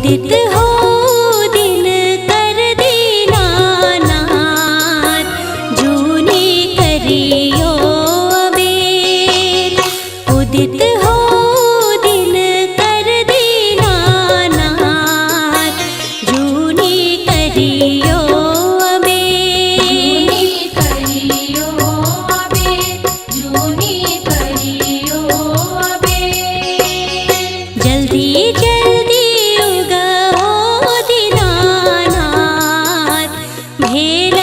उदित हो दिन कर दीनानाथ, जूने करियो अबेर। उदित हो दिन कर दीनानाथ, जूने करियो अबेर। जल्दी जल्दी उगहो दीनानाथ, भेल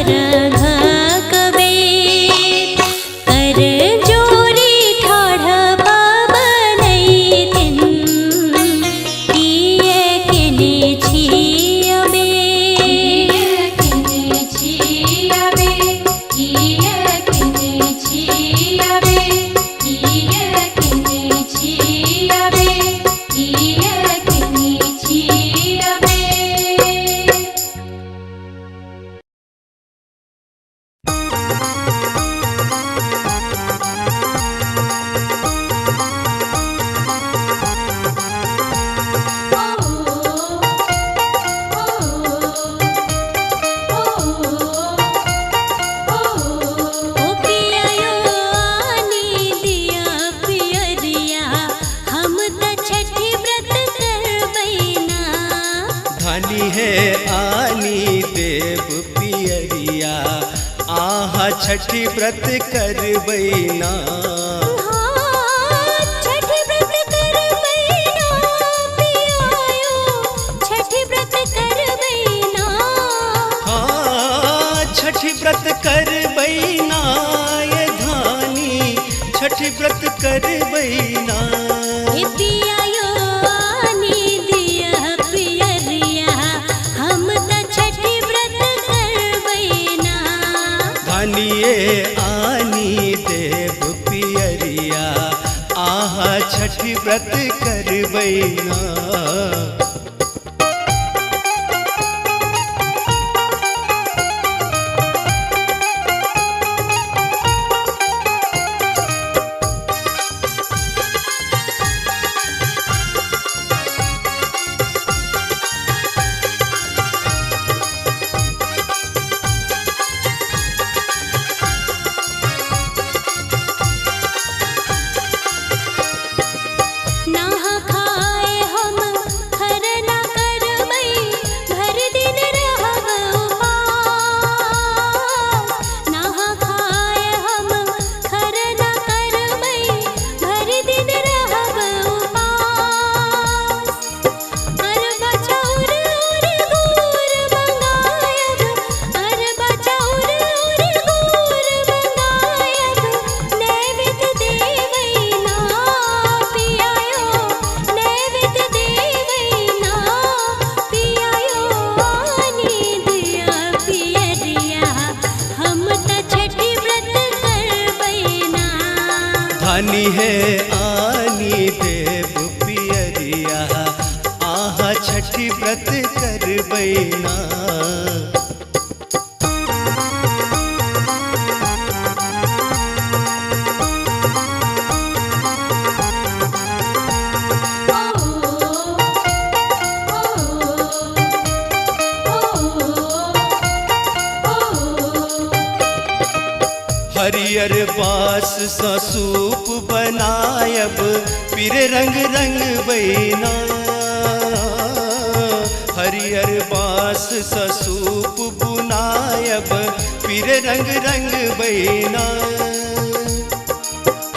रघ कबेर। कर जोरी ठाढ़ पावनैतिन, किए किने छी धनी है आनी देव पियरिया, आहा छठी व्रत करबैना। छठी व्रत करबैना पियायो, छठी व्रत करबैना। हाँ छठी व्रत करबैना ये धानी, छठी व्रत करबैना। पियायो आनी दिया पियरिया, हम त छठी व्रत करबैना। धनिये आनी देव पियरिया, आहा छठी व्रत करबैना। नहा खाए हम खरना करबै, भर दिन रहब उपास। नहा खाए हम खरना करबै, भर दिन रहब उपास। अरबा चाउर और गुड़ मंगायब, अरबा चाउर और गुड़ मंगायब, नैवेद्य देवैना पियायो, नैवेद्य देवैना पियायो। आनी दिया पियरिया, हम त छठी व्रत करबैना। धनी है आनी देव पियरिया, आहा छठी व्रत करबैना। हरियर बास सा सूप बनायब, पीर रंग रंग बैना। हरियर बास सा सूप बुनायब, पीर रंग रंग बैना।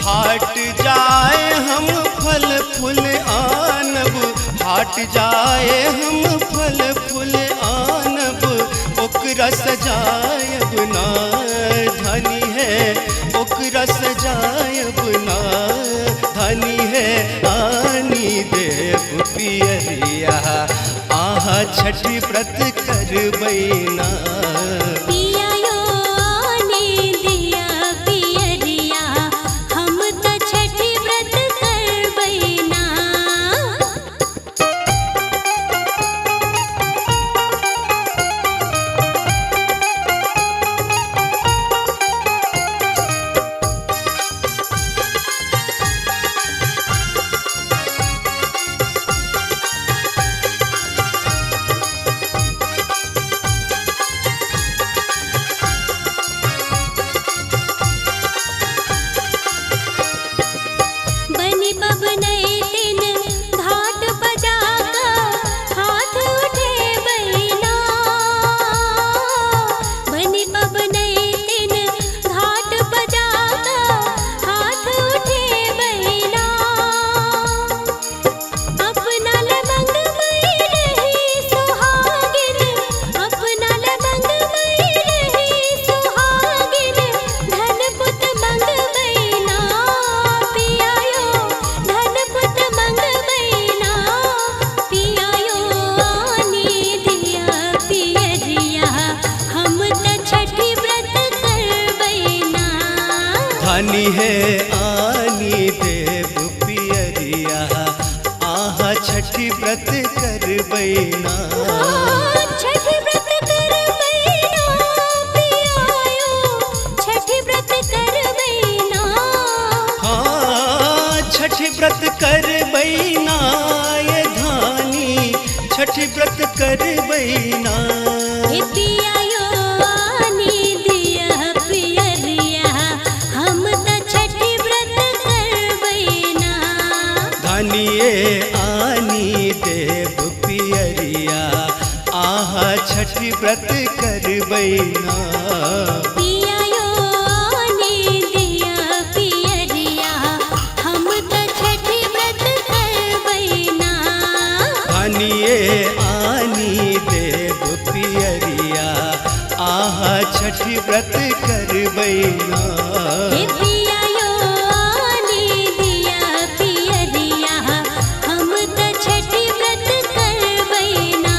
हाट जाए हम फल फूल आनब, हाट जाए हम फल फूल आनब, ओकरा सजायब ना। धनी है ओकरा सजायब ना, धनी है आनी देव पियरिया, आहा छठी व्रत करबैना। पियायो आनी दिया पियरिया, हम त छठी व्रत करबैना। छठी व्रत करबैना। छठी व्रत करबैना पियायो, छठी व्रत करबैना। हाँ छठी व्रत करबैना ये धानी, छठी व्रत करबैना। हे पियायो आनी दिया पियरिया, हम त छठी व्रत करबैना। धानिए आनी देव पियरिया, आहा छठी व्रत करबैना। पियायो आनी दिया पियरिया, हम त छठी व्रत करबैना। धानिए आनी देव पियरिया, आहा छठी व्रत करबैना। हे पियायो आनी दिया पियरिया, हम त छठी व्रत करबैना।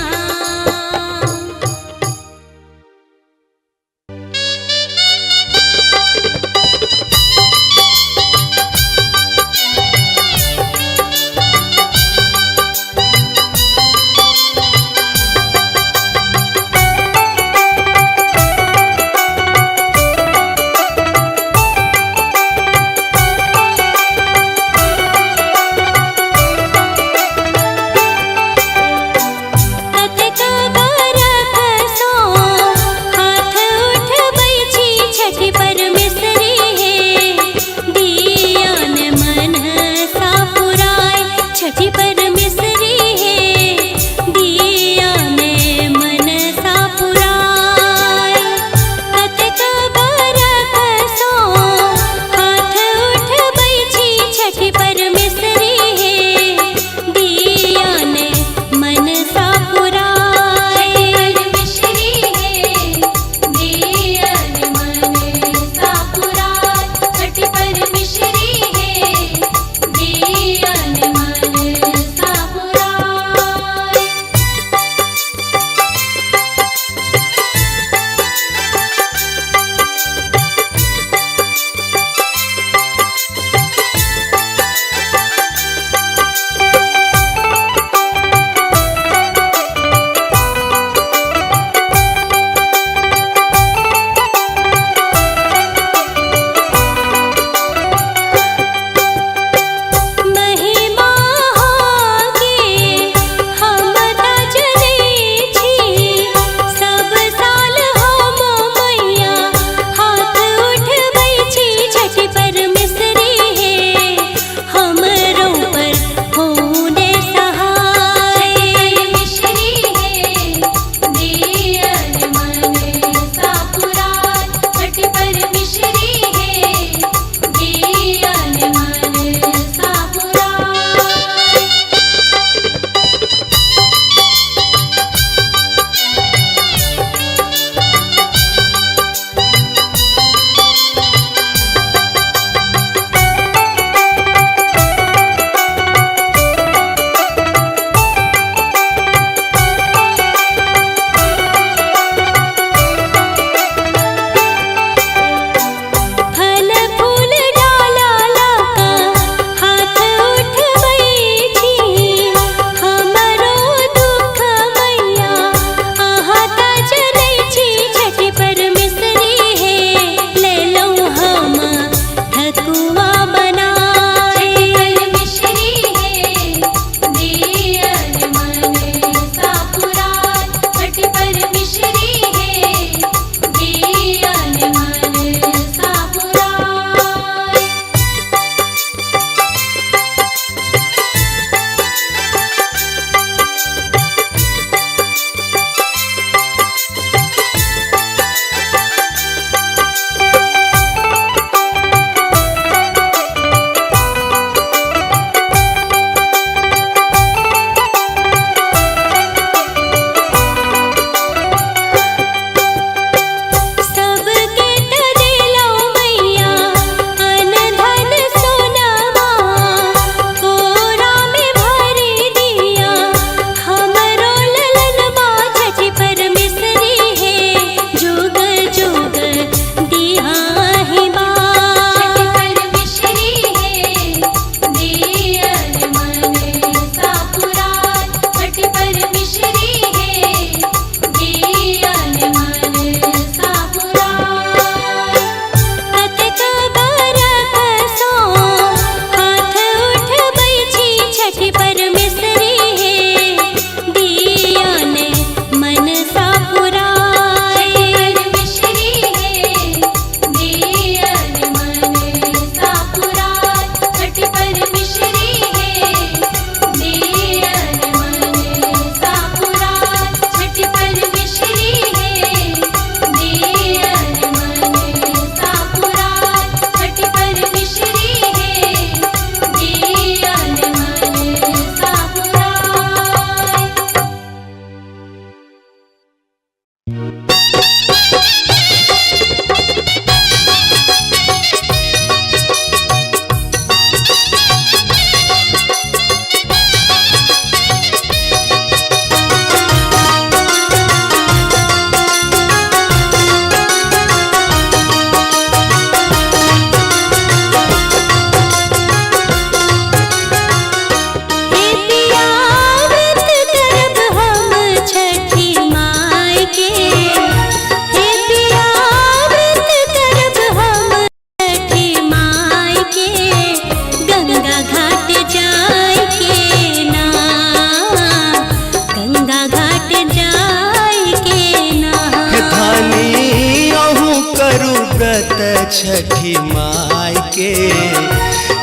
छठी माई के।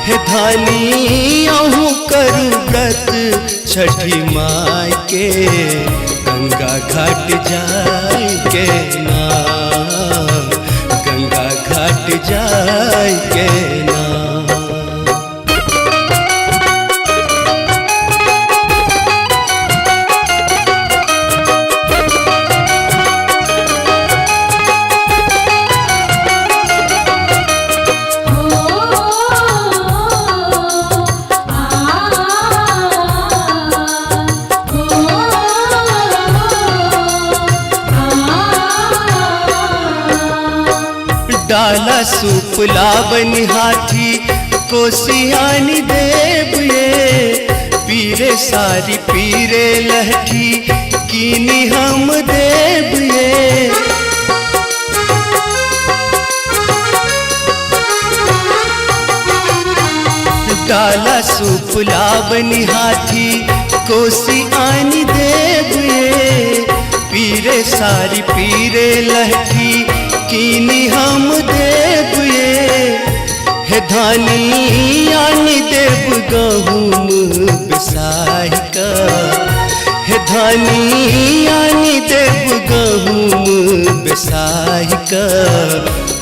हे धानी अहूँ करू व्रत छठी माई के, गंगा घाट जाय के ना, गंगा घाट जाय के ना। डाला सूप लावन हाथी कोसियानी देव ये, पीरे सारी पीरे लहठी कीनी हम देव ये। डाला सूप लावन हाथी कोसियानी देव ये, पीरे सारी पीरे लहठी कीनी हम देव ये। हे धानी आनी देव गहूम बिसाही का, हे धानी आनी देव गहूम बिसाही का,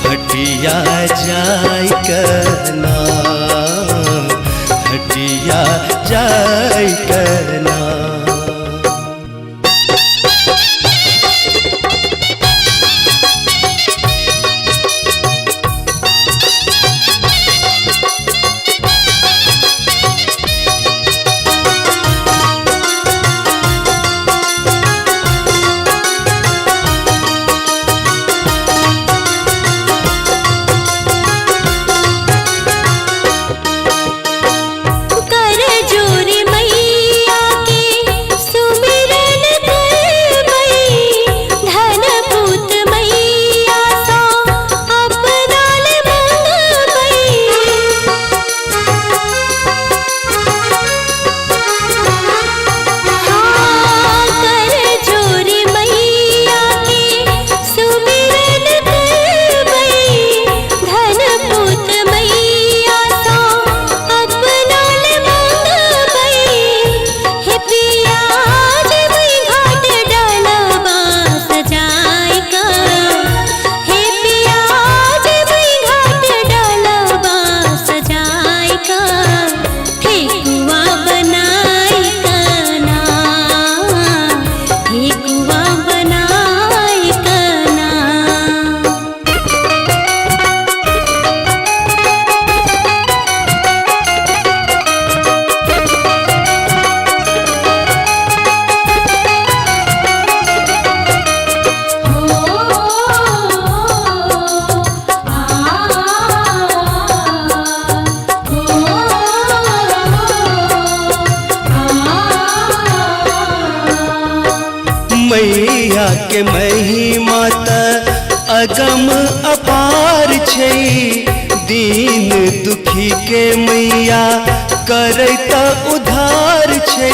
हटिया जाय करना, हटिया जाय करना। मैया के महिमा त अगम अपार छै, दीन दुखी के मैया करैत उद्धार छै।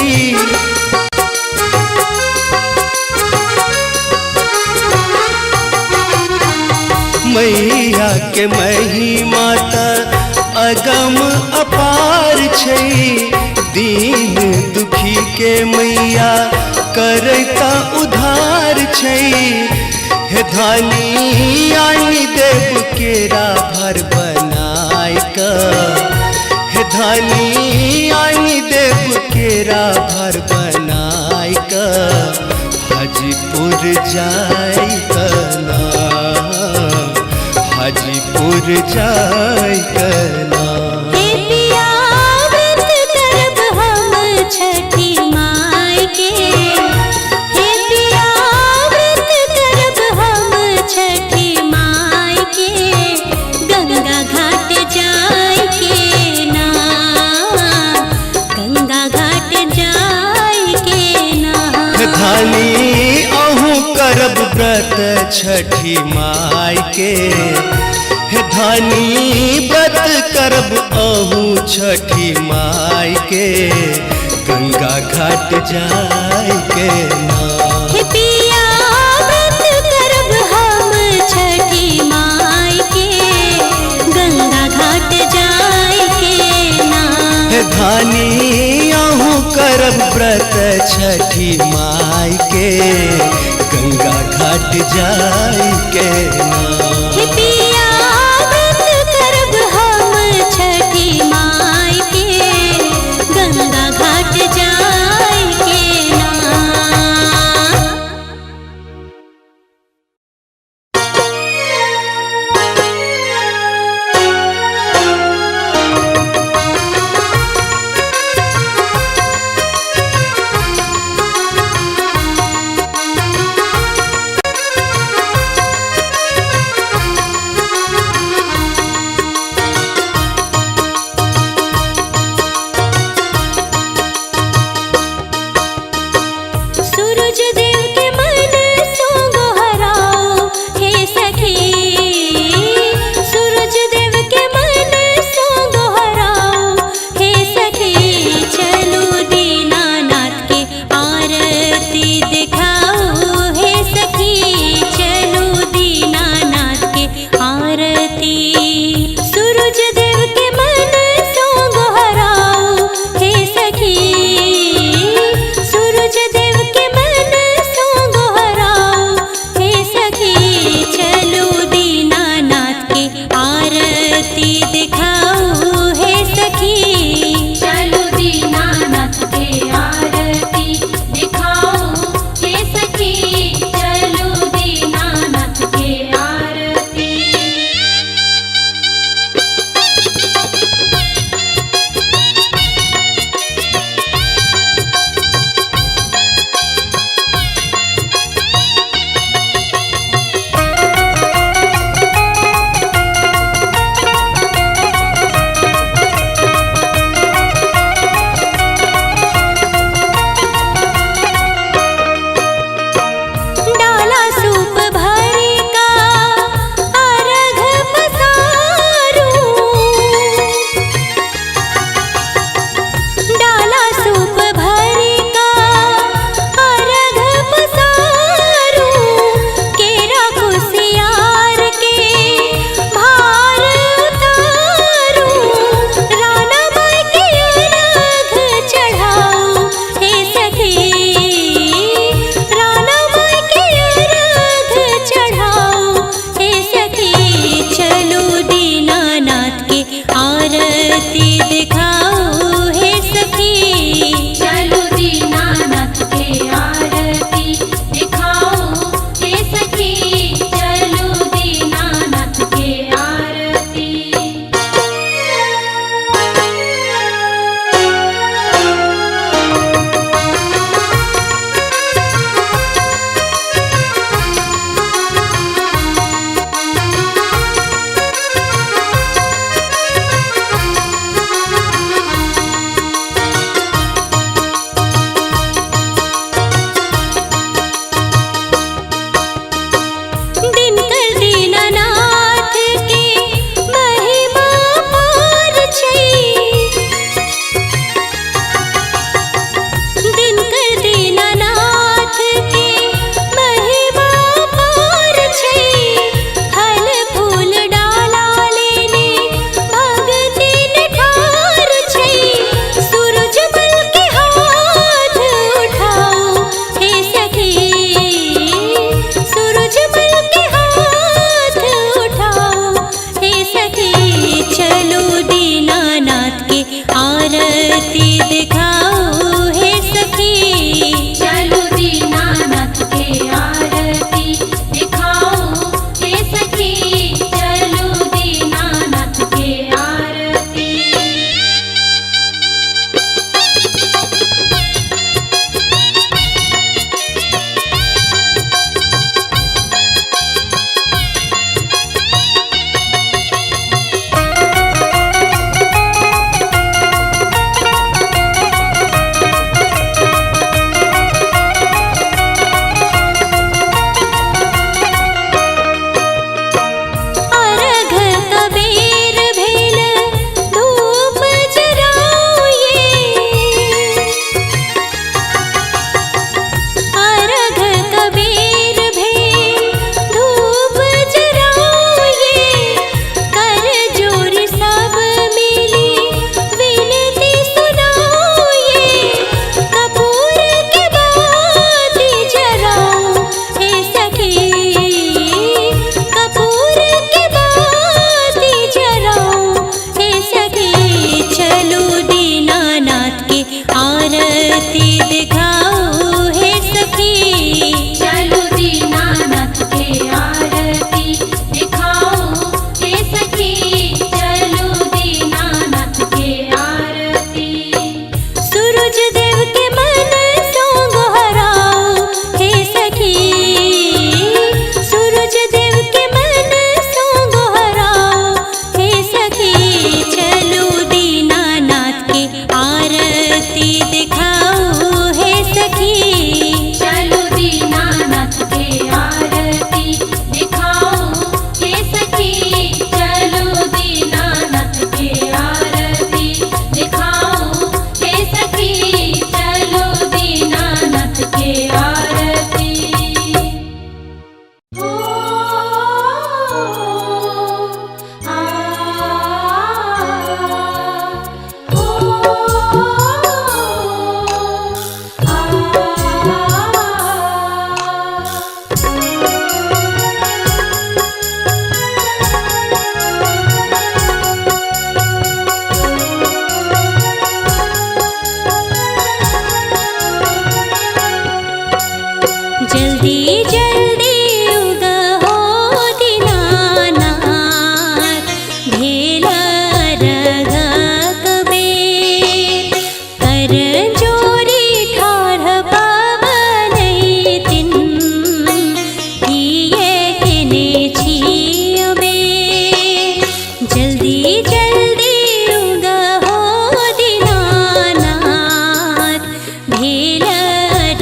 मैया के महिमा त अगम अपार छै, दीन दुखी के मैया करैता उधार छै। हे धानी आनी देव केरा भर बनाय का, हे धानी आनी देव केरा भर बनाय का, हाजीपुर जाय कना, हाजीपुर जाय कना। करब व्रत छठी माई के, हे धानी व्रत करब अहूँ छठी माई के, गंगा घाट जाय के ना। हे पिया व्रत करब हम छठी माई के, धानी अहूँ करब व्रत छठी माई के गंगा घाट जाई के ना। हे पिया व्रत करब हम छठी माई के गंगा घाट जाई के ना।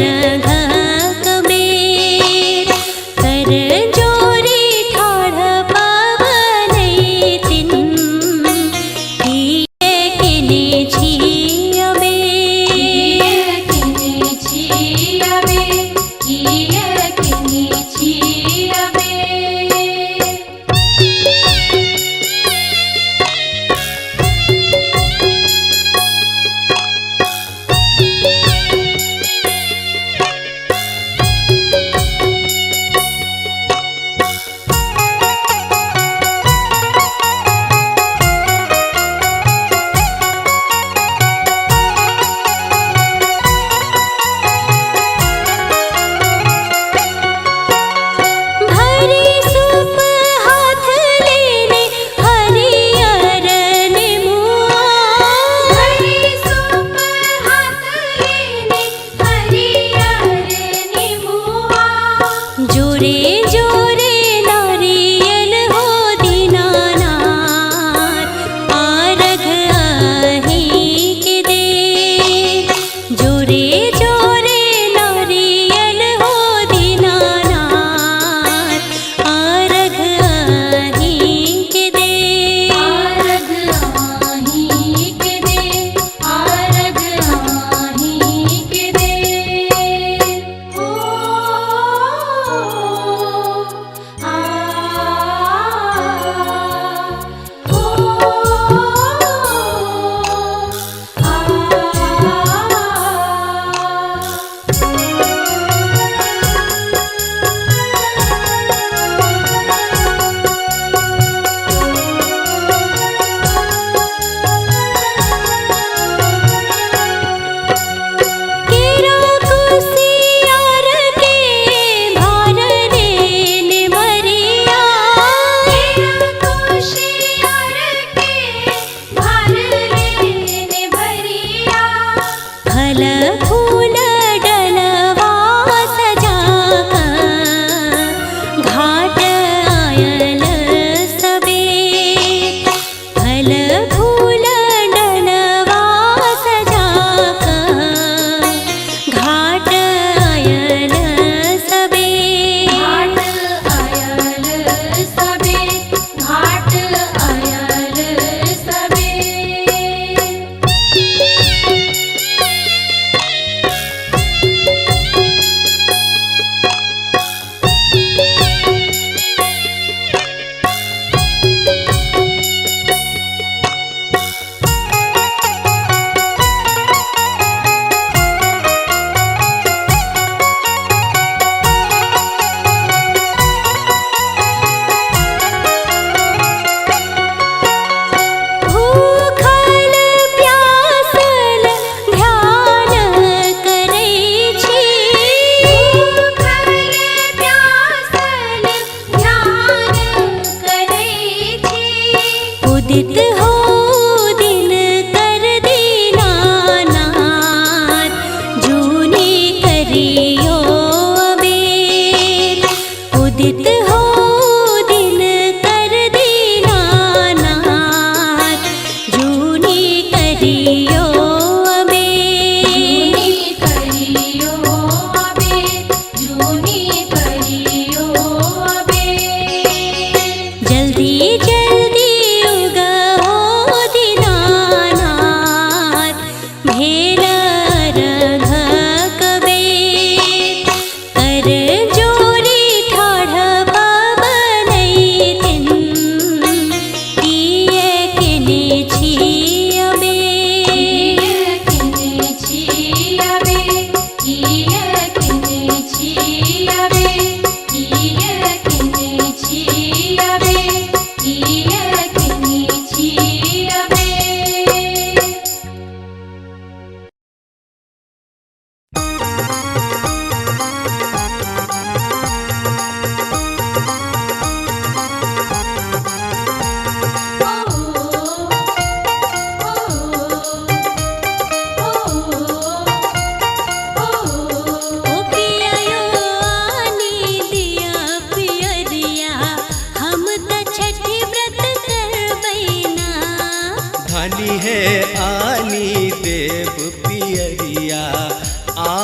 अर्घ में कर जोरी ठाढ़ पावनैतिन किए किने छियबे किए किने छियबे।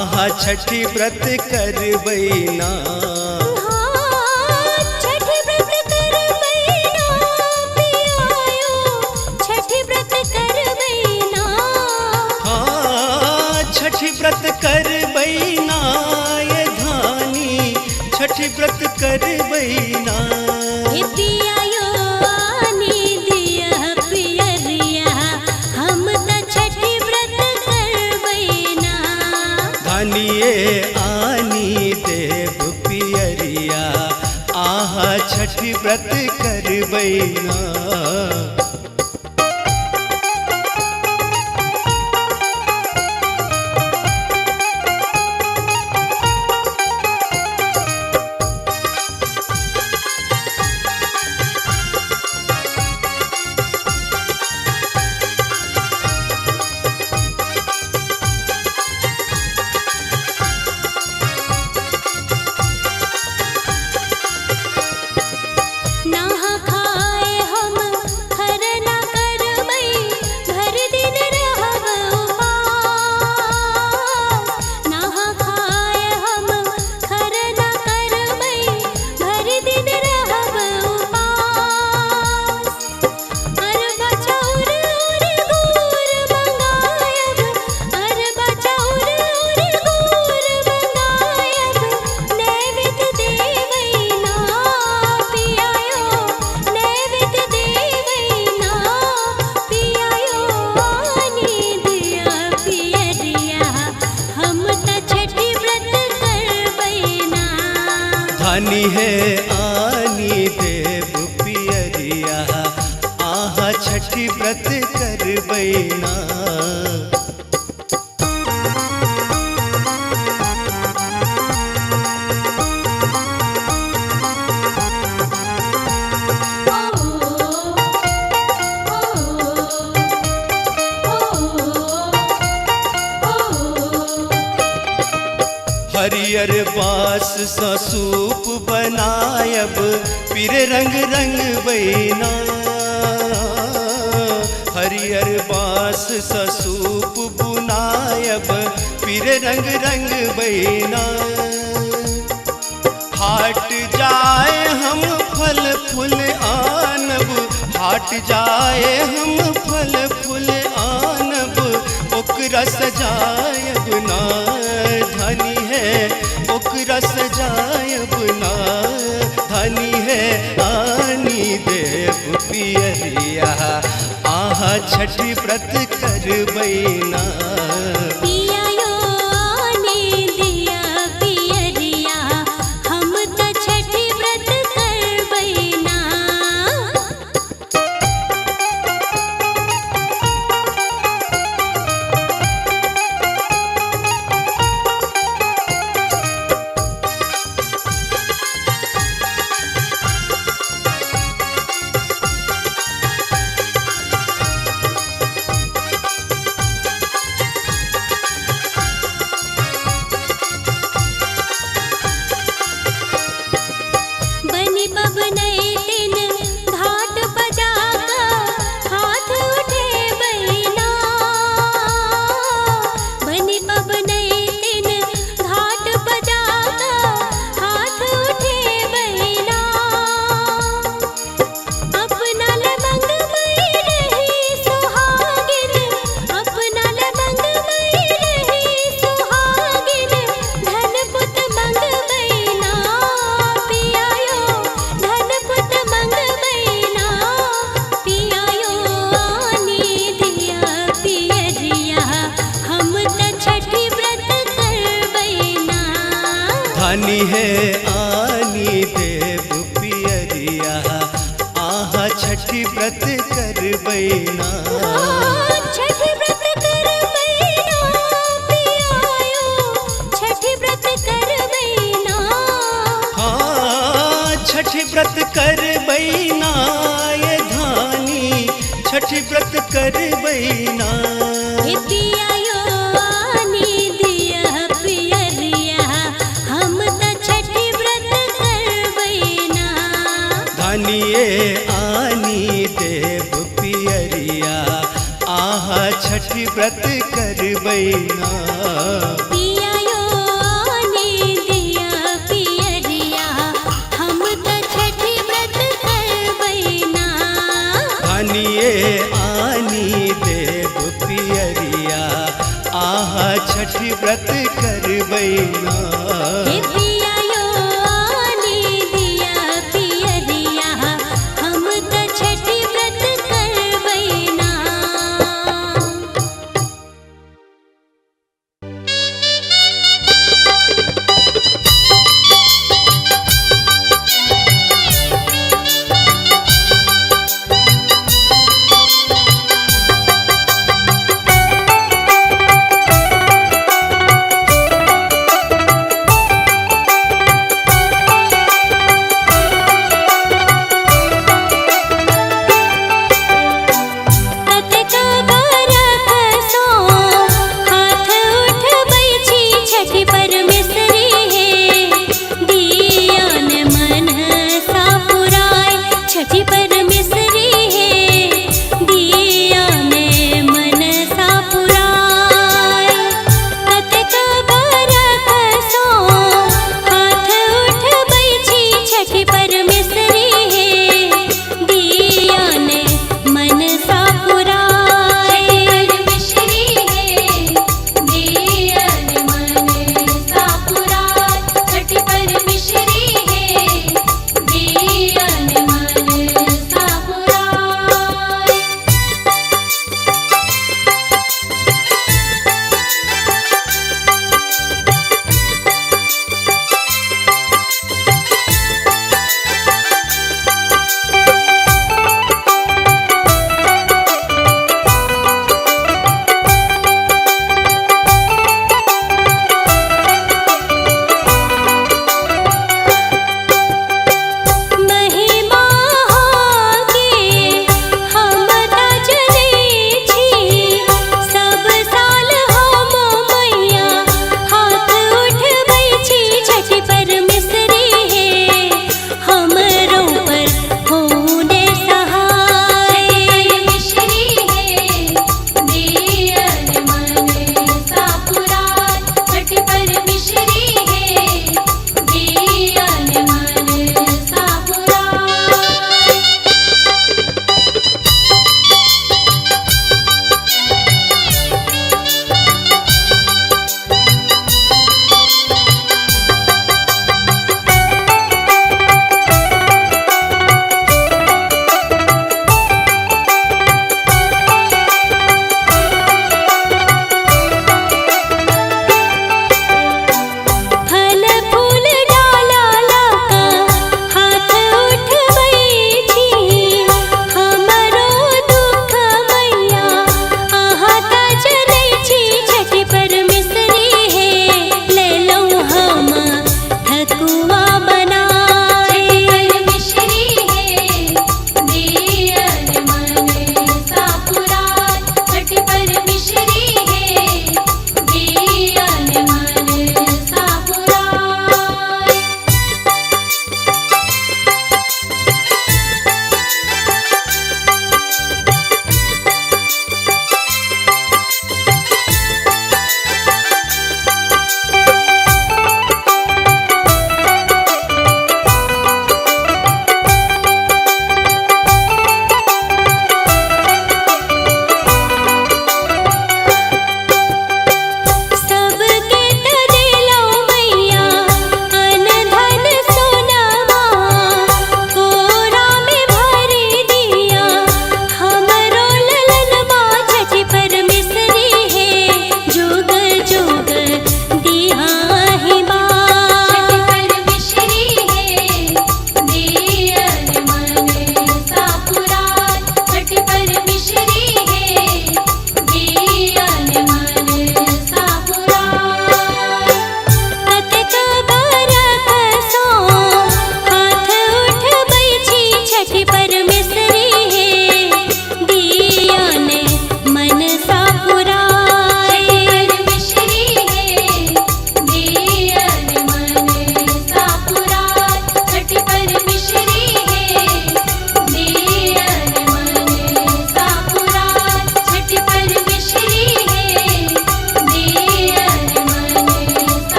आहा छठी व्रत करबैना। छठी व्रत करबैना पियायो, छठी व्रत करबैना। हाँ छठी व्रत करबैना ये धानी, छठी व्रत करबैना। पियायो आनी दिया पियरिया, हम त छठी व्रत करबैना। धानिए आनी देव पियरिया, आहा छठी व्रत करबैना। नहा खाए हम खरना करबै, भर दिन रहब उपास। नहा खाए हम खरना करबै, भर दिन रहब उपास। अरबा चाउर और गुड़ मंगायब, अरबा चाउर और गुड़ मंगायब, नैवेद्य देवैना पियायो, नैवेद्य देवैना पियायो। आनी दिया पियरिया, हम त छठी व्रत करबैना। धानी है आनी देव पियरिया, आहा छठी व्रत करबैना। हरियर बास सा सूप बनायब, पीर रंग रंग बैना। हरियर बास सा सूप बुनायब, पीर रंग रंग बैना। हाट जाए हम फल फूल आनब, हाट जाए हम फल फूल आनब, ओकरा सजायब ना। धनी है ओकरा सजायब ना, धनी है आनी देव पियरिया, आहा छठी व्रत करबैना। पियायो आनी दिया पियरिया, हम त छठी व्रत करबैना। बनी बबनई दिन घाट बजाका, हाथ उठे बैना। बनी बबनई दिन घाट बजाका, हाथ उठे बैना। अपना लमंग मई रही सुहागिन, अपना लमंग मई रही सुहागिन, धन पुत मंगबैना पियायो, धन पुत मंगबैना पियायो। आनी दिया पियरिया, हम त छठी व्रत करबैना। धानी है आनी देव पियरिया, आहा छठी व्रत करबैना। छठी व्रत करबैना पियायो, छठी व्रत करबैना। हाँ छठी व्रत करबैना ये धानी, छठी व्रत करबैना। पियायो आनी दिया पियरिया, हम त छठी व्रत करबैना। धानिए आनी देव पियरिया, आहा छठी व्रत करबैना। पियायो बैना। हे पिया यो आनी दिया पियरिया हम त छठी व्रत करबैना।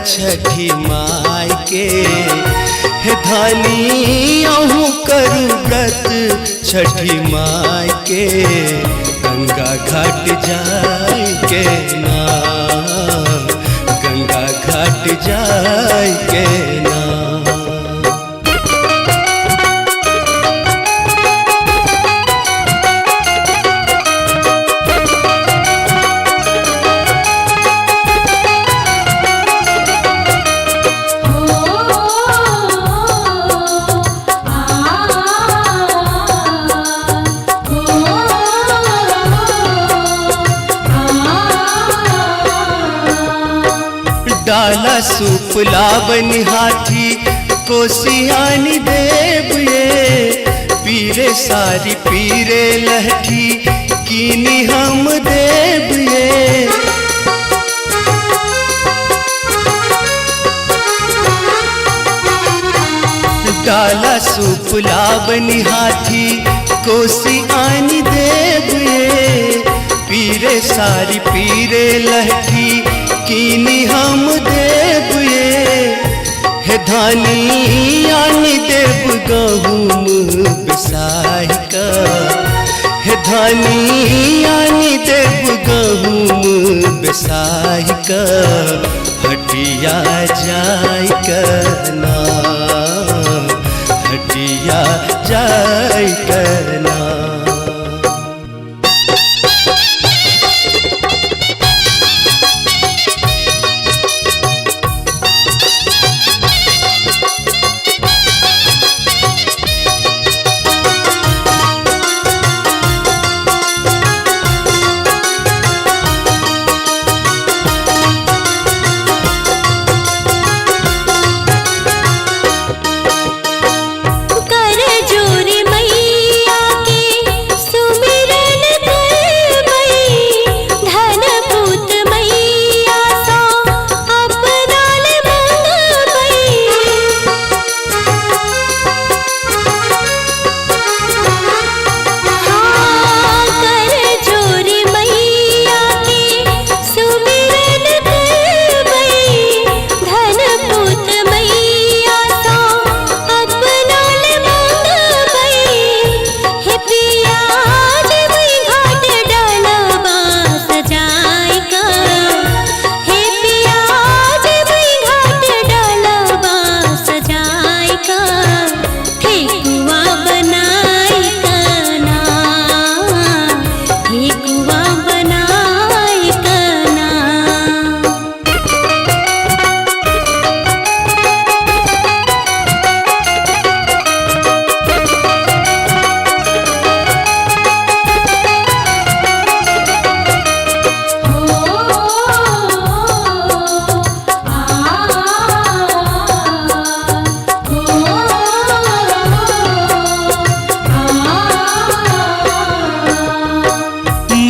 छठी माई के, हे धानी अहूँ करू व्रत छठी माई के, गंगा घाट जाय के ना, गंगा घाट जाय के ना। डाला सूप लावन हाथी कोसियानी देव ये, पीरे सारी पीरे लहठी कीनी हम देव ये। डाला सूप लावन हाथी कोसियानी देव ये, पीरे सारी पीरे लहठी कीनी हम देव ये, हे धानी आनी देव गहुम बिसाही का, हे धानी आनी देव गहुम बिसाही का, हटिया जाय करना, हटिया जाय करना।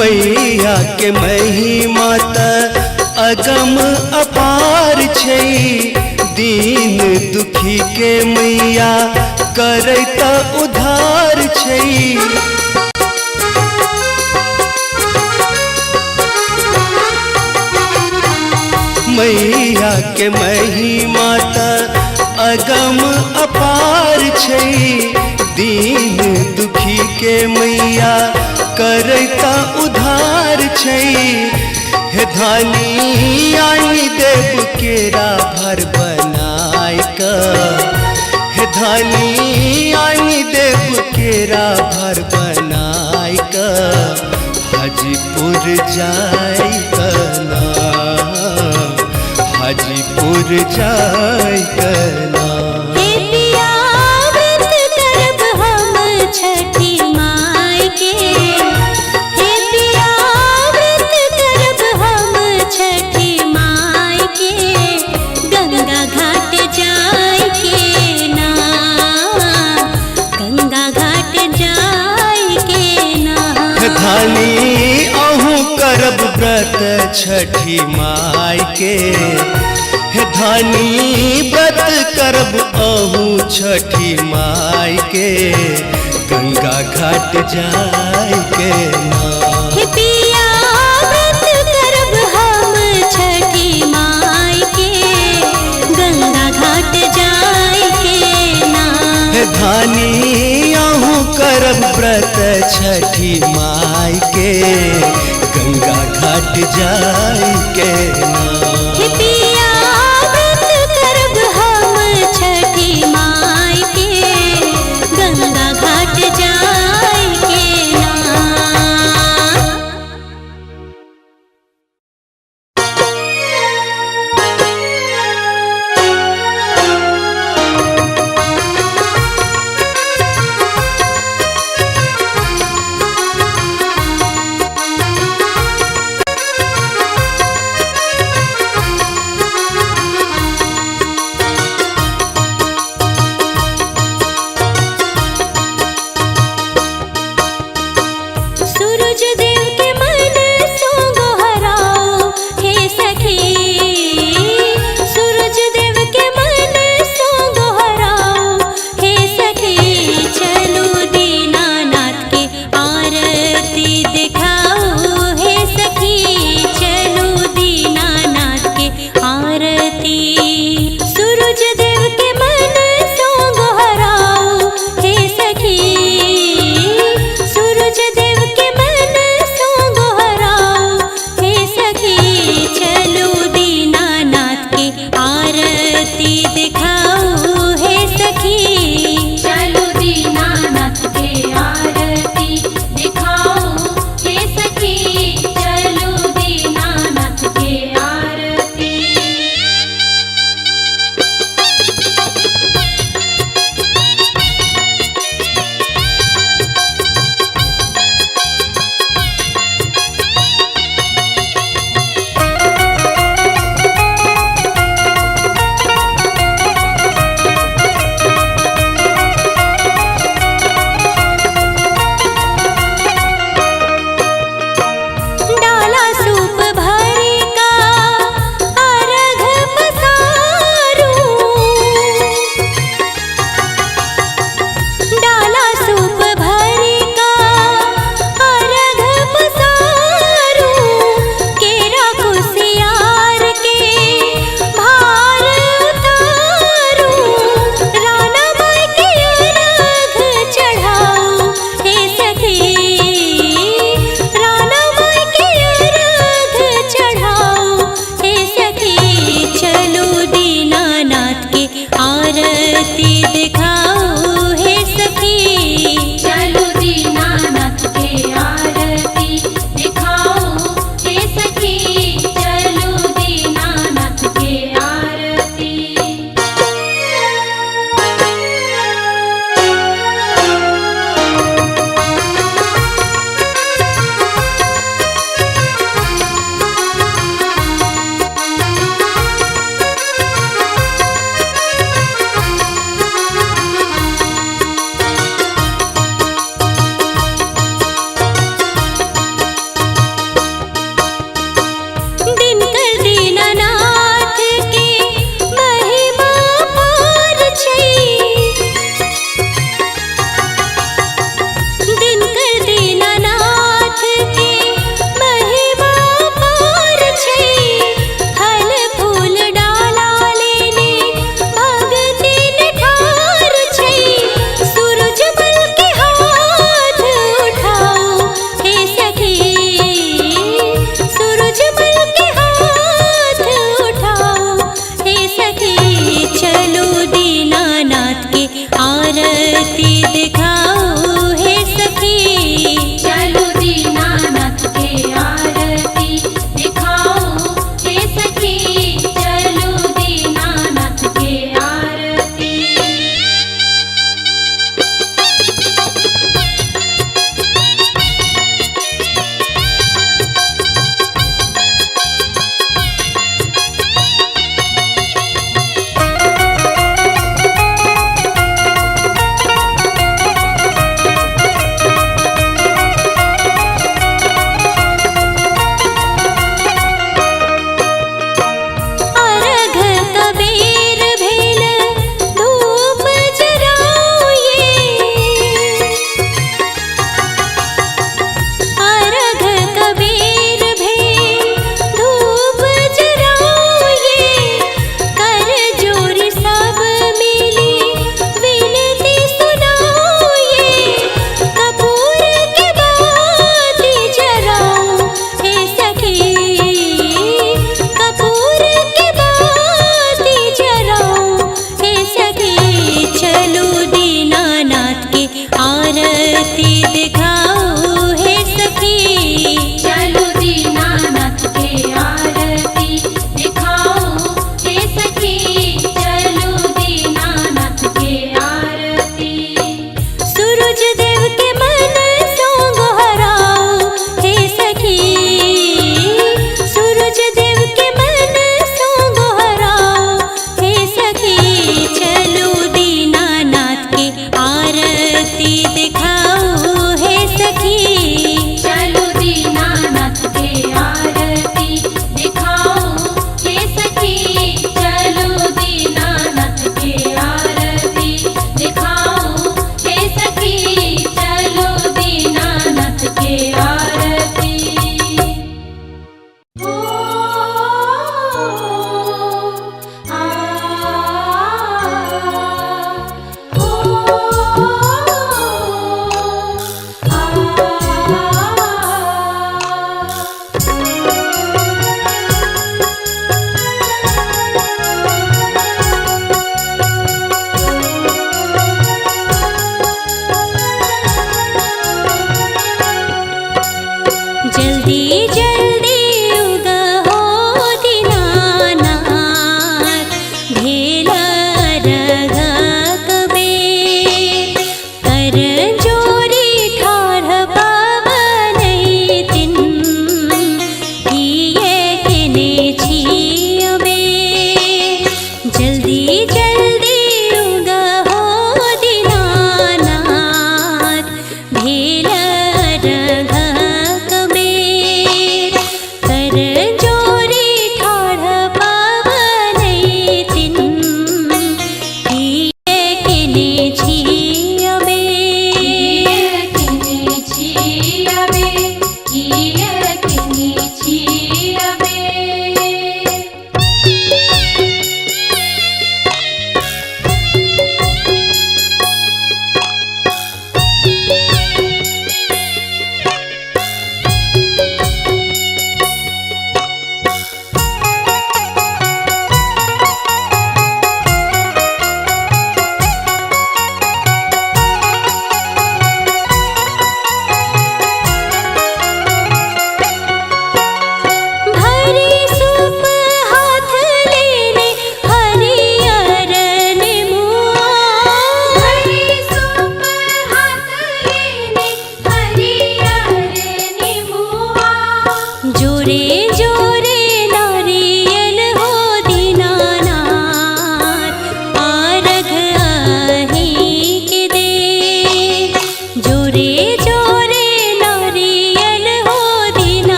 मैया के महिमा त अगम अपार छै, दीन दुखी के मैया करैत उद्धार छै। मैया के महिमा त अगम अपार छै, दीन दुखी के मैया करैता उधार छै, हे धानी आनी देव केरा भर बनाय का, हे धानी आनी देव केरा भर बनाय का, हाजीपुर जाय कना, हाजीपुर जाय कना। धानी अहूँ करब व्रत छठी माई के, हे धानी व्रत करब अहूँ छठी माई के, गंगा घाट जाय के ना। हे पिया व्रत करब हम छठी माई के, धानी आहू करब व्रत छठी माई के गंगा घाट जाई के ना। हे पिया व्रत करब हम छठी माई के गंगा घाट जाई के ना। सूरज देव के मन सो गोहराओ हे सखी, सूरज देव के मन सो गोहराओ हे सखी। चलो दीनानाथ के आरती दिखाओ हे सखी, चलो दीनानाथ के आरती। सूरज देव के मन सो गोहराओ हे सखी, सूरज देव के मन सो गोहराओ हे सखी। चलो दीनानाथ की आरती दिखाओ हे सखी, चलो दीनानाथ के आरती दिखाओ हे सखी, चलो दीनानाथ के आरती। डाला सूप भरी का अर्घ पसारूं, डाला सूप भरी का अर्घ पसारूं। केरा कुसियार के भार उतारूं, राना माई के अर्घ चढ़ाऊं हे सखी, राना माई के अर्घ चढ़ाऊं हे सखी। चलो दीनानाथ की आरती दिखाओ हे सखी, चलो दीनानाथ के आरती दिखाओ हे सखी, चलो दीनानाथ के आरती। दिनकर दीनानाथ के महिमा पार छै, दिनकर दीनानाथ के महिमा पार छै। फल फूल डाला लेने भगति निठार छै, सूरजमल के हाथ उठाओ हे सखी, सूरजमल के हाथ उठाओ हे सखी। चलो दीनानाथ की आरती दिखाओ हे सखी, चलो दीनानाथ के आरती दिखाओ हे सखी, चलो दीनानाथ के आरती।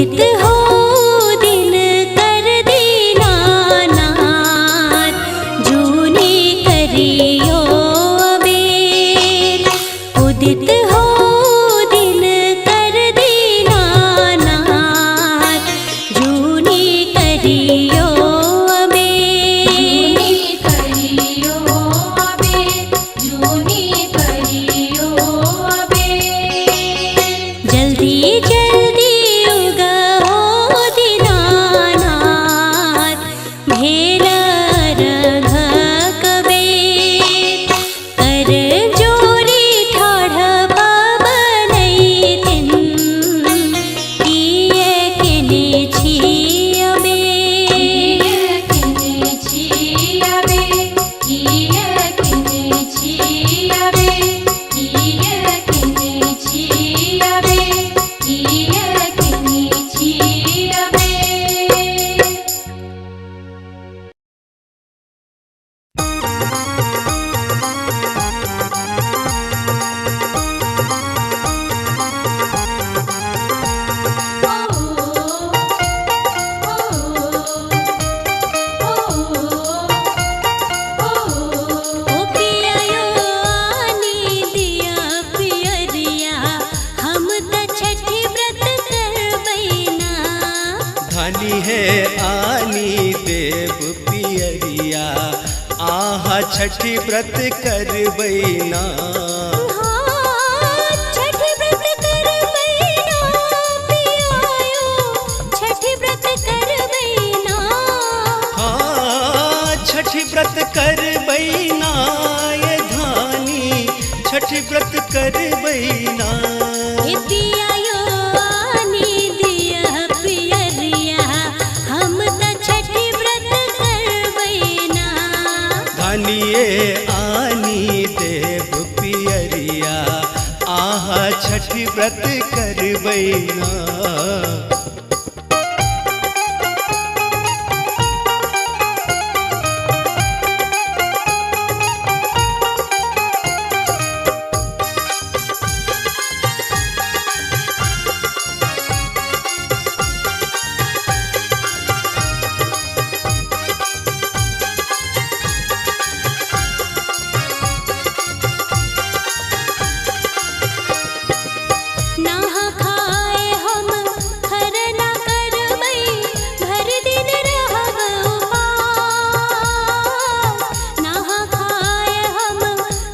उदित हो दिन कर दीनानाथ, जूनी करियो अबेर। उदित हो दिन कर दीनानाथ, जूनी करियो अबेर। जल्दी जल्दी उगहो दीनानाथ, भेल रघ कबेर। कर जोरी ठाढ़ पावनैतिन, किए किने धानी है आनी देव पियरिया, आहा छठी व्रत करबैना। छठी व्रत करबैना पियायो, छठी व्रत करबैना। हाँ छठी व्रत करबैना ये धानी, छठी व्रत करबैना। पियायो आनी दिया पियरिया, हम त छठी व्रत करबैना। धानिए आनी देव पियरिया, आहा छठी व्रत करबैना। नहा खाए हम खरना करबै, भर दिन रहब उपास। नहा खाए हम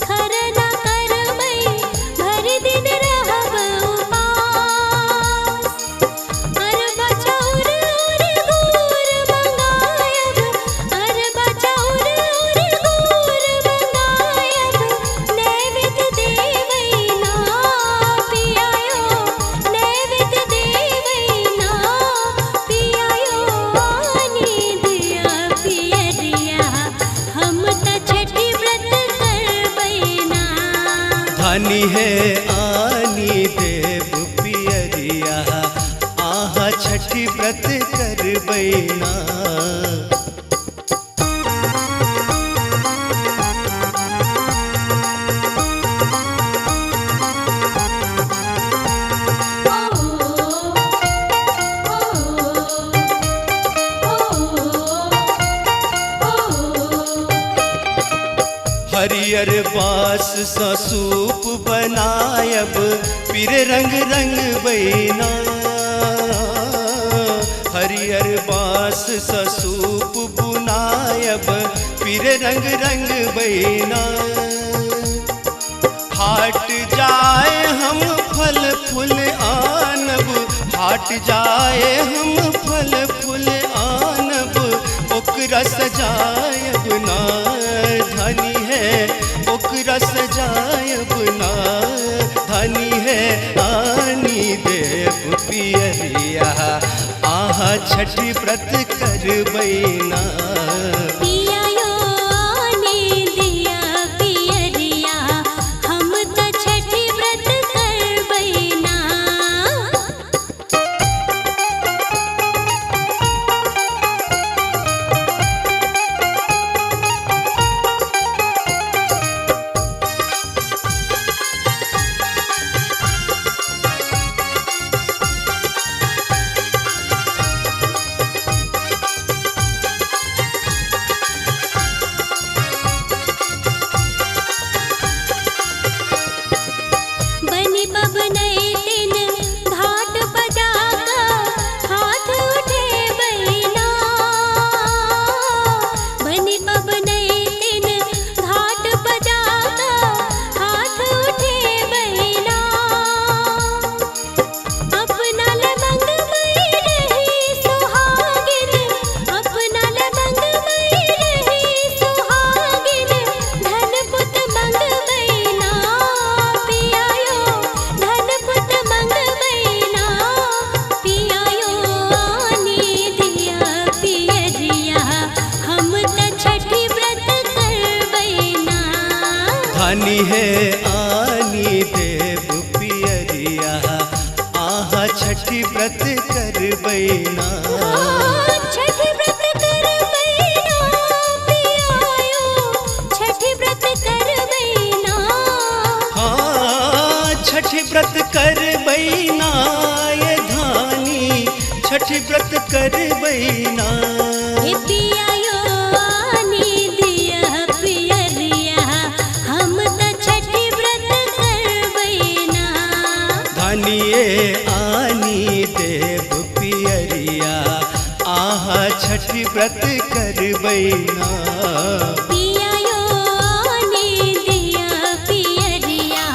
खरना करबै, भर दिन रहब उपास। अरबा चाउर और गुड़ मंगायब, अरबा चाउर और गुड़ मंगायब, नैवेद्य देवैना पियायो, नैवेद्य देवैना पियायो। आनी दिया पियरिया, हम त छठी व्रत करबैना। धानी है आनी देव पियरिया, आहा छठी व्रत करबैना। हरियर बास सा सूप बनायब, पीर रंग रंग बैना। हरियर बास सा सूप बुनायब, पीर रंग रंग बैना। हाट जाए हम फल फूल आनब, हाट जाए हम फल फूल आनब, ओकरा सजायब ना। धनी है ओकरा सजायब ना, धनी है आनी देव पियरिया, आहा छठी व्रत करबैना। पियायो आनी दिया पियरिया, हम त छठी व्रत करबैना। बैना। छठी व्रत कर बैना पियायो, छठी व्रत कर बैना। हाँ छठी व्रत कर बैना ये धानी, छठी व्रत कर बैना। हे पियायो आनी दिया पियरिया, हम त छठी व्रत कर बैना। धानिए आनी देव पियरिया, आहा छठी व्रत कर बैना। पियायो आनी दिया पियरिया,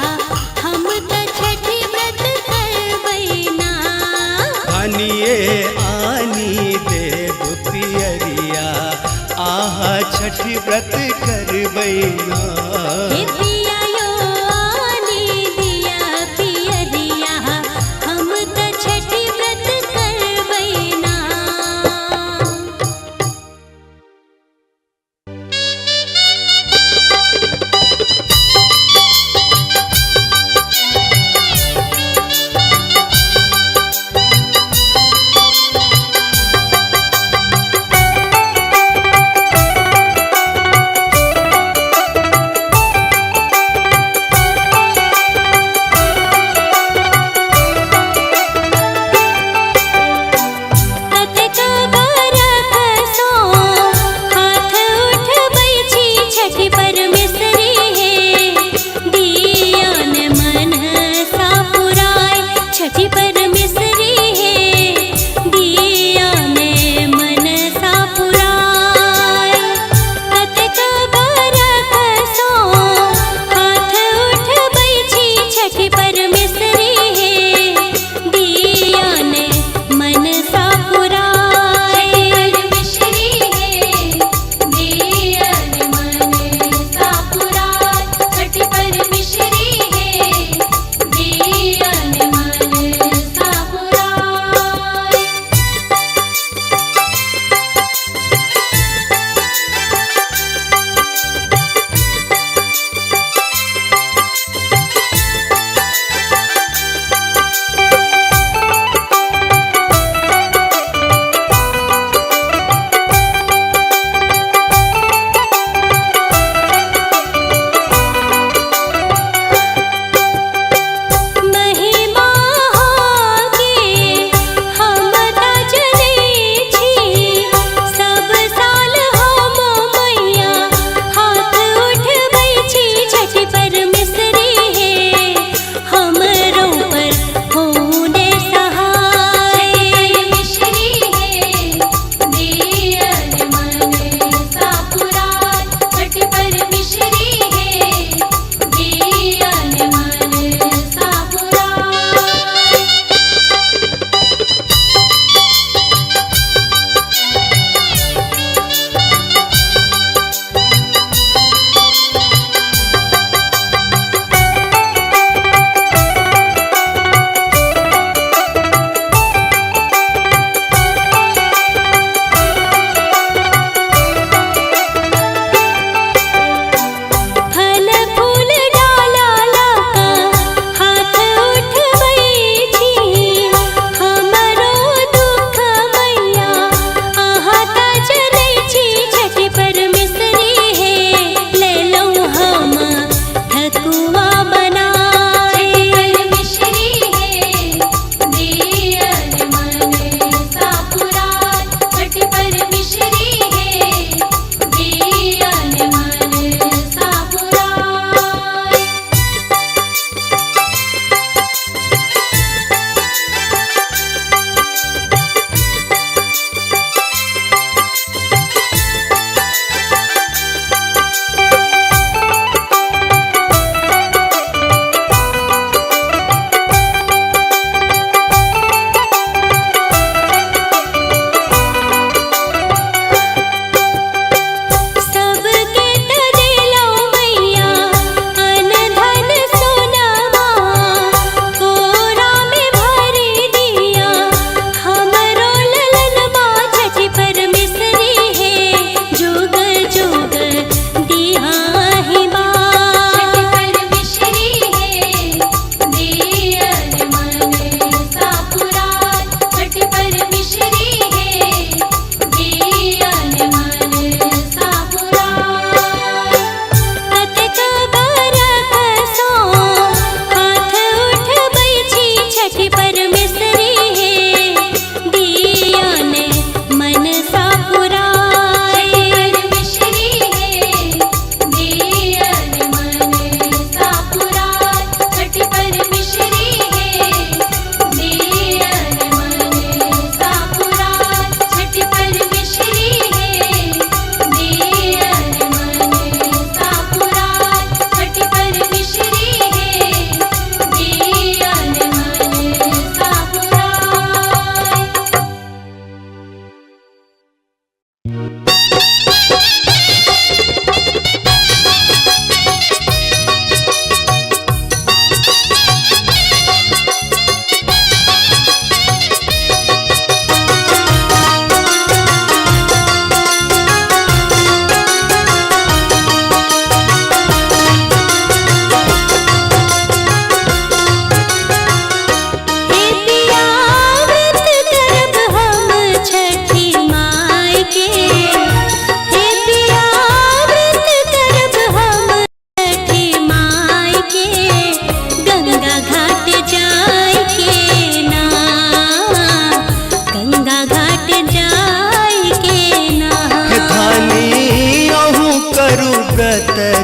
हम त छठी व्रत कर बैना। धानिए आनी देव पियरिया, आहा छठी व्रत कर बैना। हे पियायो आनी दिया पियरिया, हम त छठी व्रत कर बैना।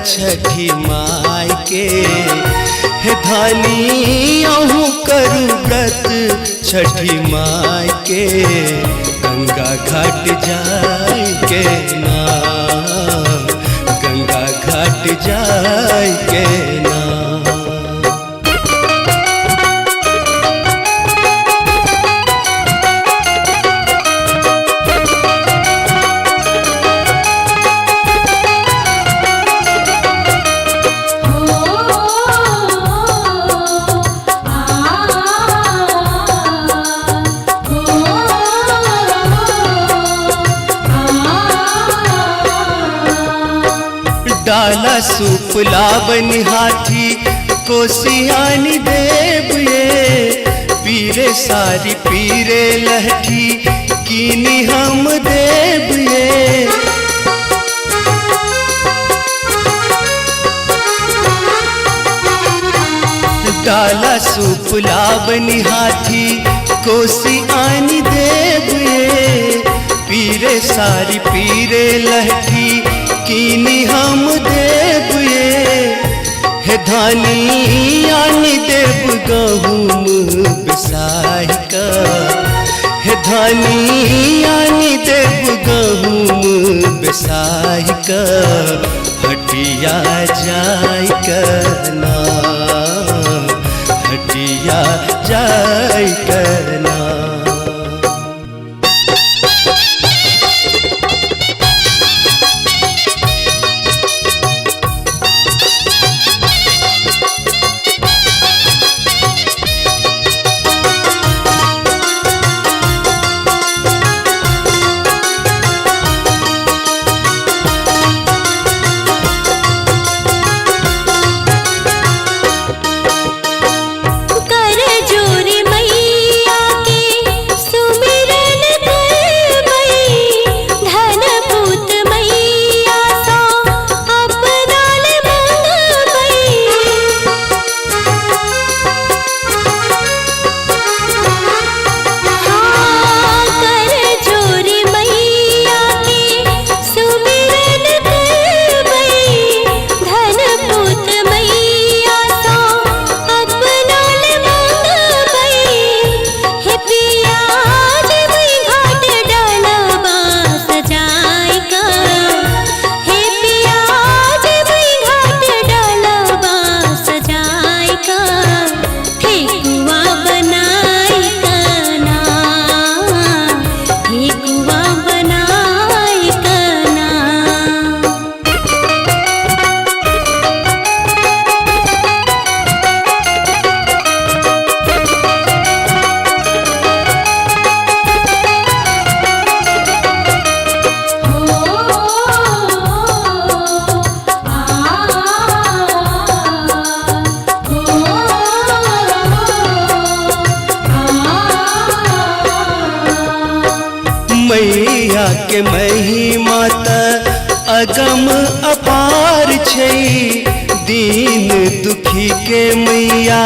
छठी माई के, हे धानी अहूँ करू व्रत छठी माई के, गंगा घाट जाय के ना, गंगा घाट जाय के ना। डाला सूप लावन हाथी कोसियानी देव ये, पीरे सारी पीरे लहठी कीनी हम देव ये। डाला सूप लावन हाथी कोसियानी देव ये, पीरे सारी पीरे लहठी कीनी हम देव ये, हे धानी आनी देव गहूम बिसाही का, हे धानी आनी देव गहूम बिसाही का, हटिया जाय करना, हटिया जाय करना। मैया के महिमा त अगम अपार छै, दीन दुखी के मैया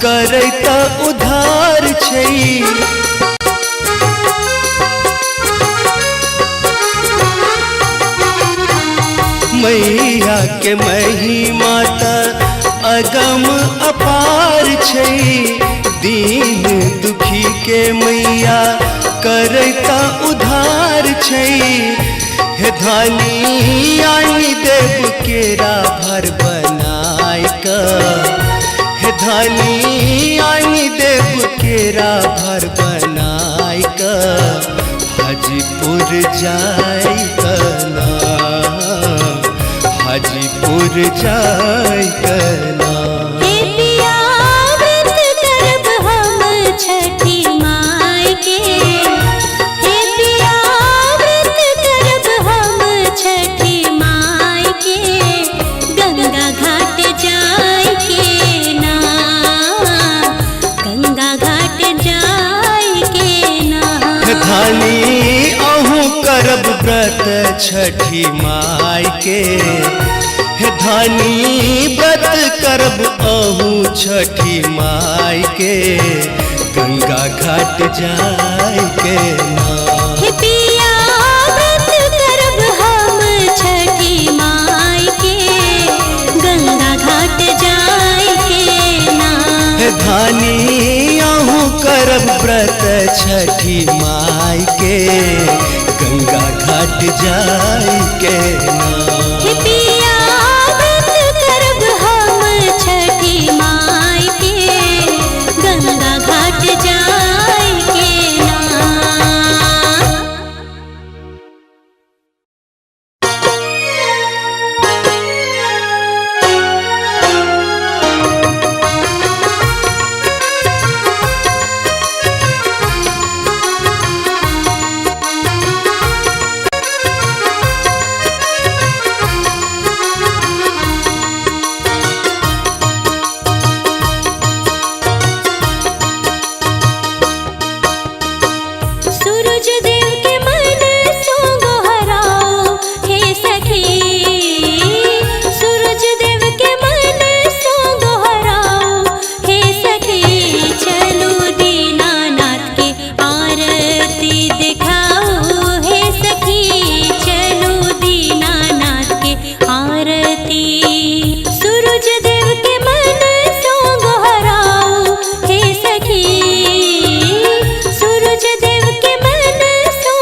करैत उद्धार छै। मैया के महिमा त अगम अपार छै, दीन दुखी के मैया करैता उधार छै, हे धानी आनी देव केरा भर बनाय का, हे धानी आनी देव केरा भर बनाय का, हाजीपुर जाय कना, हाजीपुर जाय कना। करब व्रत छठी माई के, हे धानी व्रत करब अहूँ छठी माई के, गंगा घाट जाय के ना। हे पिया व्रत करब हम छठी माई के, माई के गंगा घाट जाई के ना। हे पिया व्रत करब हम छठी माई के गंगा घाट जाई के ना। सूरज देव के मन सो गोहराओ हे सखी, सूरज देव के मन सो गोहराओ हे सखी। चलो दीनानाथ के आरती दिखाओ हे सखी, चलो दीनानाथ के आरती। सूरज देव के मन सो गोहराओ हे सखी, सूरज देव के मन सो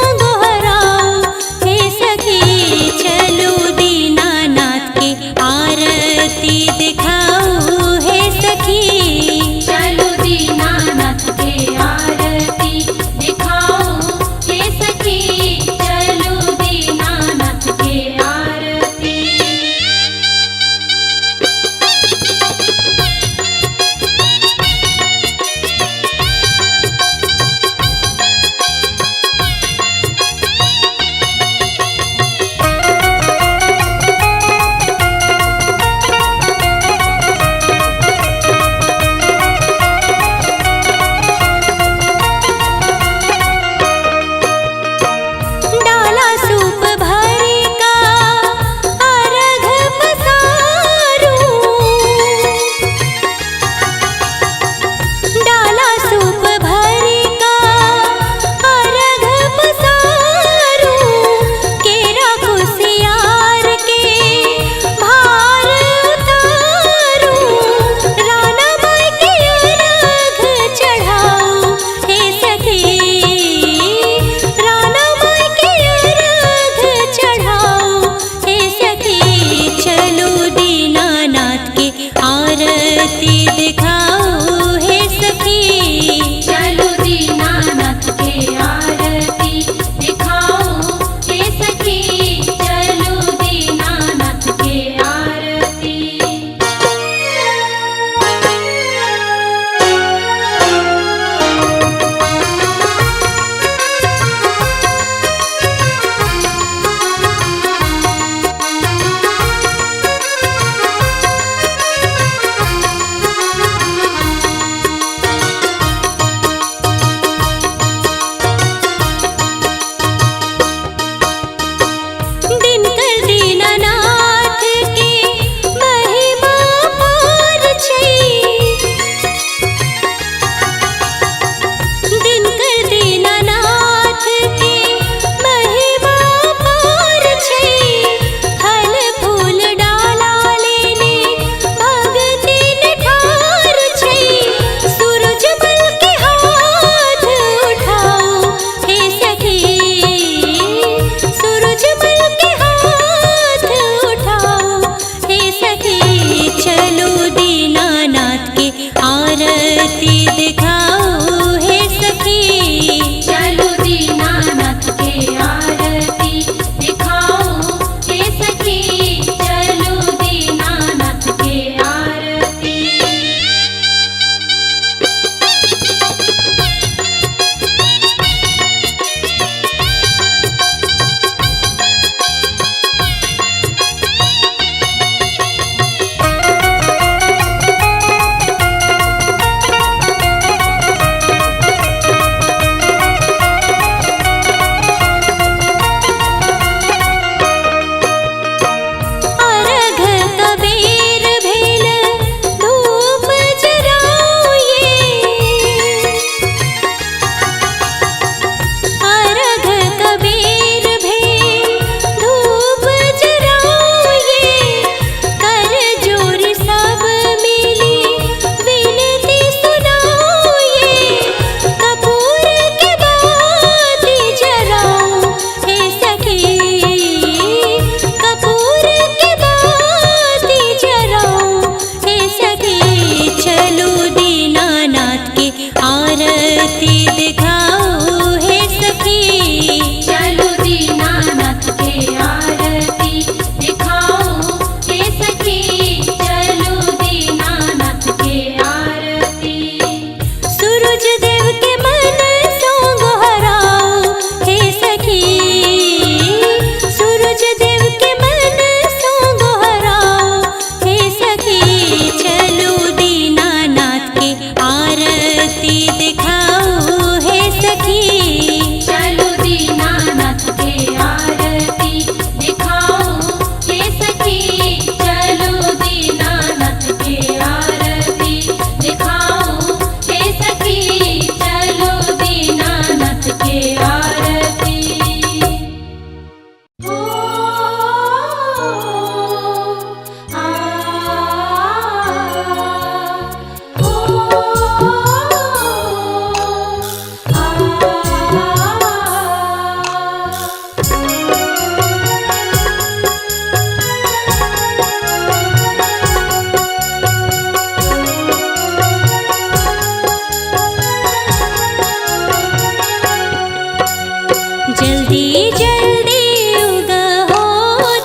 जल्दी जल्दी उगा हो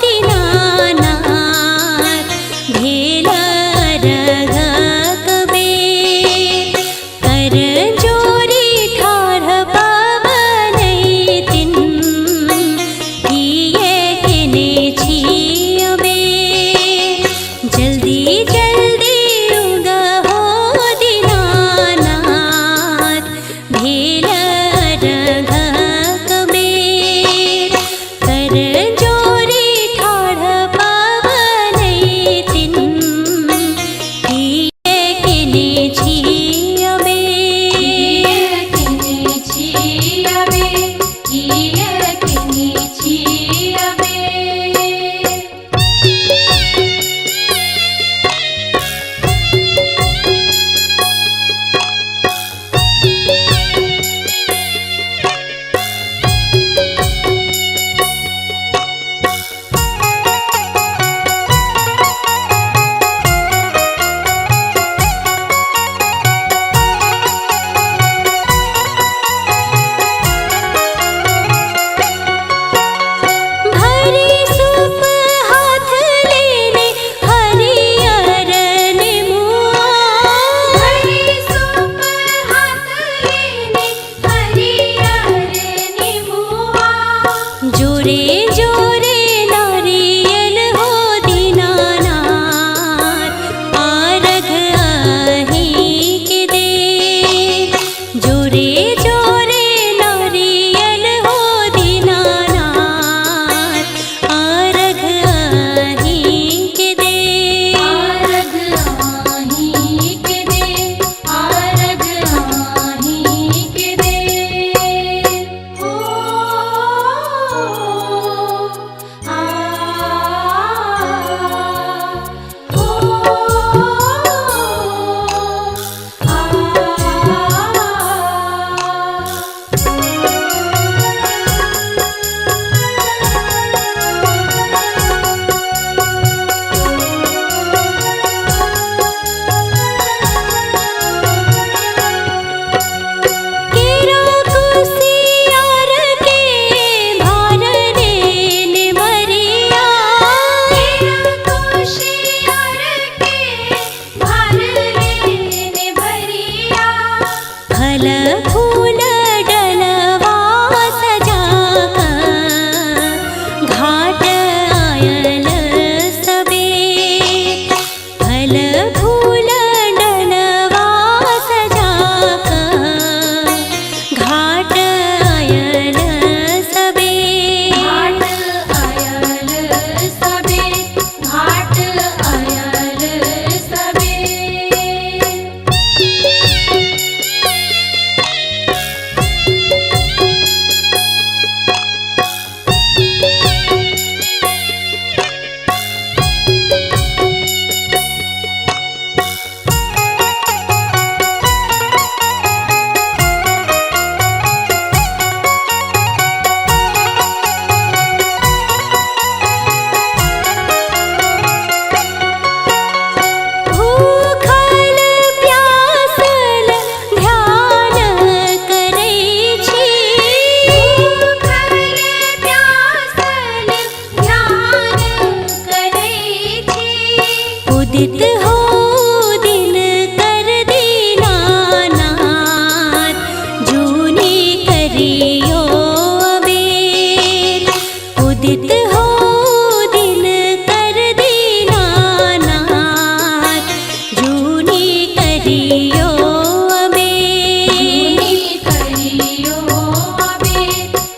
दीनानाथ भेला रघ कबीर कर जोरी ठाढ़ पावनै तिन किए किने छियबे जल्दी जल्दी उगा हो दीनानाथ भेला रघ कबीर कर जोरी ठाढ़ पावनै तिन किए किने छियबे किए किने छियबे भरी सूप हाथ लेने हरियर नेमुआ भरी सूप हाथ लेने हरियर नेमुआ जोरे जोरे नारियल हो दीनानाथ आरघ आही के दे जोरे जोरे नारियल हो दीनानाथ आरघ आही के दे आरघ आही के दे आरघ आही के दे ओ आ केरा कुसियार के भार देने भरिया केरा कुसियार के भार देने भरिया फल फूल डलवा सजाकर घाट आयल सबे फल फूल डलवा सजाकर घाट आयल सबे घाट आयल सबे घाट आयल सबे भूखल प्यासल ध्यान करै छी भूखल प्यासल ध्यान करै छी उदित हो दिन कर दीनानाथ जूनी करियो अबेर उदित हो दिन कर दीनानाथ जूनी करियो अबेर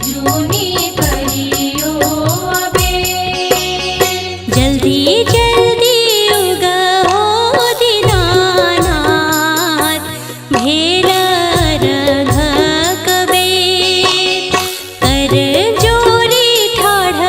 जूनी करियो अबेर जल्दी जल्दी उगा हो दीनानाथ भेला रघ कबीर कर जोरी ठाढ़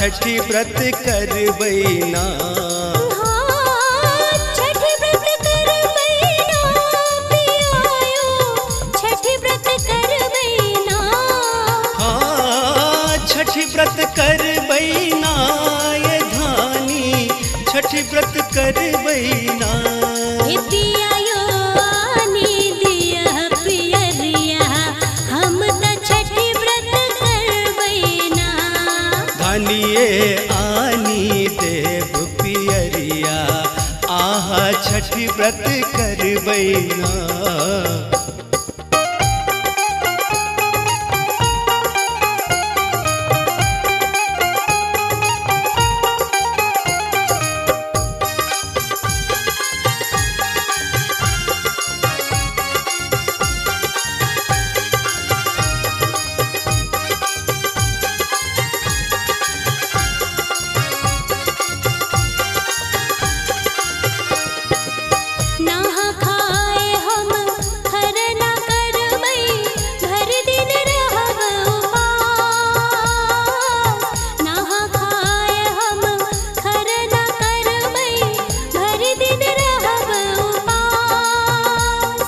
छठी व्रत करबैना। हाँ, छठी व्रत करबैना पियायो, छठी व्रत करबैना। हाँ, छठी व्रत करबैना ये धानी, छठी व्रत करबैना। हे पियायो आनी दिया पियरिया, हम त छठी व्रत करबैना। धानिए आनी देव पियरिया, आहा छठी व्रत करबैना। नहा खाए हम खरना करबै, भर दिन रहब उपास। नहा खाए हम खरना करबै, भर दिन रहब उपास।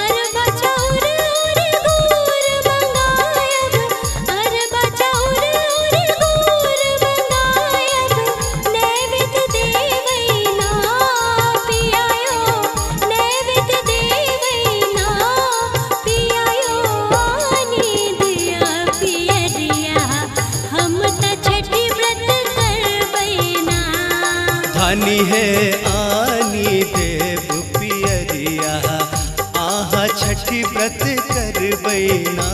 अरबा चाउर और गुड़ मंगायब, अरबा चाउर और गुड़ मंगायब, नैवेद्य देवैना पियायो, नैवेद्य देवैना पियायो आनी दिया पियरिया, हम त छठी व्रत करबैना। धानी है आनी देव पियरिया, आहा छठी व्रत करबैना।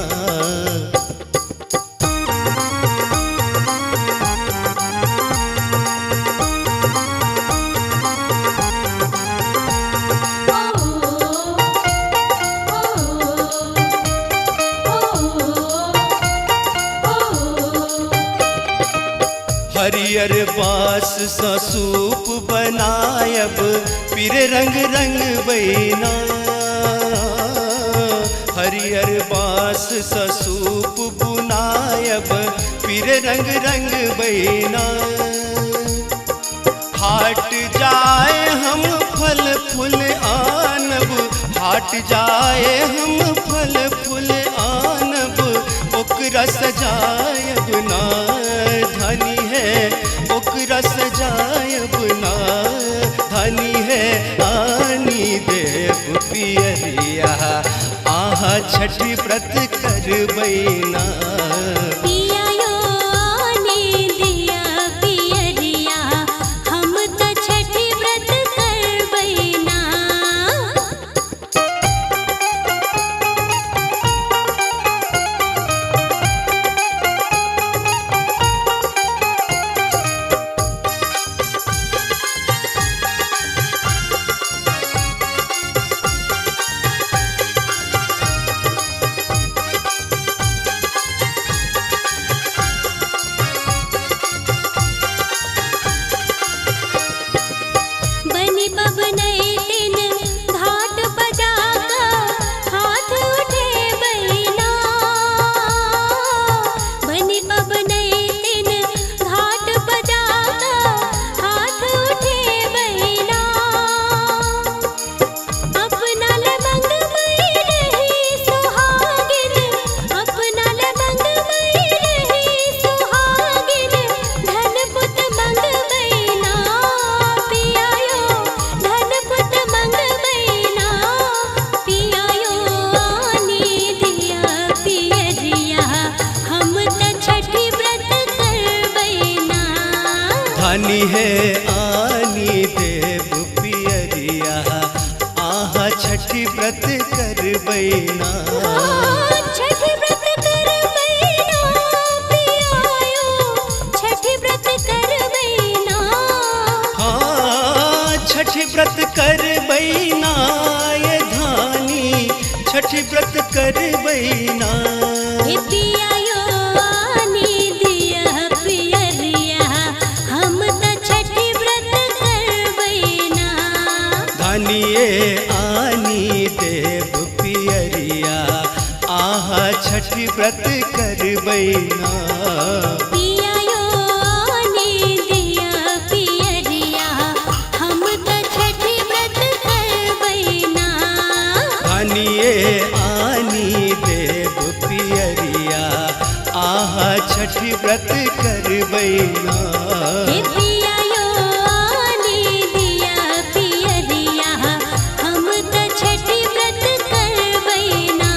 हरियर बास सा सूप बनायब, पीर रंग रंग बैना। हरियर बास सा सूप बुनायब, पीर रंग रंग बैना। हाट जाए हम फल फूल आनब, हाट जाए हम फल फूल आनब, ओकरा सजायब ना। धनी है ओकरा सजायब ना, धनी है आनी देव पियरिया, आहा छठी व्रत करबैना। पियायो आनी दिया पियरिया, हम त छठी व्रत करबैना। बनी बबनई दिन घाट बजाका, हाथ उठे बैना। बनी बबनई दिन घाट बजाका, हाथ उठे बैना। अपना लबंग मई रही सुहागिन, अपना लबंग मई रही सुहागिन, धन पुत मंग बैना पियायो, धन पुत मंग बैना पियायो आनी दिया पियरिया, हम त छठी व्रत करबैना। धानी है आनी देव पियरिया, आहा छठी व्रत करबैना। छठी व्रत करबैना पियायो, छठी व्रत करबैना। हाँ, छठी व्रत करबैना ये धानी, छठी व्रत करबैना। हे पियायो आनी दिया पियरिया, हम त छठी व्रत करबैना। धानिए आनी देव पियरिया, आहा छठी व्रत करबैना। पियायो बहिना। हे पिया यो आनी दिया पियरिया हम त छठी व्रत करबैना।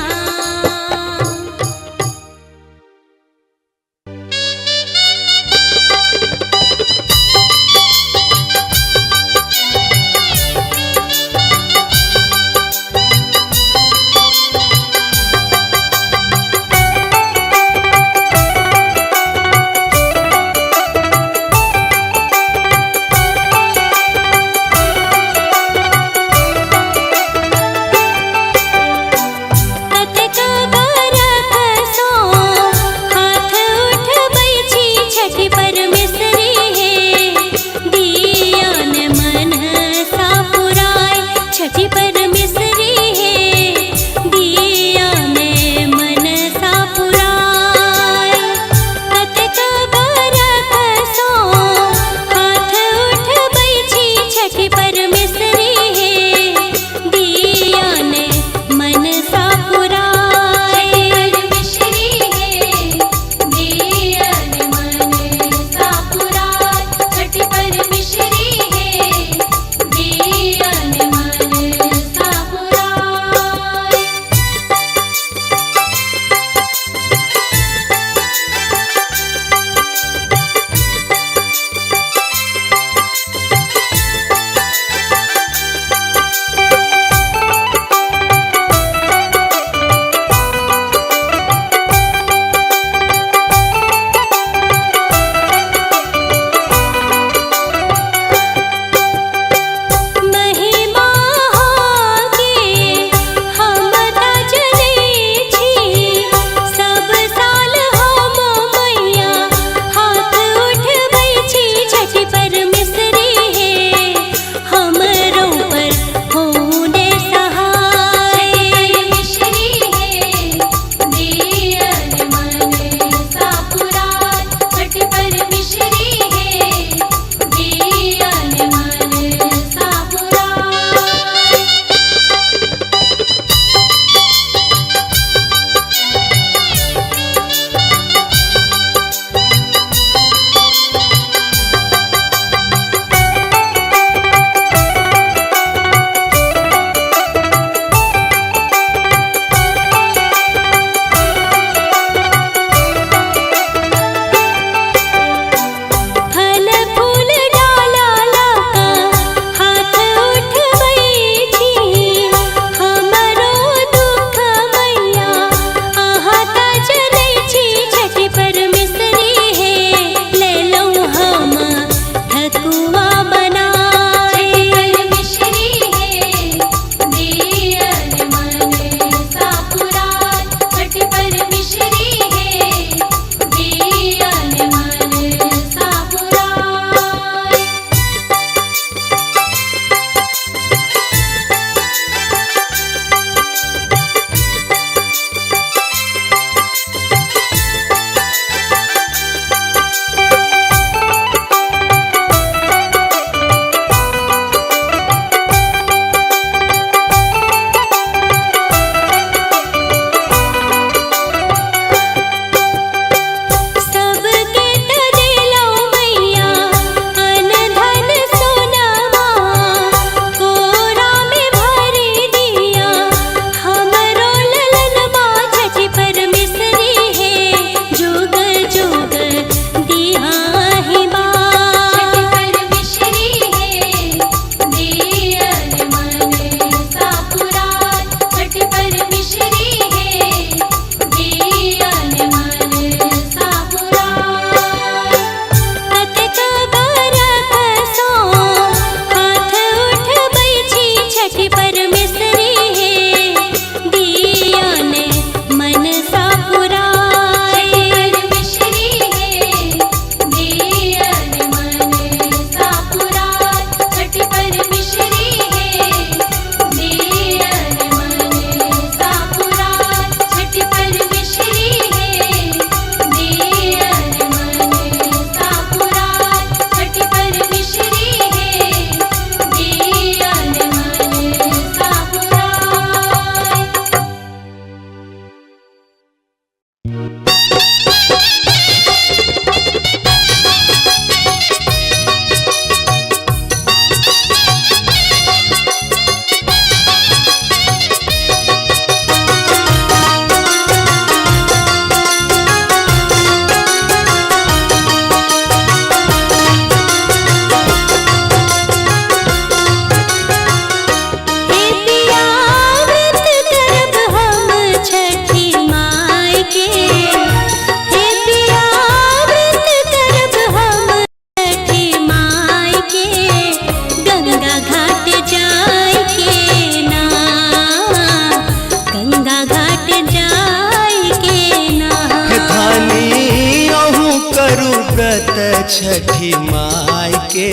छठी माई के।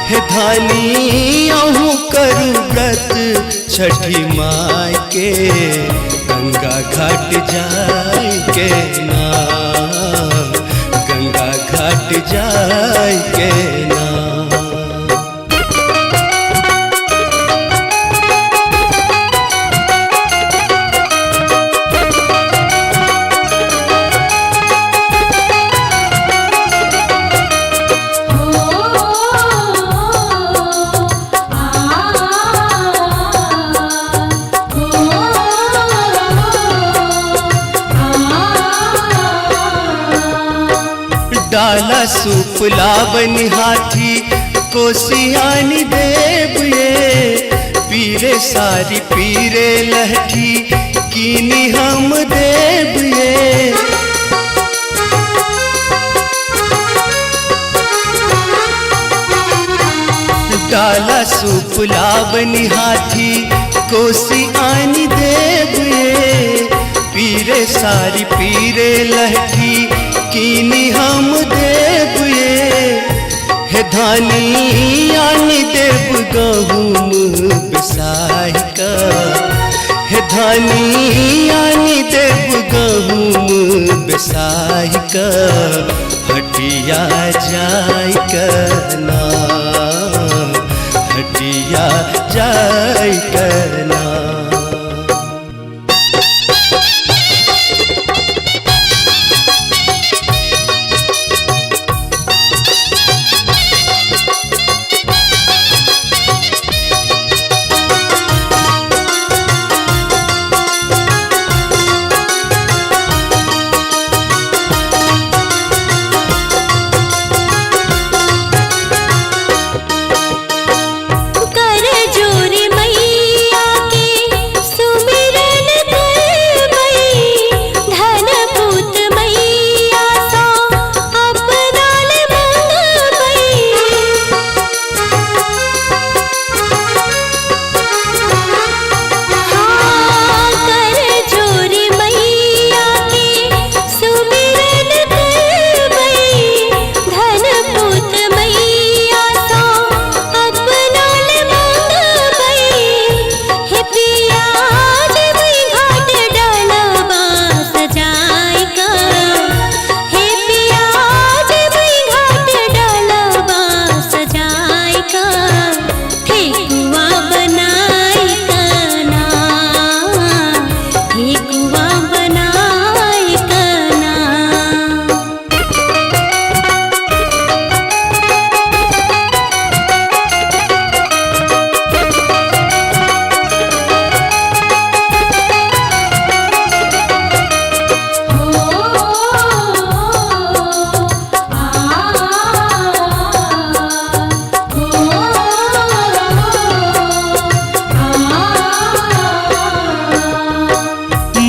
हे धानी अहूँ करू व्रत छठी माई के, गंगा घाट जाय के ना, गंगा घाट जाय के ना। डाला सूप लावन हाथी कोसियानी देव ये, पीरे सारी पीरे लहठी कीनी हम देव ये। डाला सूप लावन हाथी कोसियानी देव ये, पीरे सारी पीरे लहठी कीनी हम देव ये। हे धानी आनी देव गहूम बिसाही का, हे धानी आनी देव गहूम बिसाही का, हटिया जाय करना, हटिया जाय करना।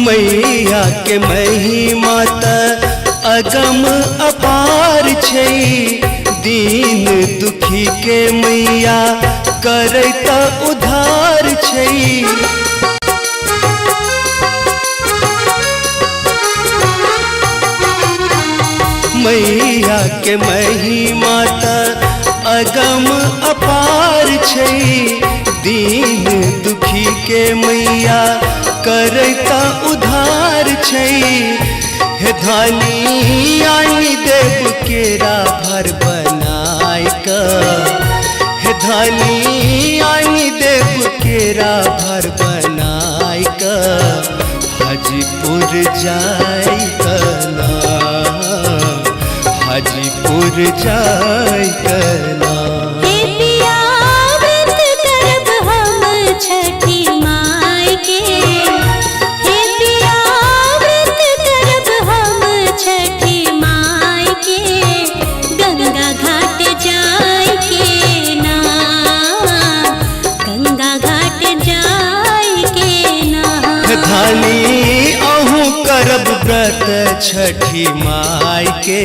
मैया के महिमा त अगम अपार छै, दीन दुखी के मैया करैत उद्धार छै। मैया के महिमा त अगम अपार छै, दीन दुखी के मैया करैता उधार छै। हे धानी आनी देव केरा भर बनाय का, हे धानी आनी देव केरा भर बनाय का, हाजीपुर जाय कना, हाजीपुर जाय कना। धानी अहूँ करब व्रत छठी माई के,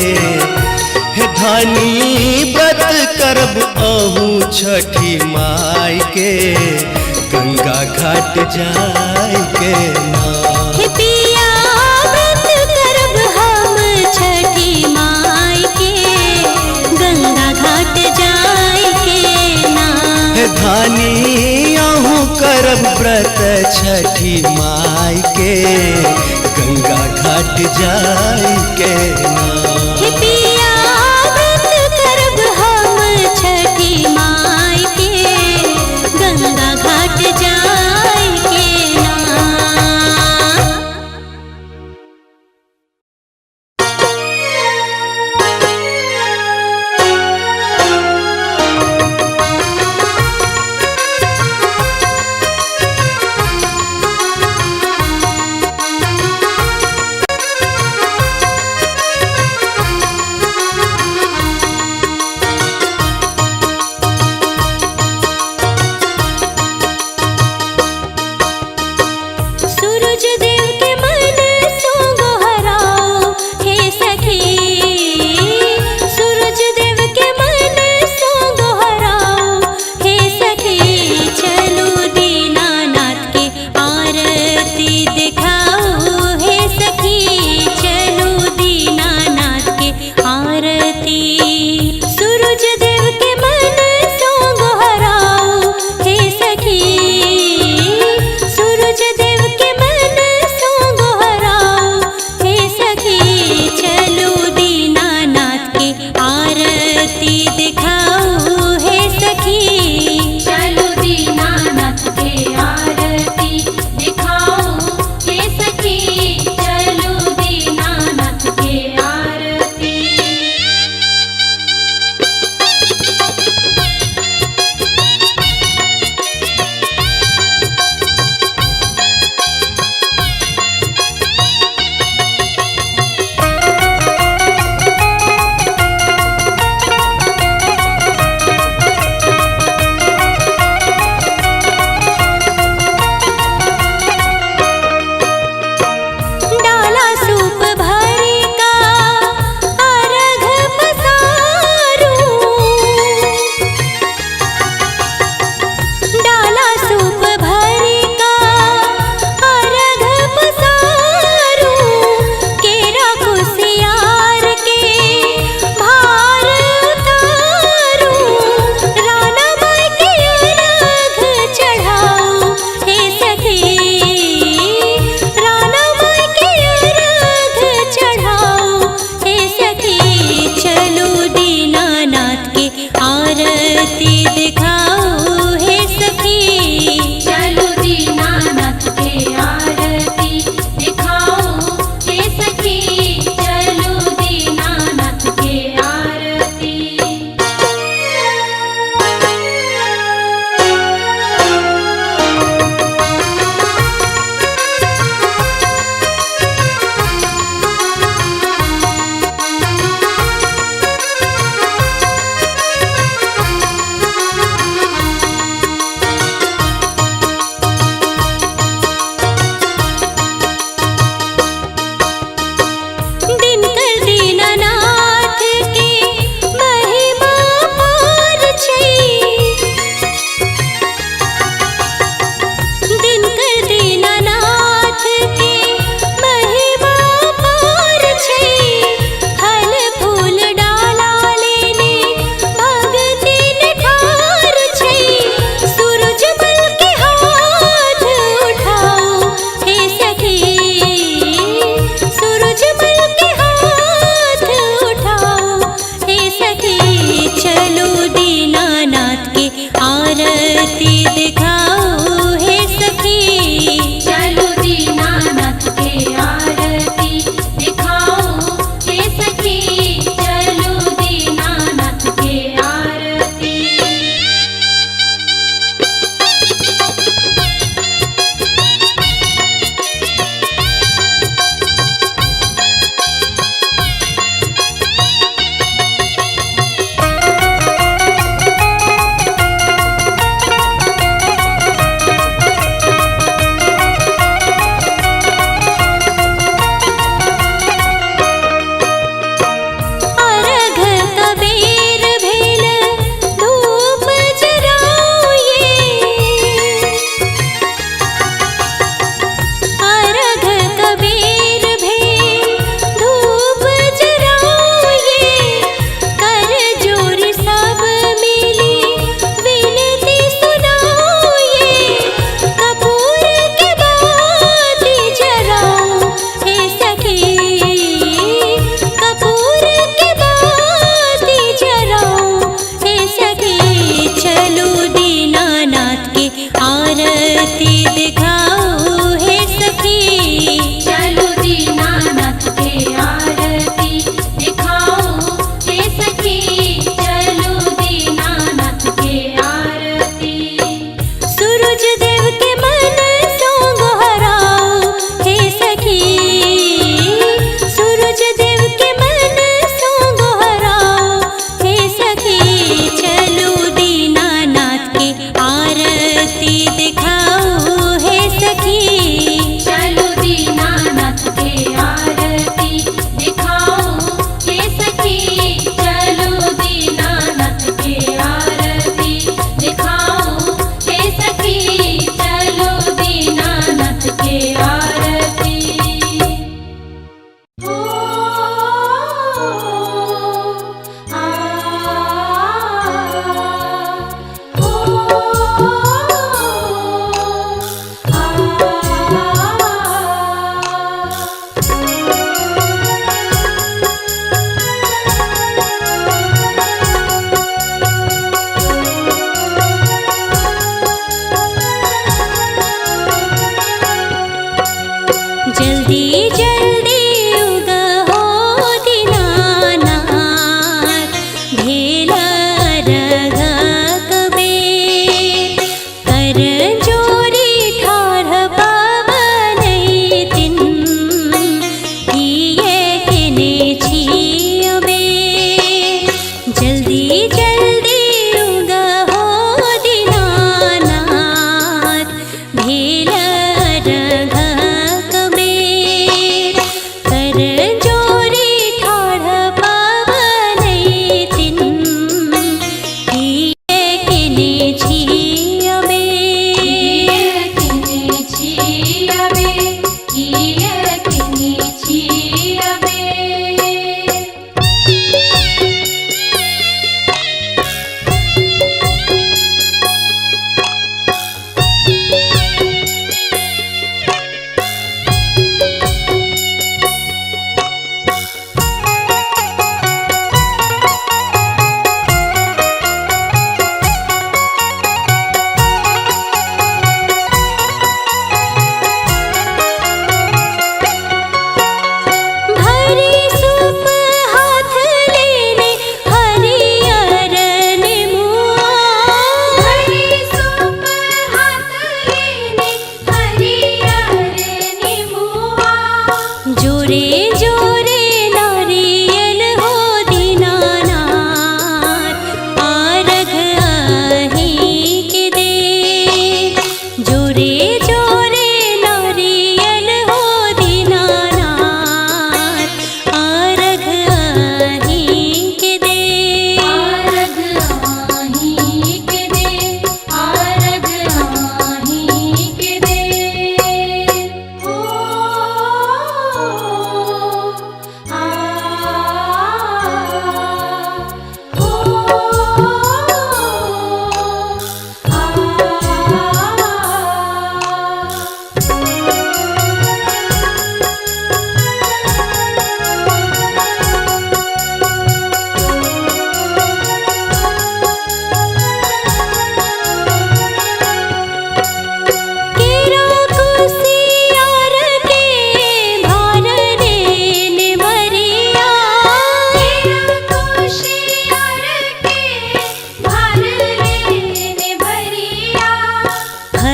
हे धानी व्रत करब अहूँ छठी माई के, गंगा घाट जाय के ना। हे पिया व्रत करब हम छठी माई के, धानी आहू करब व्रत छठी माई के गंगा घाट जाई के ना। हे पिया व्रत करब हम छठी माई के गंगा घाट जाई के ना। सूरज देव के मन सो गोहराओ हे सखी, सूरज देव के मन सो गोहराओ हे सखी। चलो दीनानाथ के आरती दिखाओ हे सखी, चलो दीनानाथ के आरती। सूरज देव के मन सो गोहराओ हे सखी, सूरज देव के मन सो गोहराओ हे सखी। चलो दीनानाथ के आरती दिखाओ हे सखी, चलो दीनानाथ के आरती दिखाओ हे सखी, चलो दीनानाथ के आरती। डाला सूप भरी का अर्घ पसारूं, डाला सूप भरी का अर्घ पसारूं। केरा कुसियार के भार उतारूं, राना माई के अर्घ चढ़ाऊं हे सखी, राना माई के अर्घ चढ़ाऊं हे सखी। चलो दीनानाथ के आरती दिखाओ हे सखी, चलो दीनानाथ के आरती दिखाओ हे सखी, चलो दीनानाथ के आरती। दिनकर दीनानाथ के महिमा पार छै, दिनकर दीनानाथ के महिमा पार छै। फल फूल डाला लेने भगति निठार छै, सूरज मल के हाथ उठाओ हे सखी, सूरज मल के हाथ उठाओ हे सखी। चलो दीनानाथ के आरती दिखाओ हे सखी, चलो दीनानाथ के आरती दिखाओ हे सखी, चलो दीनानाथ के आरती।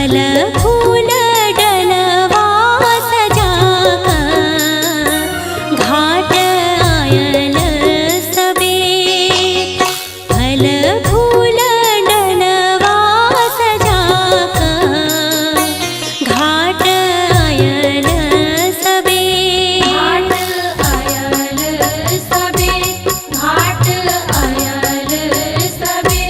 फल फूल डलवा सजाकर घाट आयल सबेर। फल फूल डलवा सजाकर घाट आयल सबेर। घाट आयल सबे, घाट आयल सबे।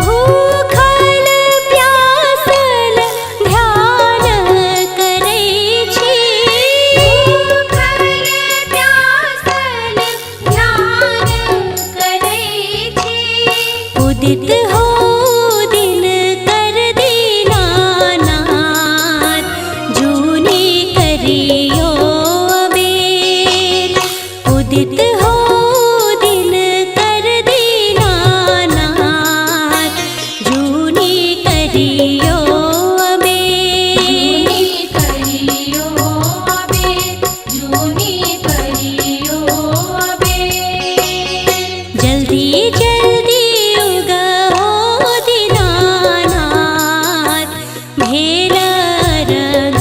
भूखल प्यासल ध्यान करै छी। भूखल प्यासल ध्यान करै छी। उदित हो दिन कर दीनानाथ जूनी करियो अबेर। उदित हो दिन कर दीनानाथ जूनी करियो अबेर। जूनी करियो अबे, जूनी करियो अबे। जल्दी जल्दी उगहो दीनानाथ भेल रघ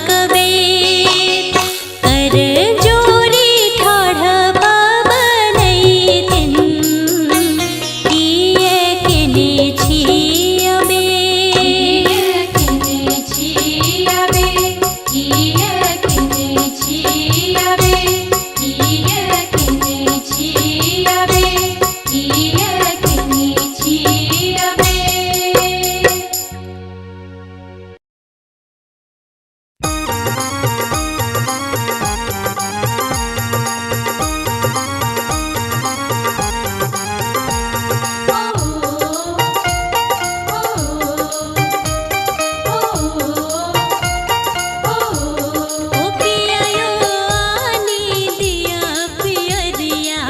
कबेर। कर जोरी ठाढ़ पवनैतिन किए किने छी अबेर। किने छी अबे, किए किने छी अबे, किए किने छी अबे, किए किने छी अबे। ओ पियायो आनी दिया पियरिया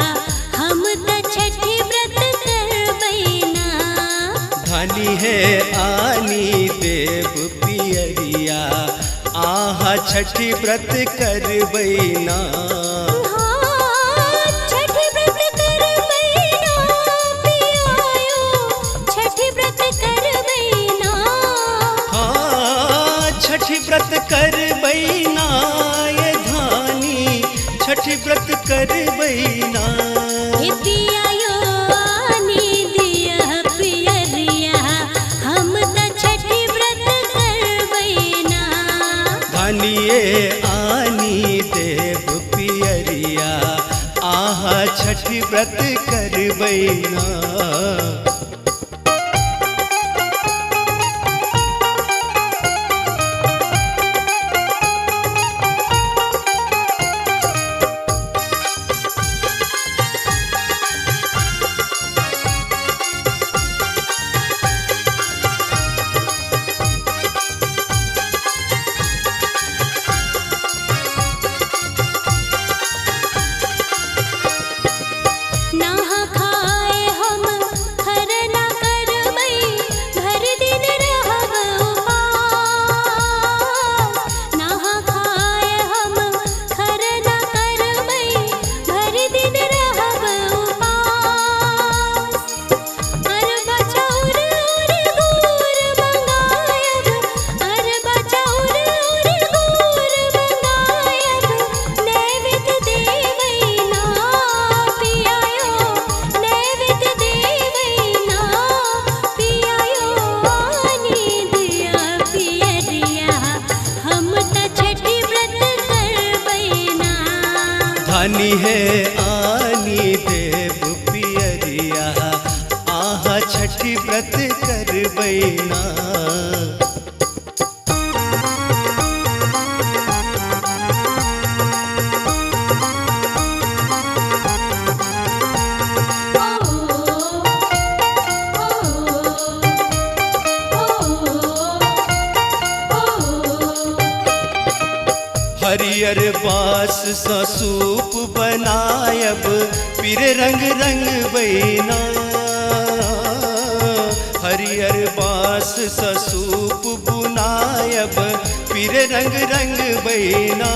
हम त छठी व्रत करबैना। धानी है आनी देव पियरिया आहा छठी व्रत करबैना। हाँ, छठी व्रत करबैना पियायो छठी व्रत करबैना। हाँ छठी व्रत करबैना ये धानी छठी व्रत करबैना। हे पियायो आनी दिया पियरिया हम त छठी व्रत करबैना। धानिए आनी देव पियरिया आहा छठी व्रत करबैना। नहा खाए हम खरना करबै भर दिन रहब उपास। नहा खाए हम खरना करबै भर दिन रहब उपास। अरबा चाउर और गुड़ मंगायब, अरबा चाउर और गुड़ मंगायब नैवेद्य देवैना पियायो। नैवेद्य देवैना पियायो आनी दिया पियरिया हम त छठी व्रत करबैना। धानी है आनी देव पियरिया आहा छठी व्रत करबैना। ओ हरियर बास सा सूप बनायब फिर रंग रंग बैना। हरियर बास सा सूप बुनायब फिर रंग रंग बैना।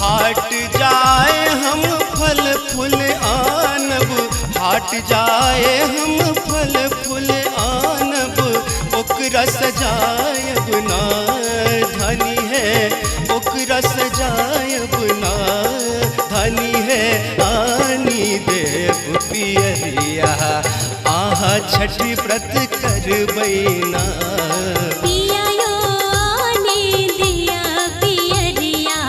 हाट जाए हम फल फूल आनब, हाट जाए हम फल फूल आनब, ओकरा सजायब ना धनी है, ओकरा सजायब ना धनी है। आनी देव पियरिया आहा छठी व्रत कर बैना। पिया यो आने दिया पियरिया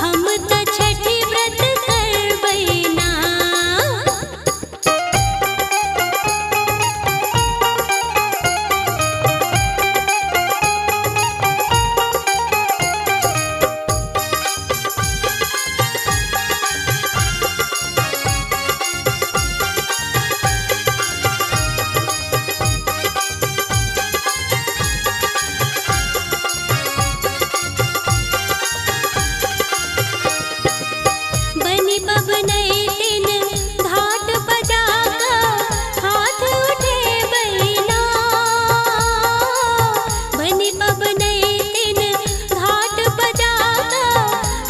हम त छठी व्रत करबैना। बनी बबनई दिन घाट बजाका हाथ उठे बैना। बनी बबनई दिन घाट बजाका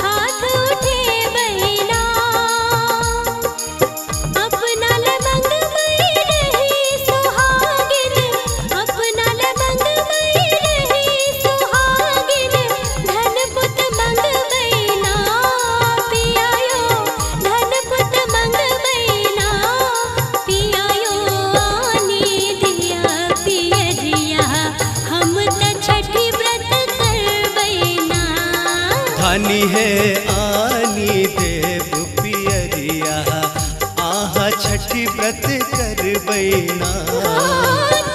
हाथ उठे बैना। अपना लबंग मई रही सुहागिन, अपना लबंग मई रही सुहागिन, धन पुत मंग बैना। पिया यो धन पुत मंग बैना। पिया यो आनी दिया पियरिया हम त छठी व्रत करबैना। धनी है आनी देव पियरिया आहा छठी व्रत कर बैना।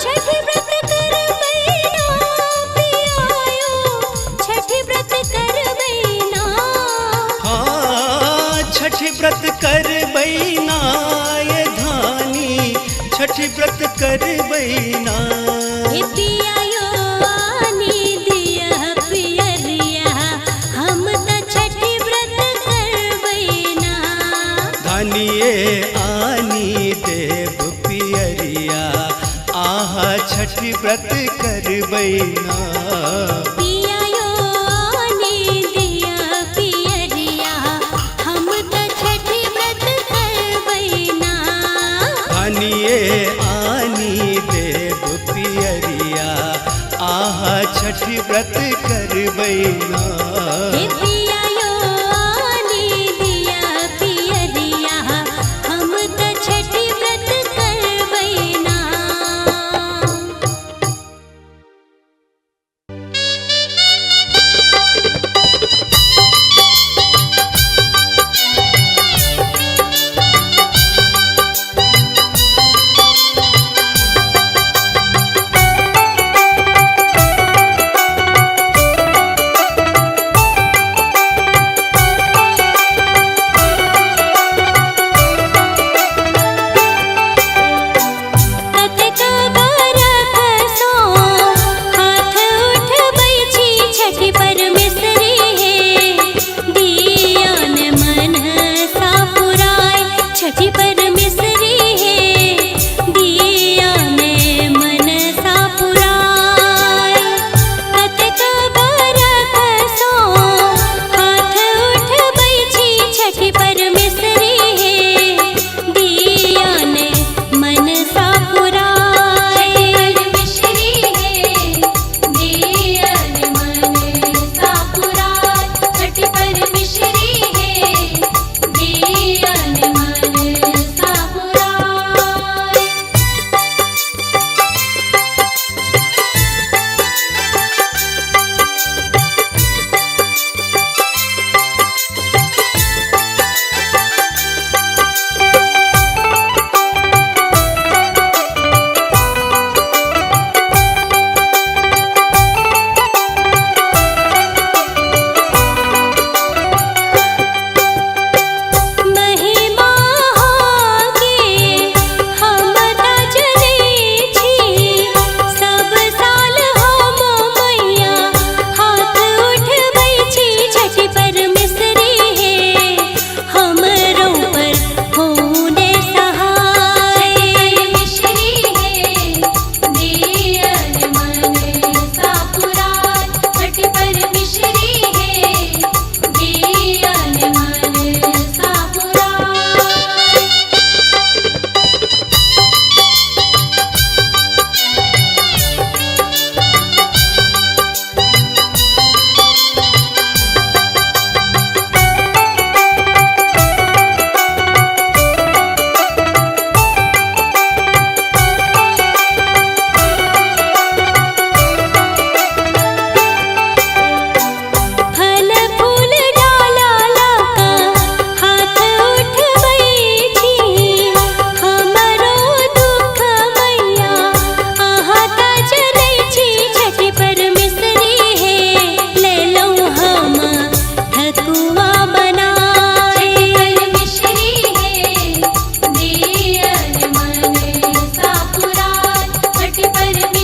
छठी व्रत करबैना पिया यो छठी व्रत करबैना। हाँ छठी व्रत कर बैना ये धानी, छठी व्रत कर बैना। हे पिया यो आनी दिया पियरिया हम त छठी व्रत करबैना। धनिए आनी देव पियरिया आहा छठी व्रत कर बैना। पिया यो आने दिया पियरिया हम त छठी व्रत करबैना। धनिए आनी देव पियरिया आहा छठी व्रत कर बैना। हे पिया यो आने दिया पियरिया हम त छठी व्रत करबैना।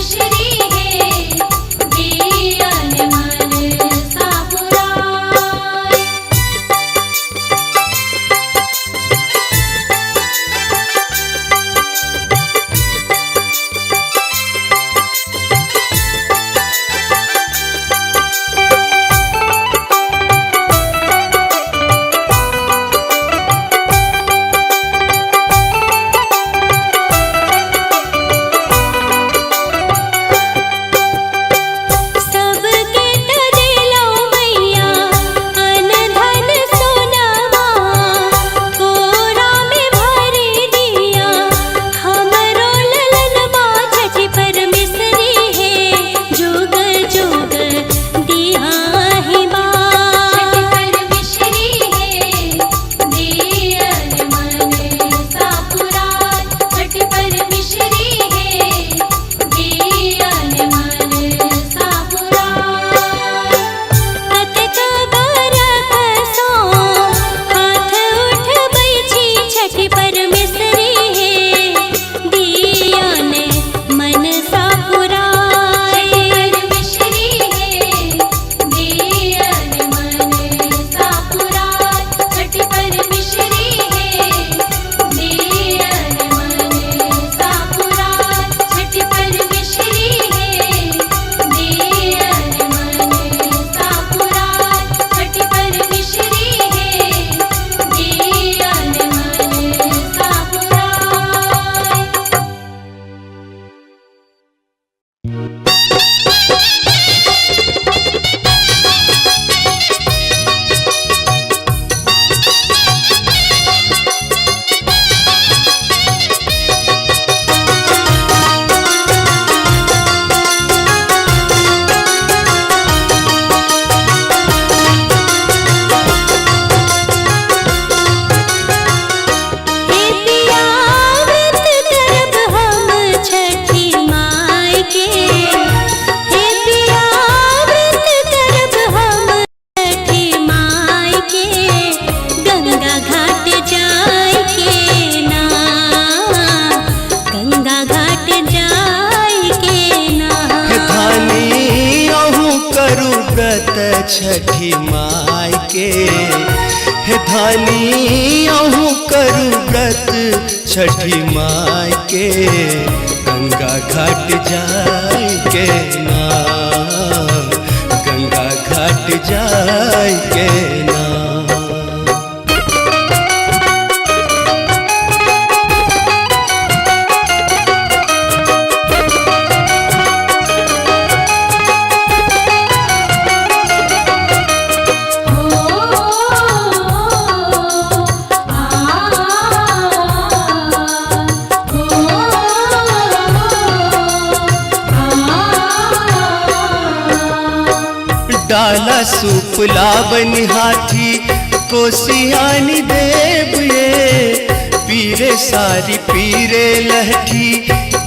मिश्री है दियन मनसा पुराय। सबके तदेलो मैया अन धन सोनावा कोरा में भरी दिया हमरो ललनवा छठी परमेश्वरी है जुग जुग दिया ही बा। छठी परमेश्वरी है दियन मनसा पुराय। छठी परमेश्वरी है दियन मनसा पुराय। कतक बरक सो हाथ उठबै छी छठी परमेश्वरी है दियन मनसा पुराय। परमेश्वरी है दियन मनसा पुराय। छठी परमेश्वरी है दियन मनसा पुराय। छठी परमेश्वरी है दियन मनसा पुराय। छठी परमेश्वरी है दियन मनसा पुराय। हे पिया व्रत करब हम छठी माई के। हे पिया व्रत करब हम छठी माई के। गंगा घाट जाय के ना गंगा घाट जाय के ना। हे धानी अहूँ करू व्रत छठी माई के। हे धानी अहूँ करू व्रत छठी माई के। गंगा घाट जाय के ना गंगा घाट जाय के ना। डाला सूप लावनी हाथी कोसियानी देव ये। पीरे सारी पीरे लहठी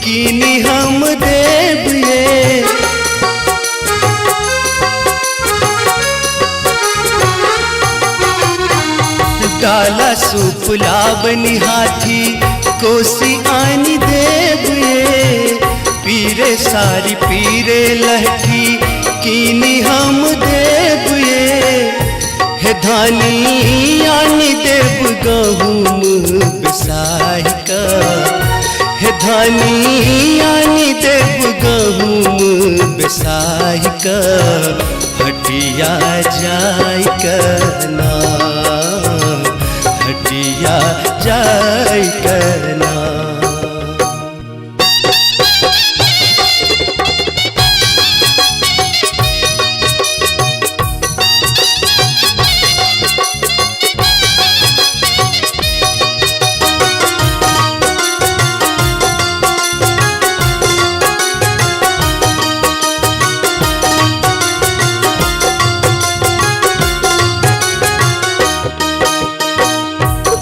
कीनी हम देव ये। डाला सूप लावनी हाथी कोसी आनी देव ये। पीरे सारी पीरे लहठी कीनी हम देव ये। हे धानी आनी देव गहुम बिसाही का। हे धानी आनी देव गहुम बिसाही का। हटिया जाय करना हटिया जाय करना।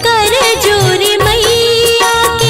कर जोरी मैया के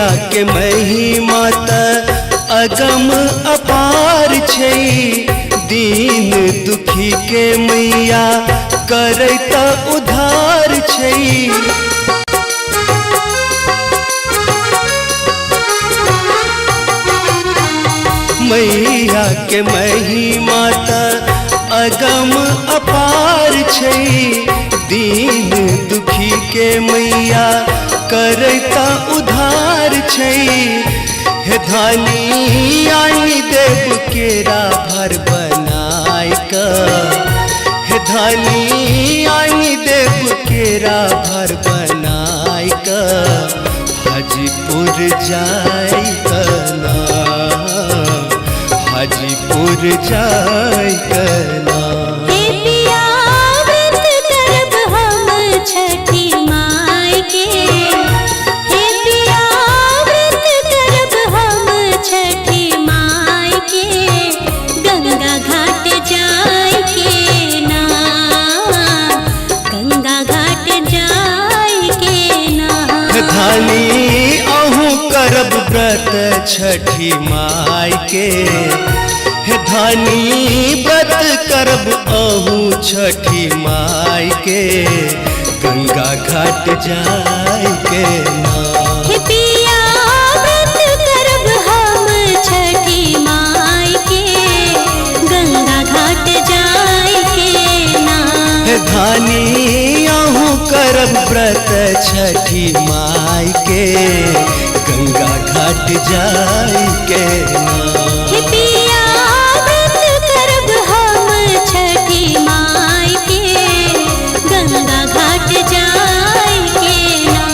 मैया के महिमा त अगम अपार छै, दीन दुखी के मैया करे त उधार छै। मैया के महिमा त अगम अपार छै, दीन दुखी के मैया करे त उधार छै। हे धानी आनी देव केरा भर बनाय क, हे धानी आनी देव केरा भर बनाय क, हाजीपुर जाय कना, हाजीपुर जाय कना। हे पिया व्रत करब हम छठी माई के, हे पिया व्रत करब हम छठी माई के, गंगा घाट जाय के ना, गंगा घाट जाय के ना। धानी अहूँ करब व्रत छठी माई के, हे धानी व्रत करब अहूँ छठी माई के, गंगा घाट जाय के ना। हे पिया व्रत करब हम छठी माई के, गंगा घाट जाय के ना। हे धानी अहूँ करब व्रत छठी माई के, गंगा घाट जाय के ना। हे पिया व्रत करब हम छठी माई के, गंगा घाट जाय के ना।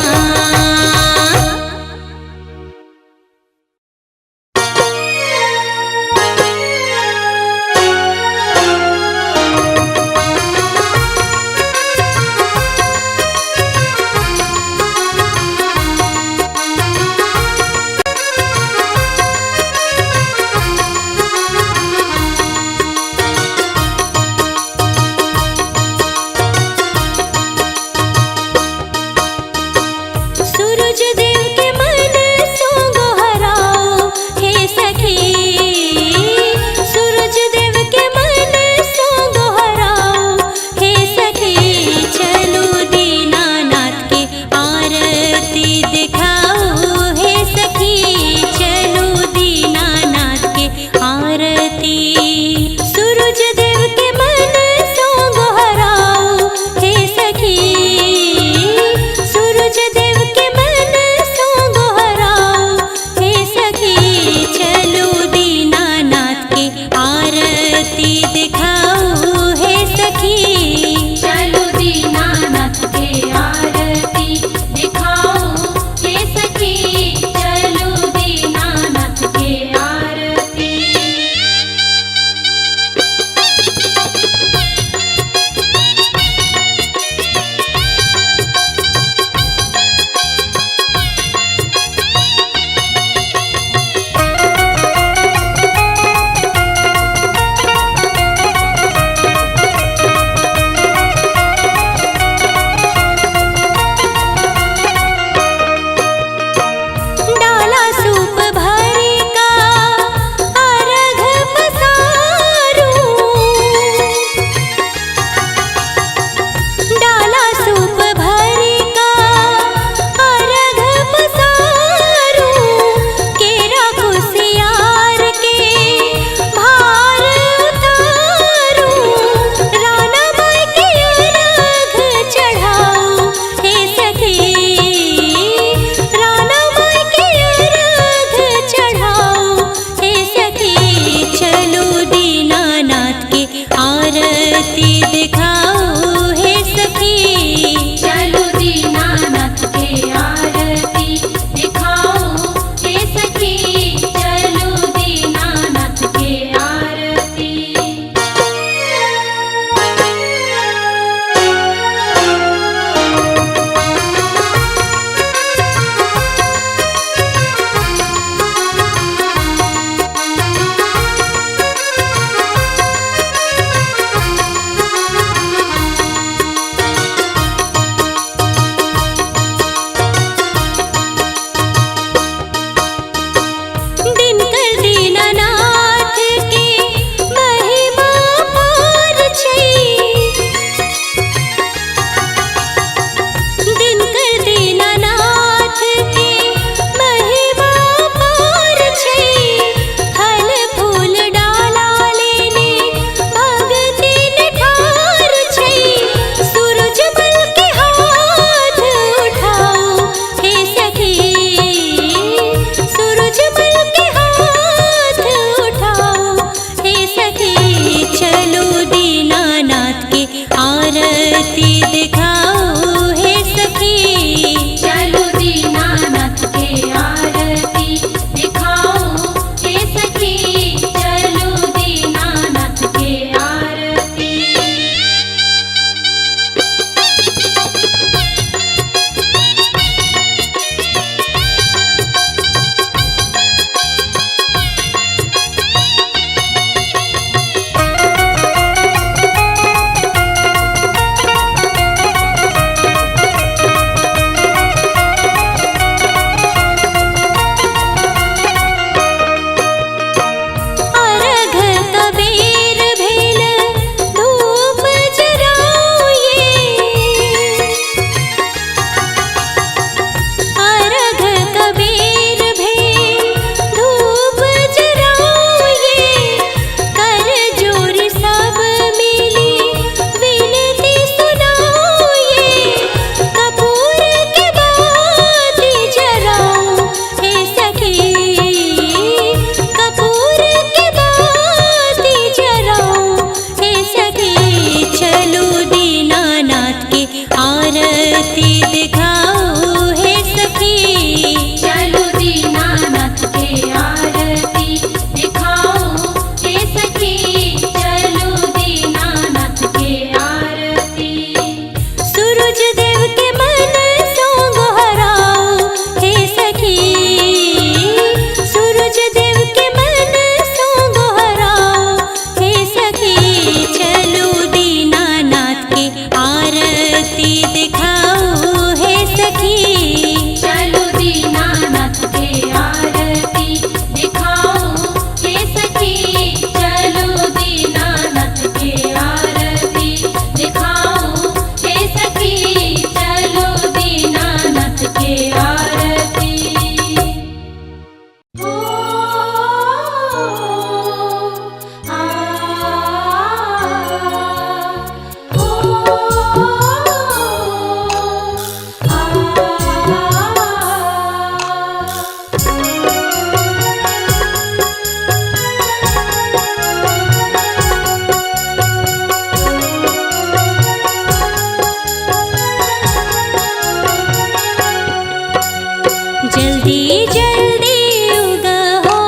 जल्दी उग हो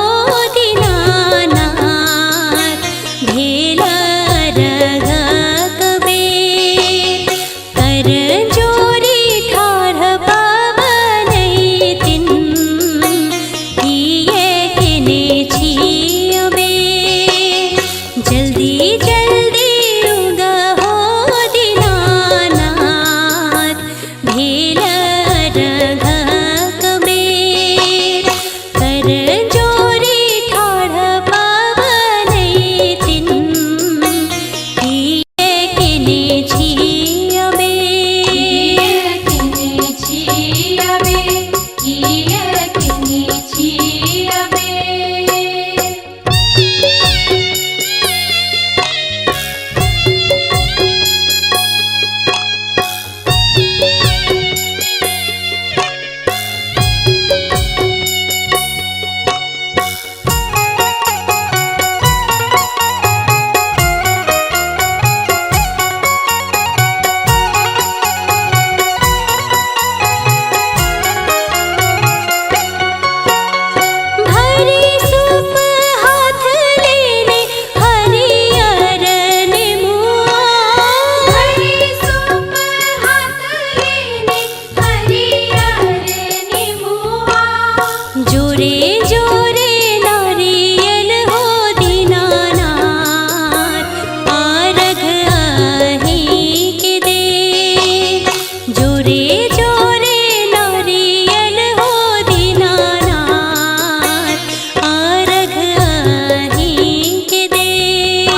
दीनानाथ भेल रघ कबीर कर जोरी ठाढ़ पावनै तिन किए किने छियबे जल्दी जल्दी उग हो दीनानाथ भेल रघ कबीर कर जोरी ठाढ़ पावनै तिन किए किने छियबे किने छियबे किने छियबे भरी सूप हाथ लेने हरियर नेमुआ हरी सूप हाथ लेने हरियर नेमुआ जोरे जोरे नारियल हो दीनानाथ आरघ आहीं के दे जोरे जोरे नारियल हो दीनानाथ आरघ आहीं के दे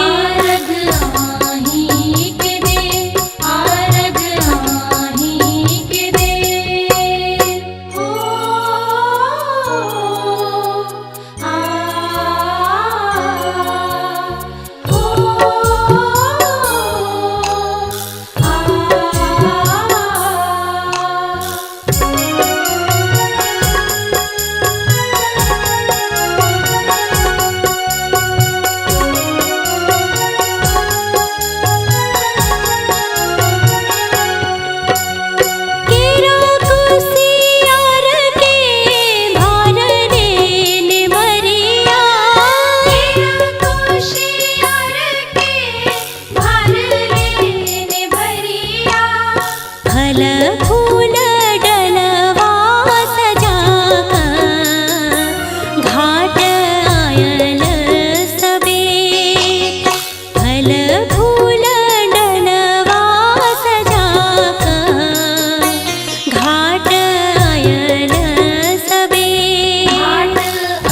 आरग आहीं के दे आरग आहीं के दे ओ आ केरा कुसियार के भार देने भरिया कोशियार के भर लेने भरिया फल फूल डलवा सजाकर घाट आयल सबे फल फूल डलवा सजाकर घाट आयल सबे घाट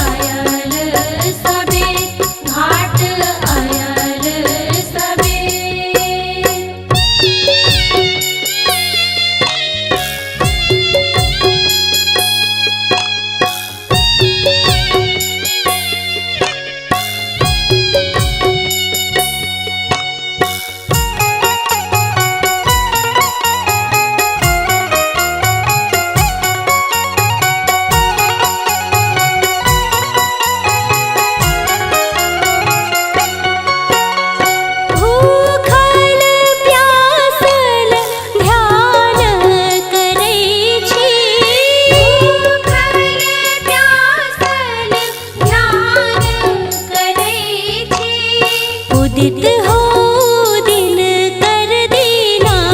आयल सबे घाट आयल सबे भूखल प्यासल ध्यान करै छी भूखल प्यासल ध्यान करै छी उदित हो दिन कर दीनानाथ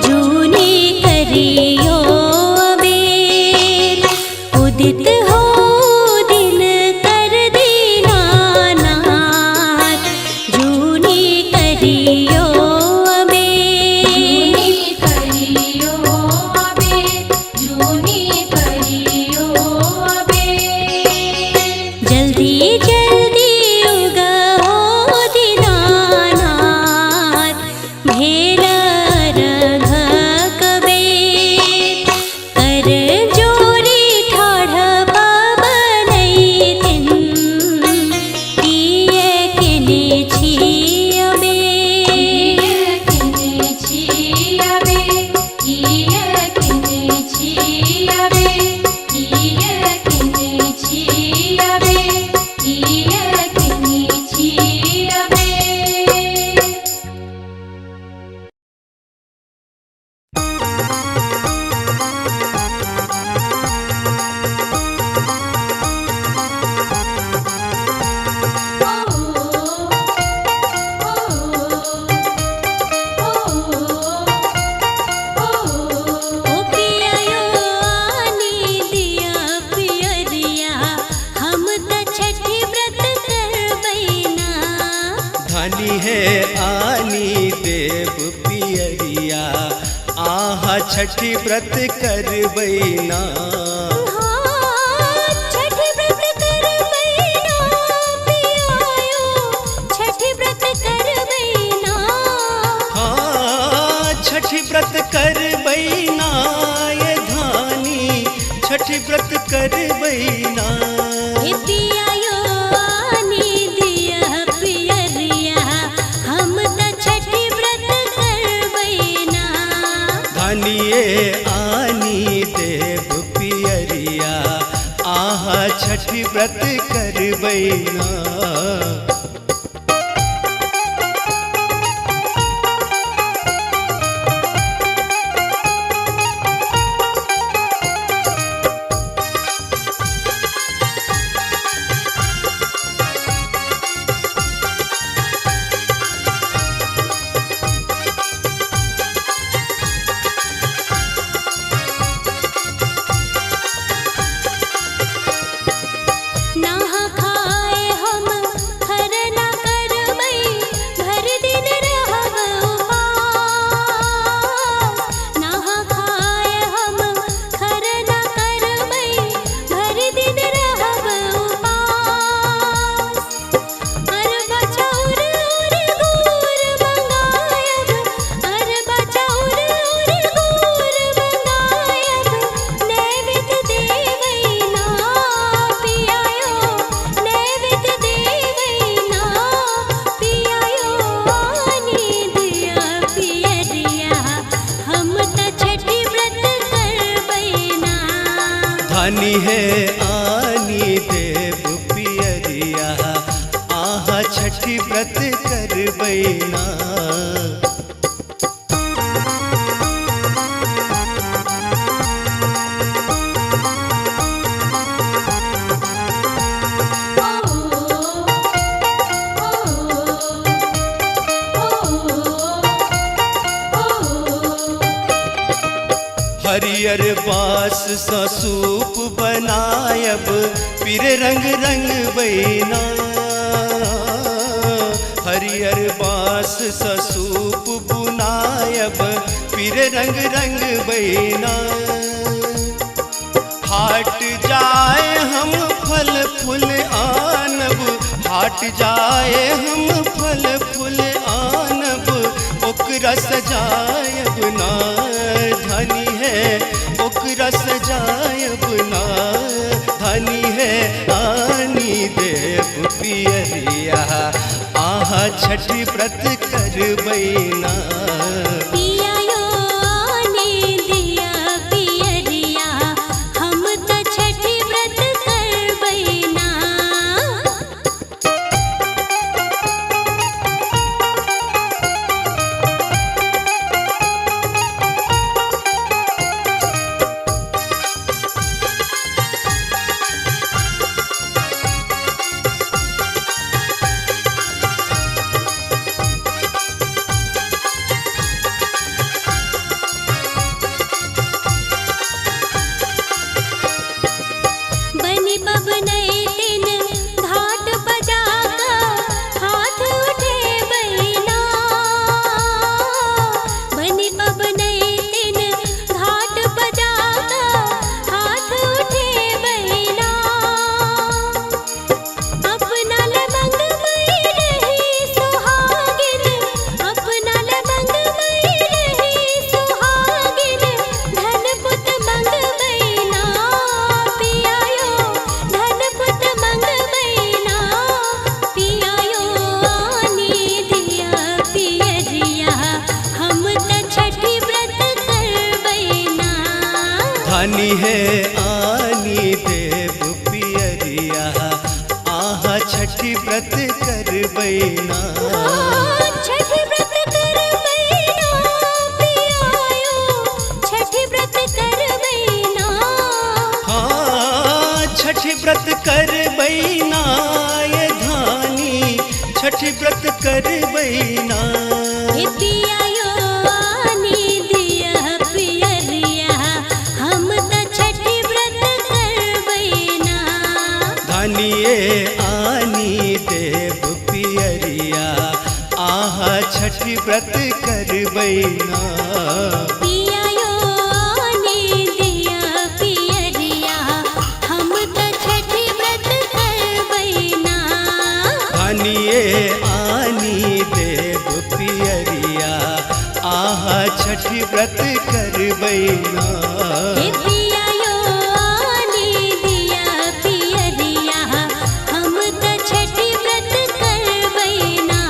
जूनी करियो अबेर उदित हो दिन कर दीनानाथ जूनी करियो अबेर जूनी करियो अबे जूनी करियो अबे जल्दी जल्दी उग हो दीनानाथ भेल रघ कबीर कर जोरी ठाढ़ है आनी देव पियरिया, आहा छठी व्रत करबैना। हाँ, छठी व्रत करबैना पियायो, छठी व्रत करबैना। हाँ, छठी व्रत करबैना ये धानी, छठी व्रत करबैना। हे पियायो आनी दिया पियरिया, हम त छठी व्रत करबैना। धानिए आनी देव पियरिया, आहा छठी व्रत करबैना। नहा खाए हम खरना करबै, भर दिन रहब उपास। नहा खाए हम खरना करबै, भर दिन रहब उपास। अरबा चाउर और गुड़ मंगायब, अरबा चाउर और गुड़ मंगायब, नैवेद्य देवैना पियायो, नैवेद्य देवैना पियायो आनी दिया पियरिया, हम त छठी व्रत करबैना। धानी है आनी देव पियरिया, आहा छठी व्रत करबैना। हरियर बास सा सूप बनायब, फिर रंग रंग बैना। हरियर बास सा सूप बुनायब, फिर रंग रंग बैना। हाट जाए हम फल फूल आनब, हाट जाए हम फल फूल आनब, ओकरा सजायब ना। धनी है ओकरा सजायब ना, धनी है आनी देव पियरिया, आहा छठी व्रत करबैना। पियायो आनी दिया पियरिया, हम त छठी व्रत करबैना। बनी बबनई दिन घाट बजाका, हाथ उठे बैना। बनी बबनई दिन घाट बजाका, हाथ उठे बैना। अपना लबंग मई रही सुहागिन, अपना लबंग मई रही सुहागिन, धन पुत मंग बैना पियायो, धन पुत मंग बैना पियायो आनी दिया पियरिया, हम त छठी व्रत करबैना। धानी है आनी देव पियरिया, आहा छठी व्रत करबैना। छठी व्रत करबैना पियायो, छठी व्रत करबैना। हाँ, छठी व्रत करबैना ये धानी, छठी व्रत करबैना। हे पियायो आनी दिया पियरिया, हम त छठी व्रत करबैना। धानिए आनी देव पियरिया, छठी व्रत करबैना। पियायो आने दिया पियरिया हम त छठी व्रत करबैना। आनिए आनी देव पियरिया आहा छठी व्रत करबैना। हे पियायो आने दिया पियरिया हम त छठी व्रत करबैना।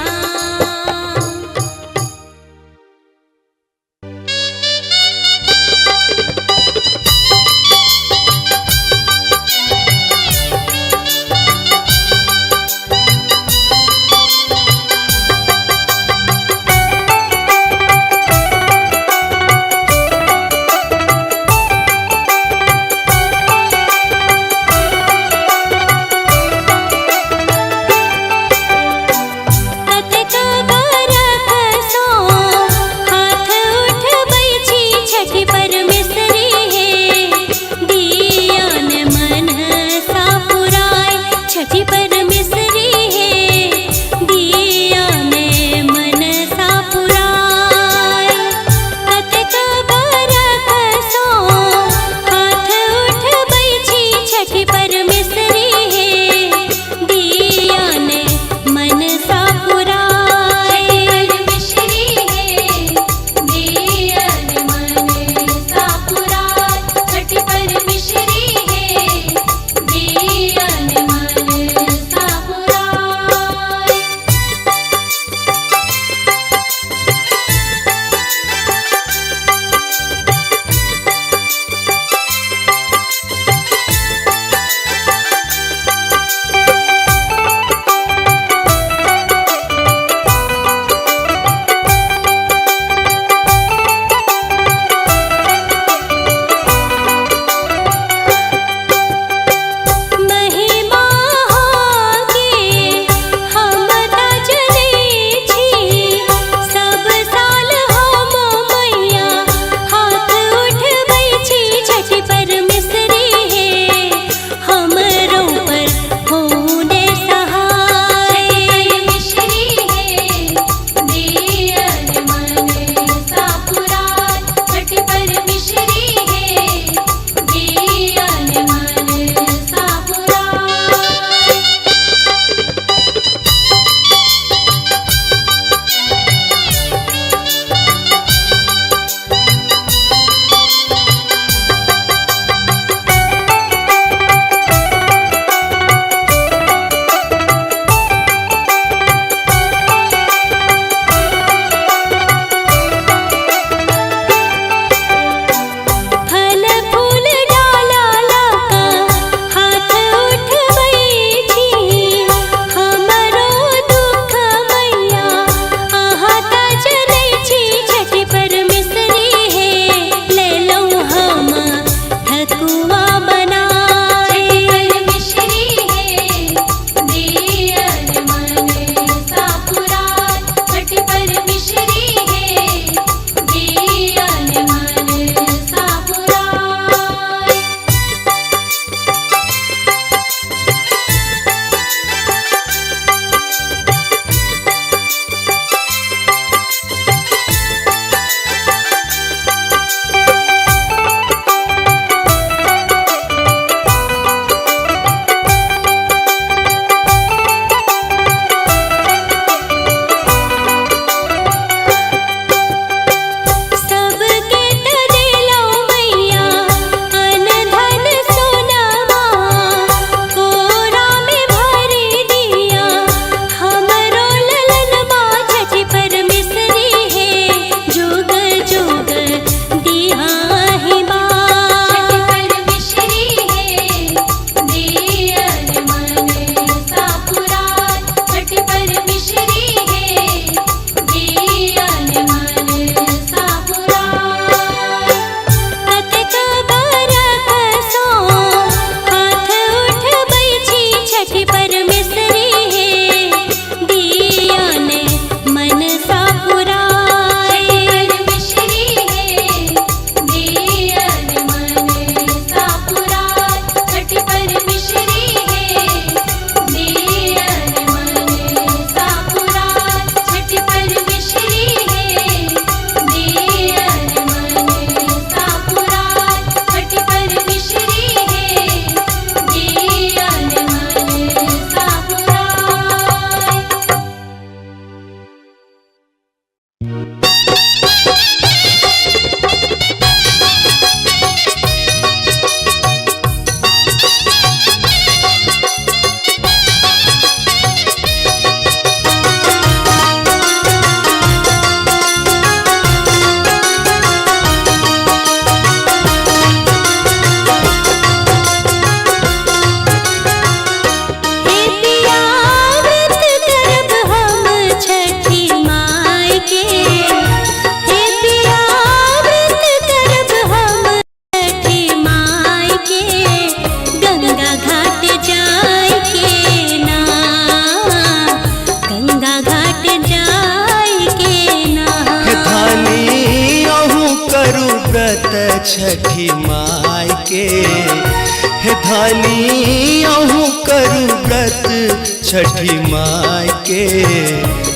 धानी अहूँ करू व्रत छठी माई के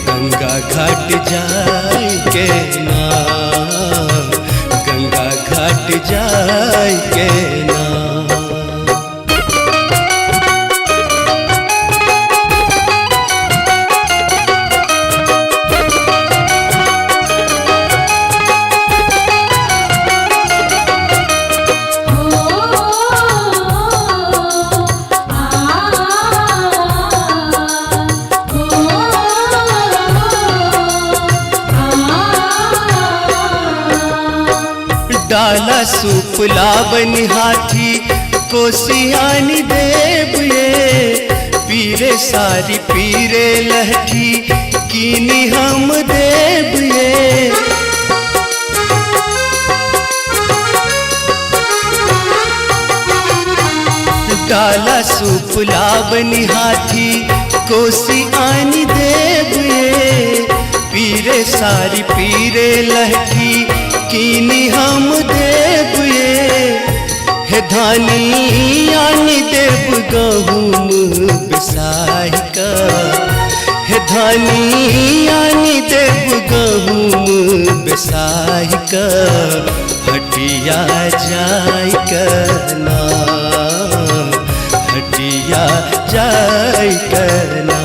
गंगा घाट जाय के ना, गंगा घाट जाय के ना। डाला सूप लावन हाथी कोसियानी देव ये, पीरे सारी पीरे लहठी कीनी हम देव ये। डाला सूप लावन हाथी कोसियानी देव ये, पीरे सारी पीरे लहठी कीनी हम देव ये। हे धानी आनी देव गहूम बिसाही का, हे धानी आनी देव गहूम बिसाही का, हटिया जाय करना, हटिया जाय करना।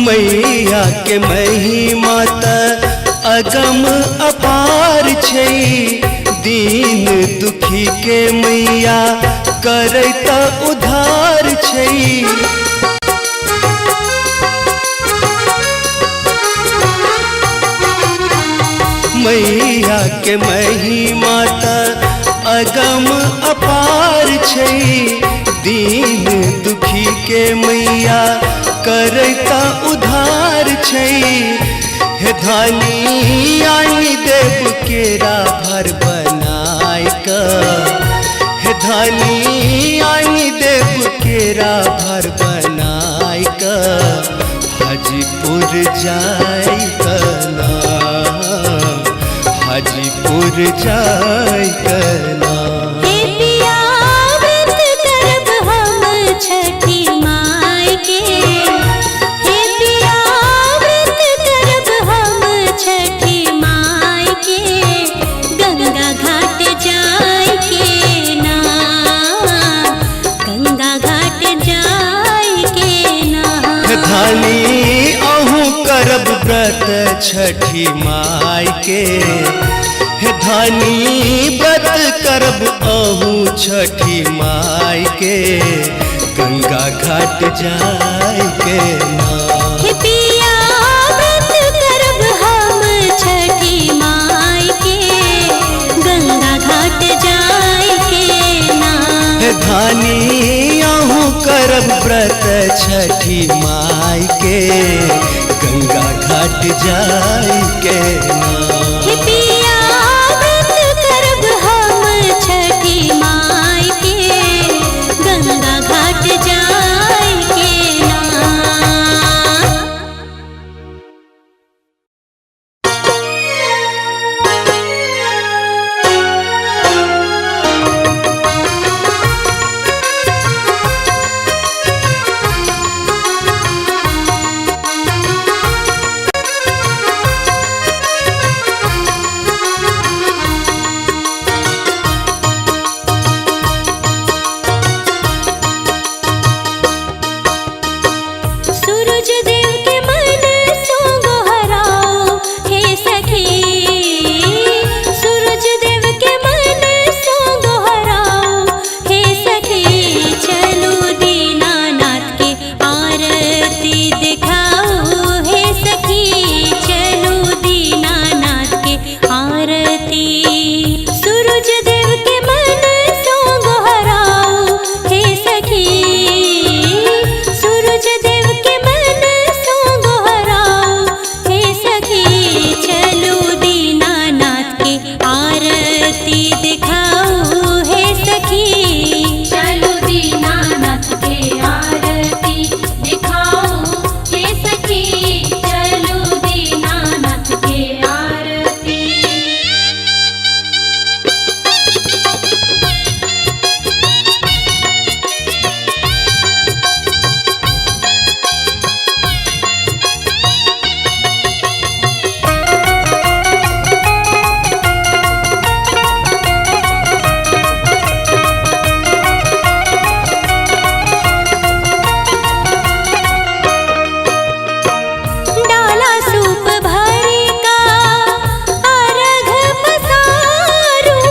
मैया के महिमा त अगम अपार छै, दीन दुखी के मैया करे त उद्धार छै। मैया के महिमा त अगम अपार छै, दीन दुखी के मैया करता उधार छै। हे धानी आनी देव केरा भर बनाय का, हे धानी आनी देव केरा भर बनाय का, हाजीपुर जाय कना, हाजीपुर जाय कना। धानी अहूँ करब व्रत छठी माई के, हे धानी व्रत करब अहूँ छठी माई के, गंगा घाट जाय के ना। हे पिया व्रत करब हम छठी माई के, गंगा घाट जाय के ना। धानी आहू करब व्रत छठी माई के गंगा घाट जाई के ना। हे पिया व्रत करब हम छठी माई के गंगा घाट जाई के ना। सूरज देव के मन सो गोहराओ हे सखी, सूरज देव के मन सो गोहराओ हे सखी। चलो दीनानाथ के आरती दिखाओ हे सखी, चलो दीनानाथ के आरती। सूरज देव के मन सो गोहराओ हे सखी, सूरज देव के मन सो गोहराओ हे सखी। चलो दीनानाथ के आरती दिखाओ हे सखी, चलो दीनानाथ के आरती दिखाओ हे सखी, चलो दीनानाथ के आरती। डाला सूप भरी का अर्घ पसारूं,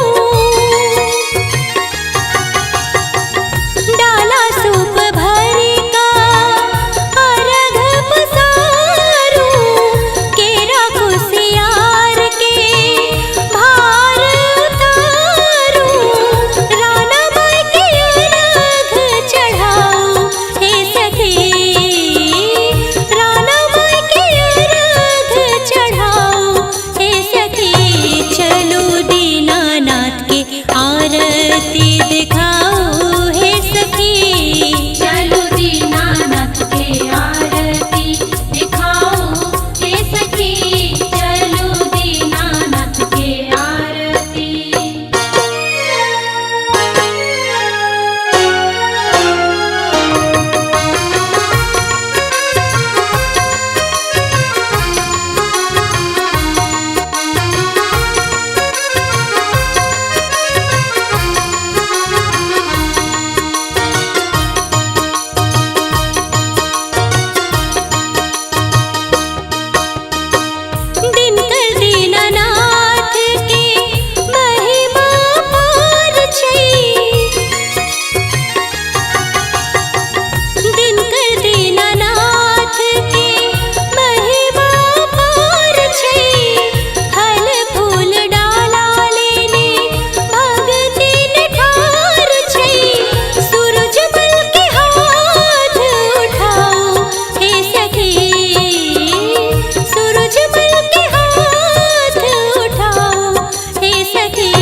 डाला सूप भरी का अर्घ पसारूं। केरा कुसियार के भार उतारूं, राना माई के अर्घ चढ़ाऊं हे सखी, राना माई के अर्घ चढ़ाऊं हे सखी। चलो दीनानाथ के आरती दिखाओ हे सखी, चलो दीनानाथ के आरती दिखाओ हे सखी, चलो दीनानाथ के आरती। दिनकर दीनानाथ के महिमा पार छै, दिनकर दीनानाथ के महिमा पार छै। फल फूल डाला लेने भगति निठार छै, सूरज मल के हाथ उठाओ हे सखी, सूरज मल के हाथ उठाओ हे सखी।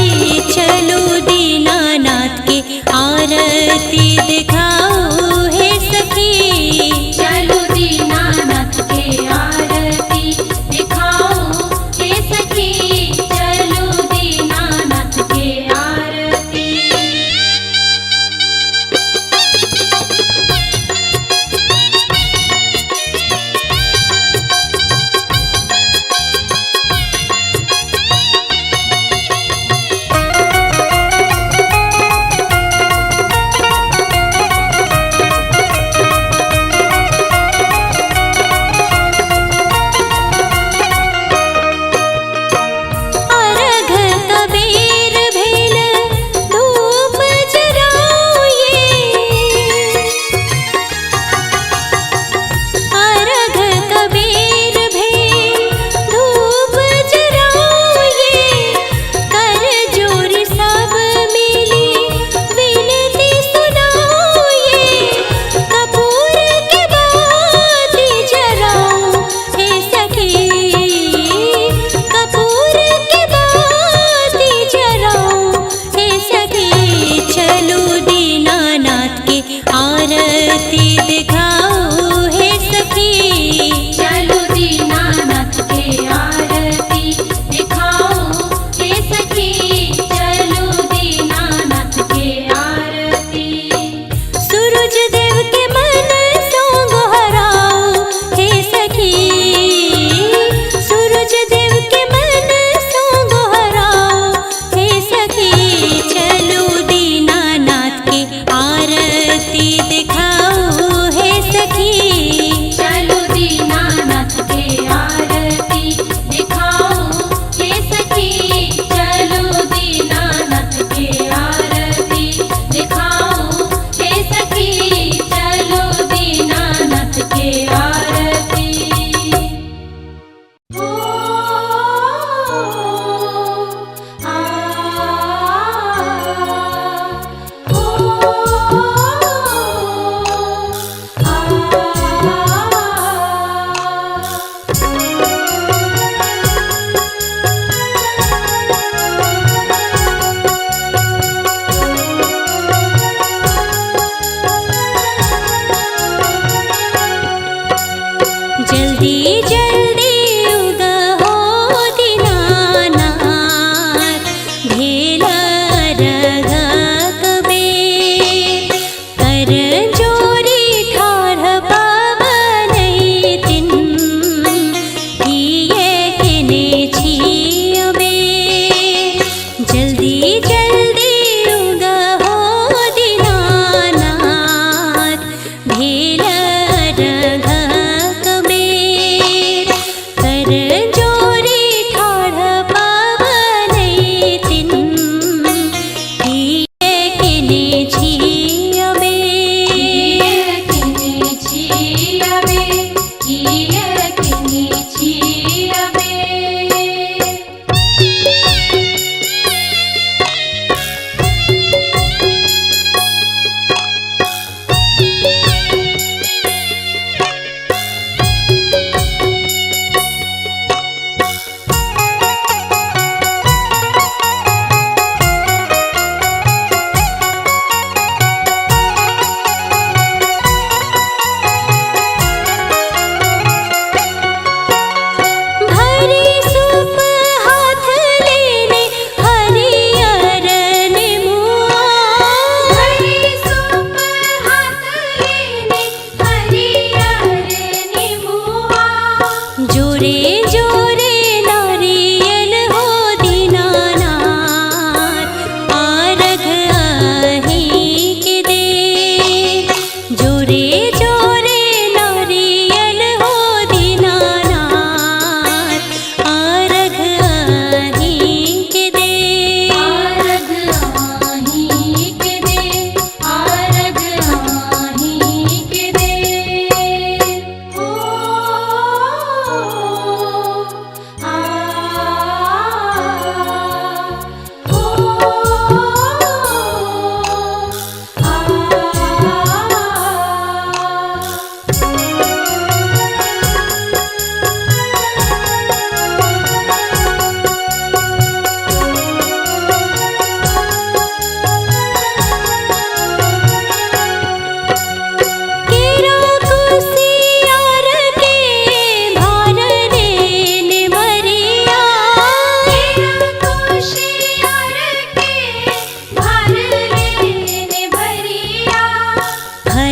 चलो दीनानाथ के आरती दिखाओ हे सखी, चलो दीनानाथ के आरती दिखाओ हे सखी, चलो दीनानाथ के आरती।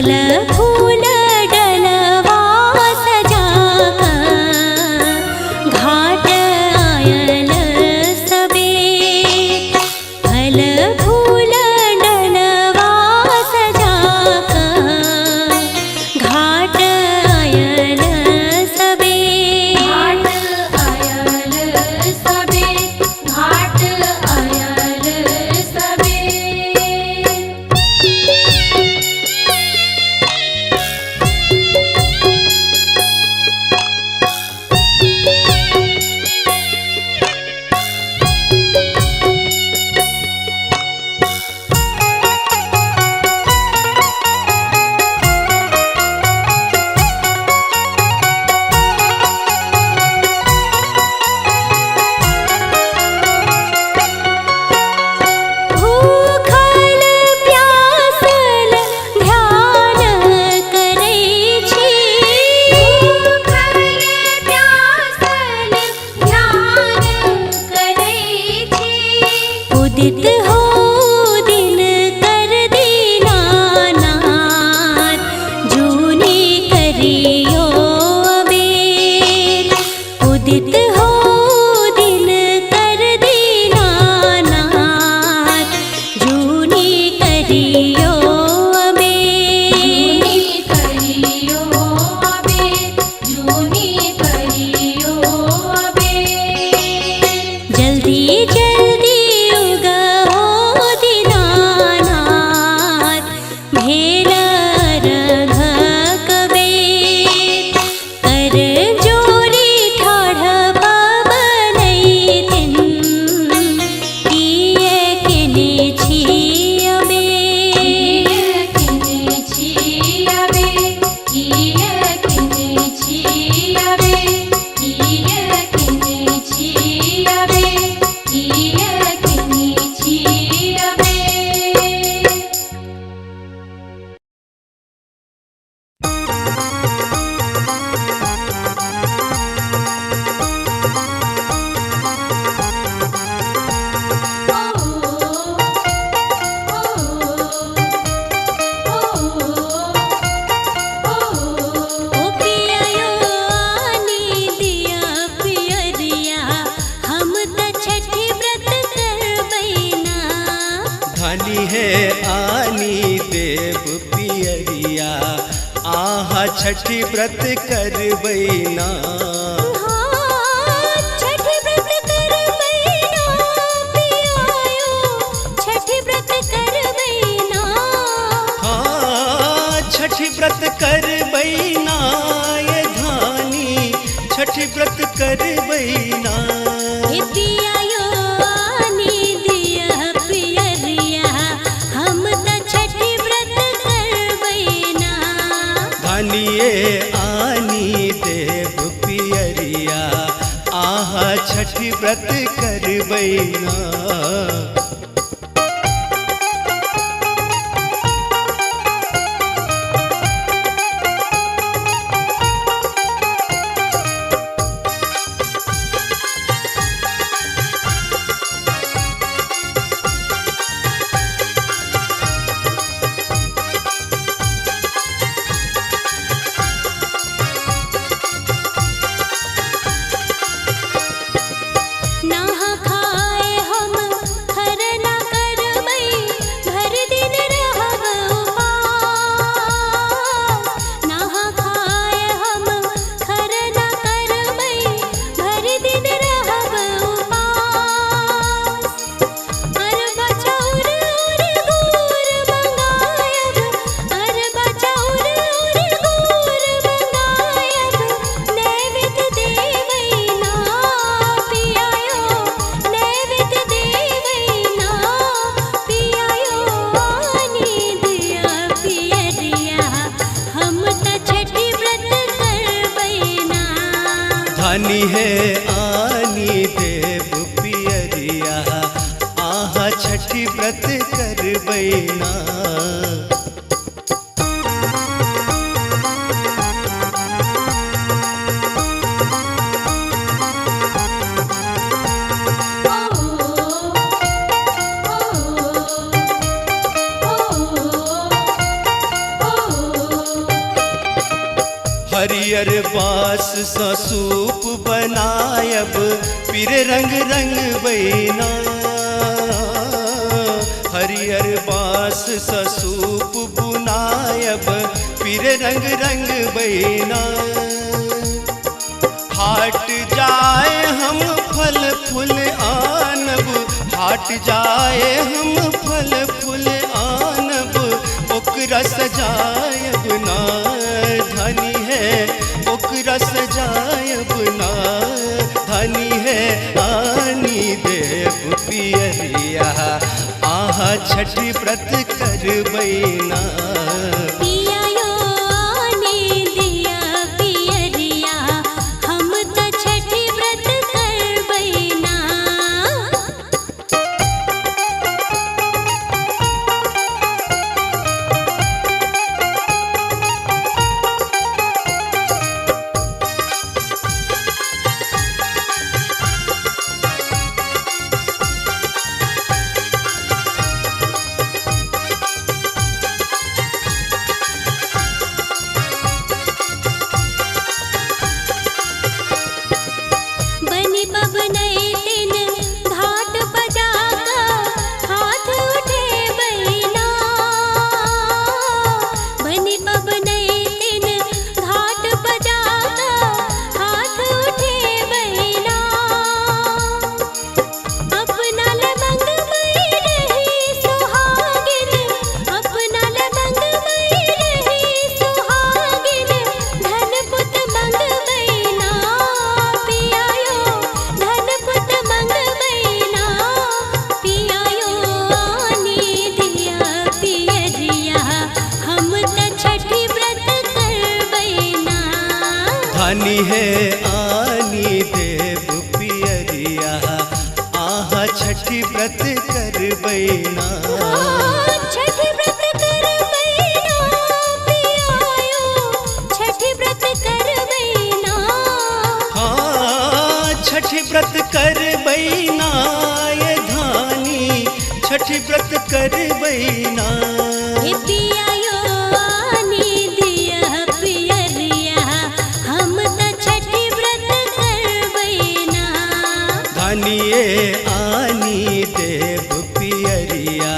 फल फूल डलवा सजाकर घाट आयल सबे। फल फूल डलवा सजाकर घाट आयल सबे। घाट आयल सबे, घाट आयल सबे। भूखल प्यासल ध्यान करै छी। भूखल प्यासल ध्यान करै छी। उदित हो दिन कर दीनानाथ जूनी करियो अबेर। उदित हो दिन कर दीनानाथ जूनी करियो अबेर। जूनी करियो अबे, जूनी करियो अबे। जल्दी जल्दी उगहो दीनानाथ भेल रघ कबेर। कर जोरी ठाढ़ पबनैतिन किए किने छी अबेर। किने छी अबे, किए किने छी अबे, किए किने छी अबे, किए किने छी अबे। ओ पियायो आनी दिया पियरिया हम त छठी व्रत करबैना। धानी है आनी देव पियरिया आहा छठी व्रत करबैना। हाँ छठी व्रत करबैना पियायो छठी व्रत करबैना। हाँ छठी व्रत करबैना ये धानी छठी व्रत करबैना। हे पियायो आनी दिया पियरिया हम त छठी व्रत करबैना। धानिए आनी देव पियरिया आहा छठी व्रत करबैना। नहा खाए हम खरना करबै भर दिन रहब उपास। नहा खाए हम खरना करबै भर दिन रहब उपास। अरबा चाउर और गुड़ मंगायब, अरबा चाउर और गुड़ मंगायब नैवेद्य देवैना पियायो। नैवेद्य देवैना पियायो आनी दिया पियरिया हम त छठी व्रत करबैना। धानी है आनी देव पियरिया आहा छठी व्रत करबैना। ओ हरियर बास सा सूप बनायब फिर रंग रंग बैना। हरियर बास सा सूप बुनायब फिर रंग रंग बैना। हाट जाए हम फल फूल आनब, हाट जाए हम फल फूल आनब, ओकरा सजायब ना धनी है, ओकरा सजायब ना धनी है। आनी देव पियरिया आहा छठी व्रत कर बैना। पिया यो आने दिया पियरिया हम त छठी व्रत करबैना। बनी बबनई दिन घाट बजाका हाथ उठे बैना। बनी बबनई दिन घाट बजाका हाथ उठे बैना। अपना लमंग मई रही सुहागिन, अपना लमंग मई रही सुहागिन, धन पुत मंग बैना। पिया यो धन पुत मंग बैना। पिया यो आनी दिया पियरिया हम त छठी व्रत करबैना। धनी है आनी देव पियरिया आहा छठी व्रत कर बैना। छठी व्रत करबैना पिया यो छठी व्रत करबैना। हाँ छठी व्रत कर बैना ये धानी, छठी व्रत कर बैना। हे पिया यो आनी दिया पियरिया हम त छठी व्रत करबैना। धनिए आनी देव पियरिया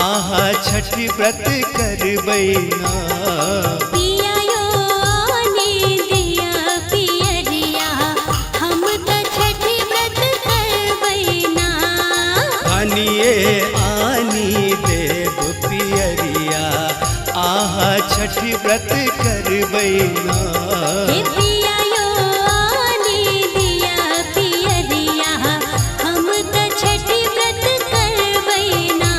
आहा छठी व्रत कर बैना। पिया यो आने दिया पियरिया हम त छठी व्रत करबैना। धनिए आनी देव पियरिया आहा छठी व्रत कर बैना। हे पिया यो आने दिया पियरिया हम त छठी व्रत करबैना।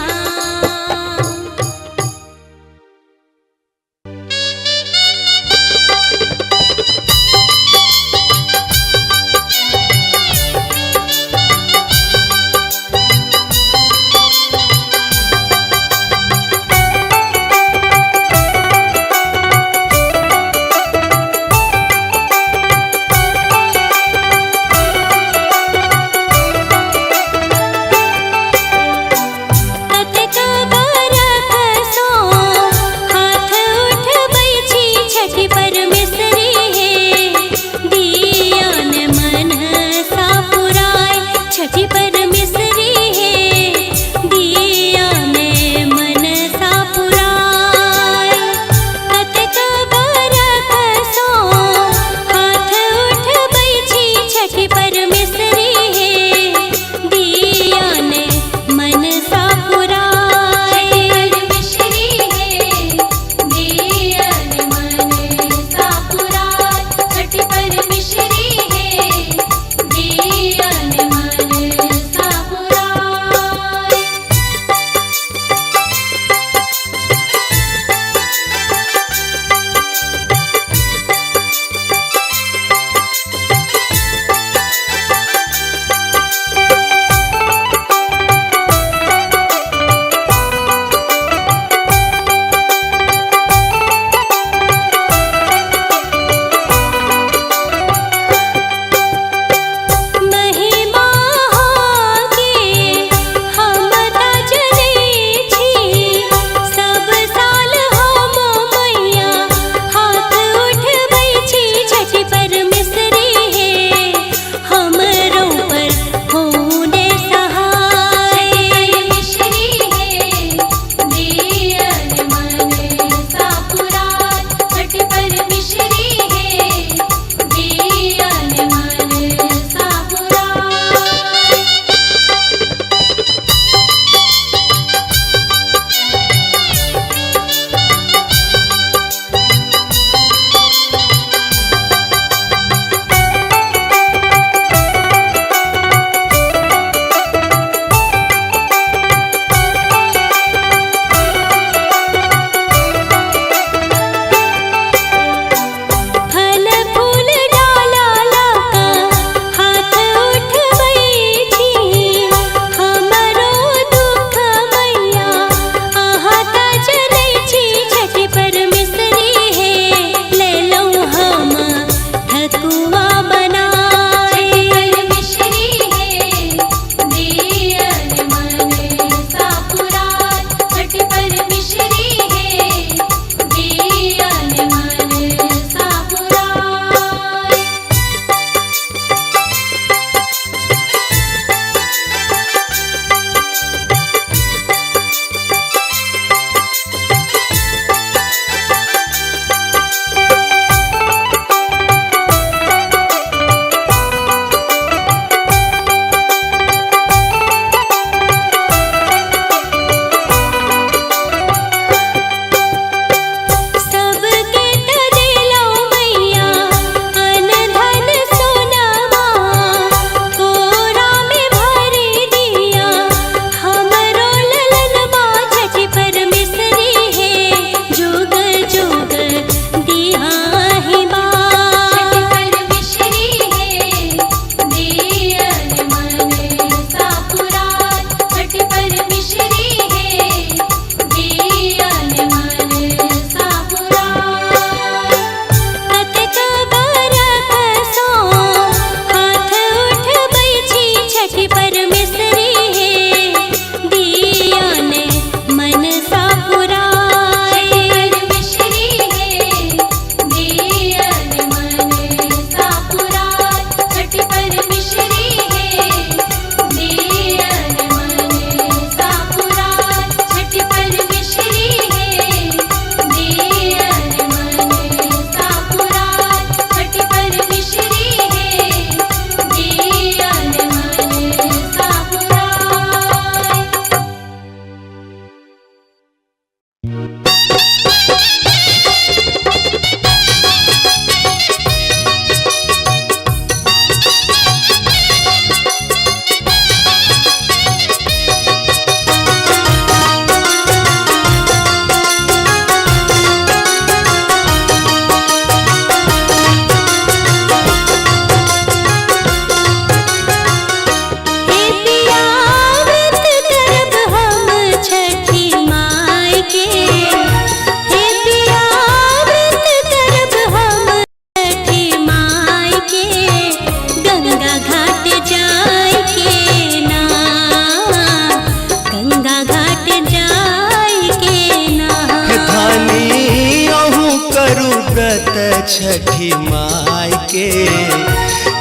व्रत छठी माई के,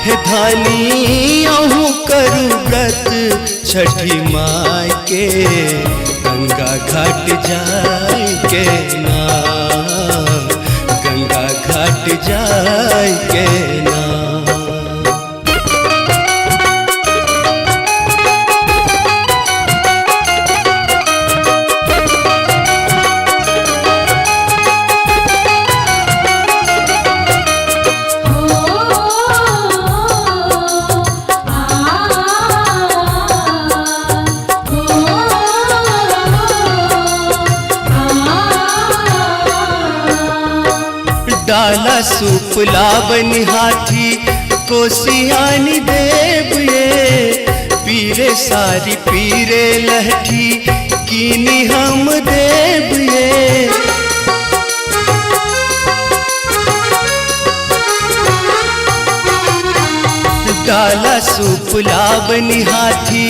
हे धानी अहूँ करू व्रत छठी माई के, गंगा घाट जाय के ना, गंगा घाट जाय के ना। डाला सूप लावनी हाथी कोसियानी देव ये, पीरे सारी पीरे लहठी कीनी हम देव ये। डाला सूप लावनी हाथी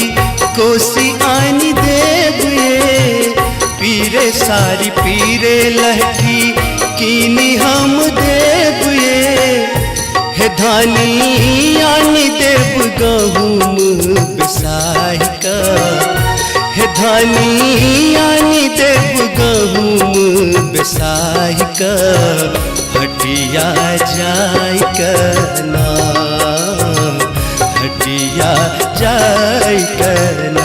कोसियानी देव ये, पीरे सारी पीरे लहठी कीनी हम देव ये, हे धानी आनी देव गहुम बिसाही का, हे धानी आनी देव गहुम बिसाही का, हटिया जाय करना, हटिया जाय करना।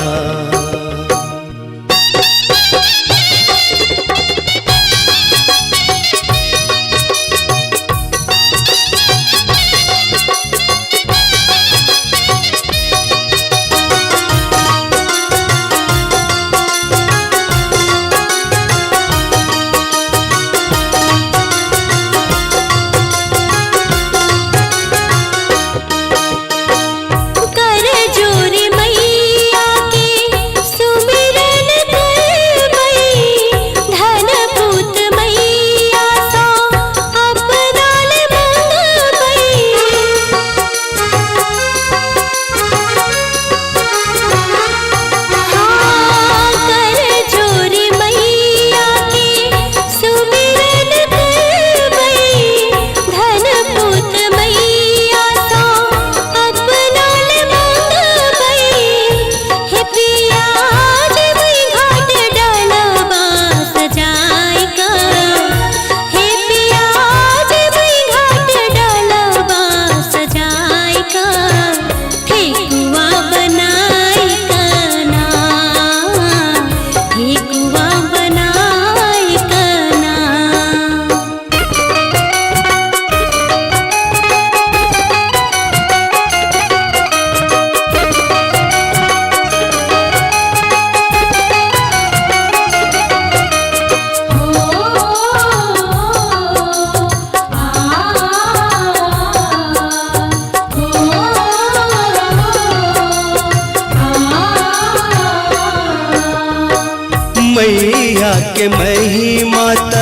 मैया के महिमा त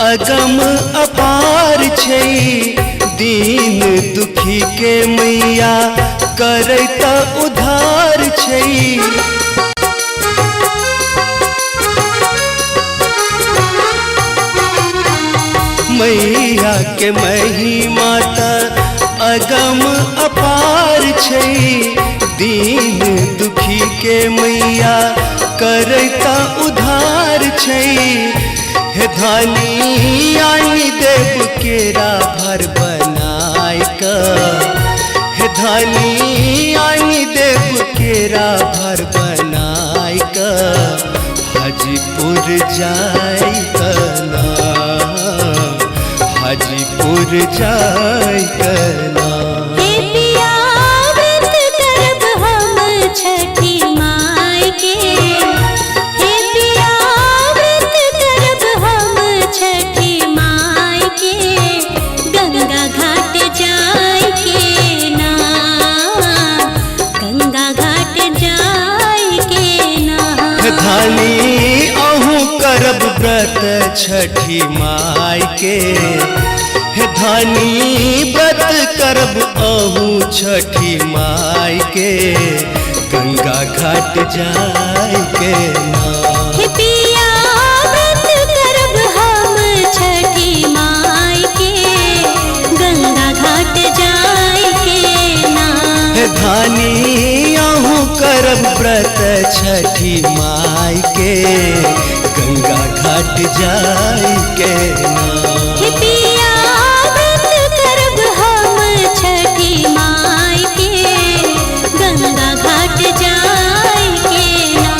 अगम अपार छै, दीन दुखी के मैया करैत उद्धार छै। मैया के महिमा त अगम अपार छै, दीन दुखी के मैया करैता उधार छै, हे धानी आनी देव केरा भर बनाय का, हे धानी आनी देव केरा भर बनाय का, हाजीपुर जाय कना, हाजीपुर जाय कना। धानी अहूँ करब व्रत छठी माई के, हे धानी व्रत करब अहूँ छठी माई के, गंगा घाट जाय के ना। हे पिया व्रत करब हम छठी माई के, छठी माई के गंगा घाट जाई के ना। हे पिया व्रत करब हम छठी माई के गंगा घाट जाई के ना।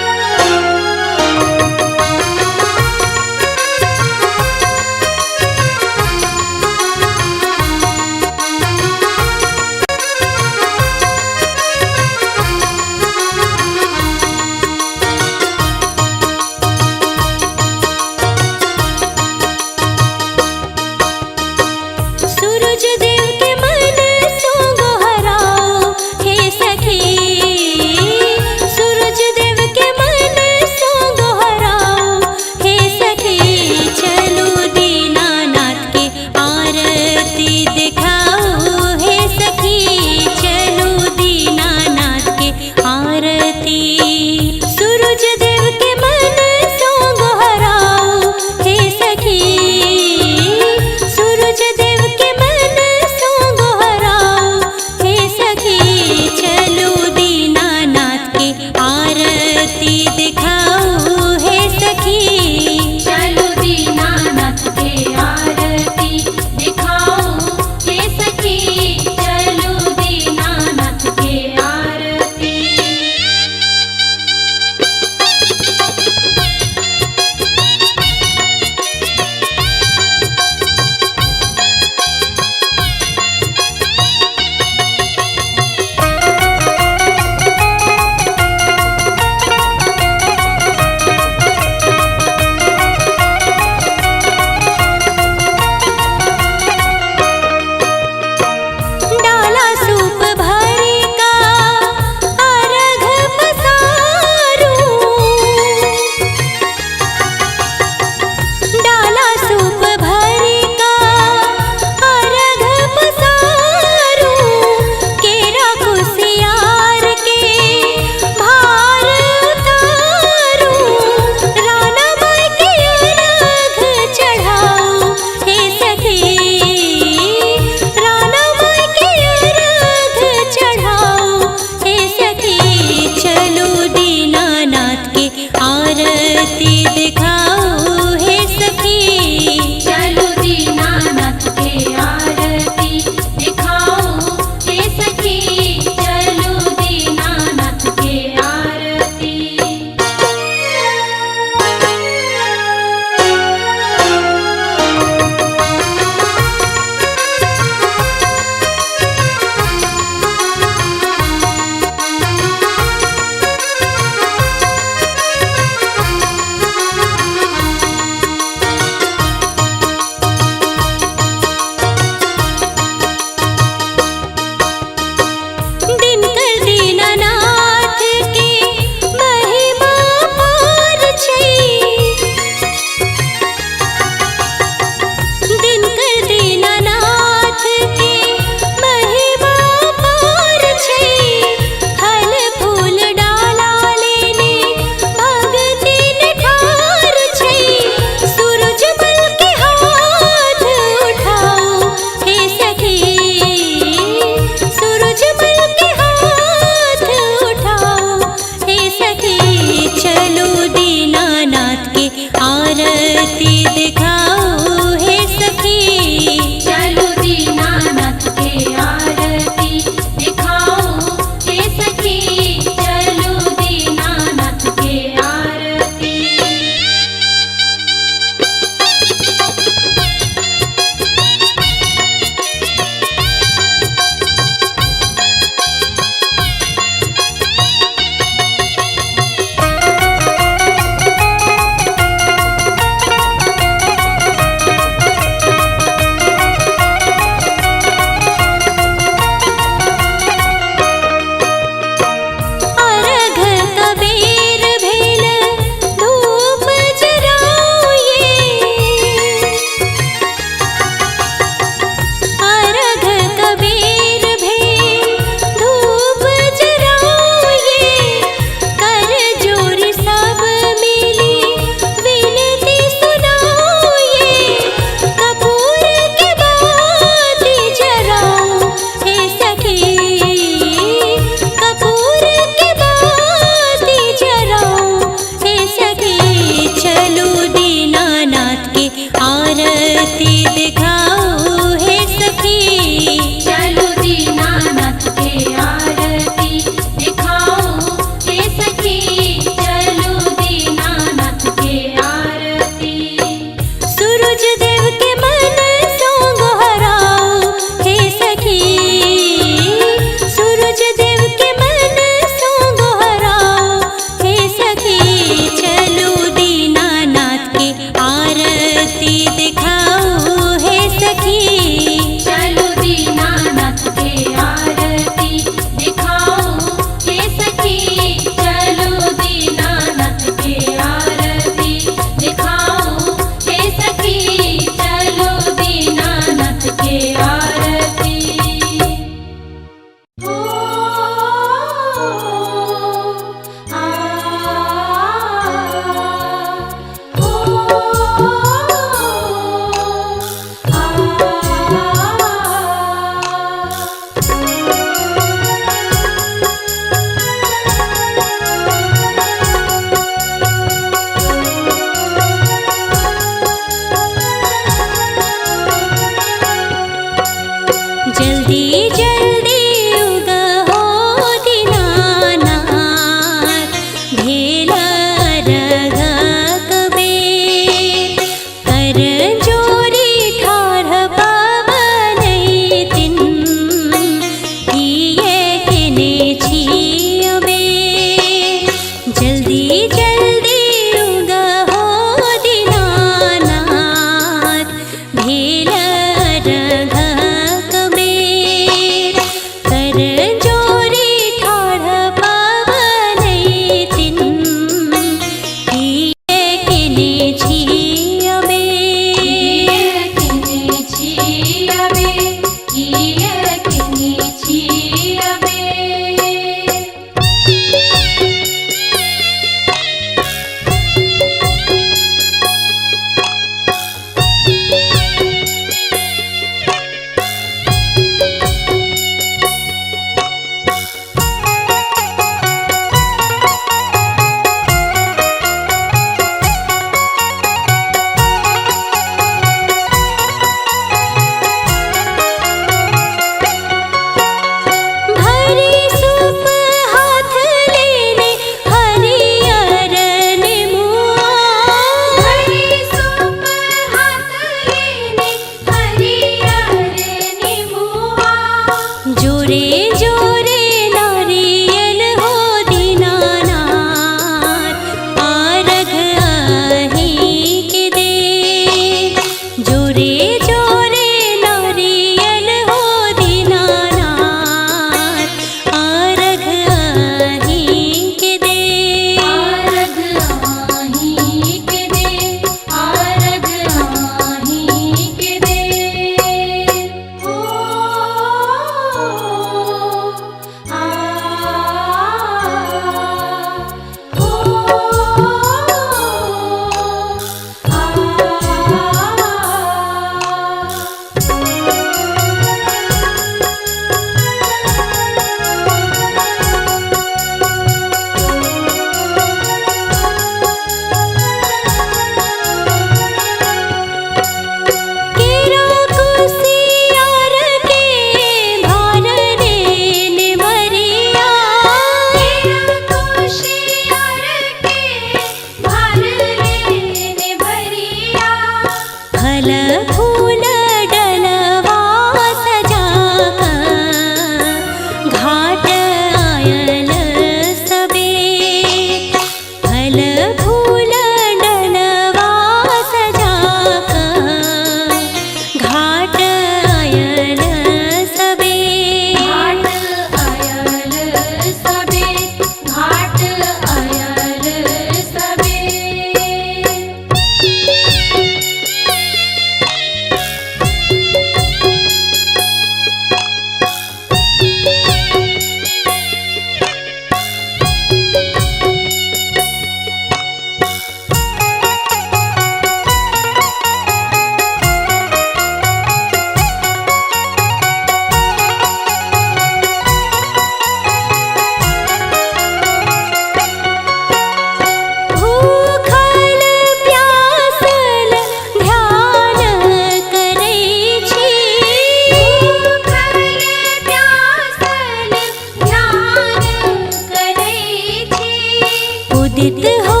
उदित हो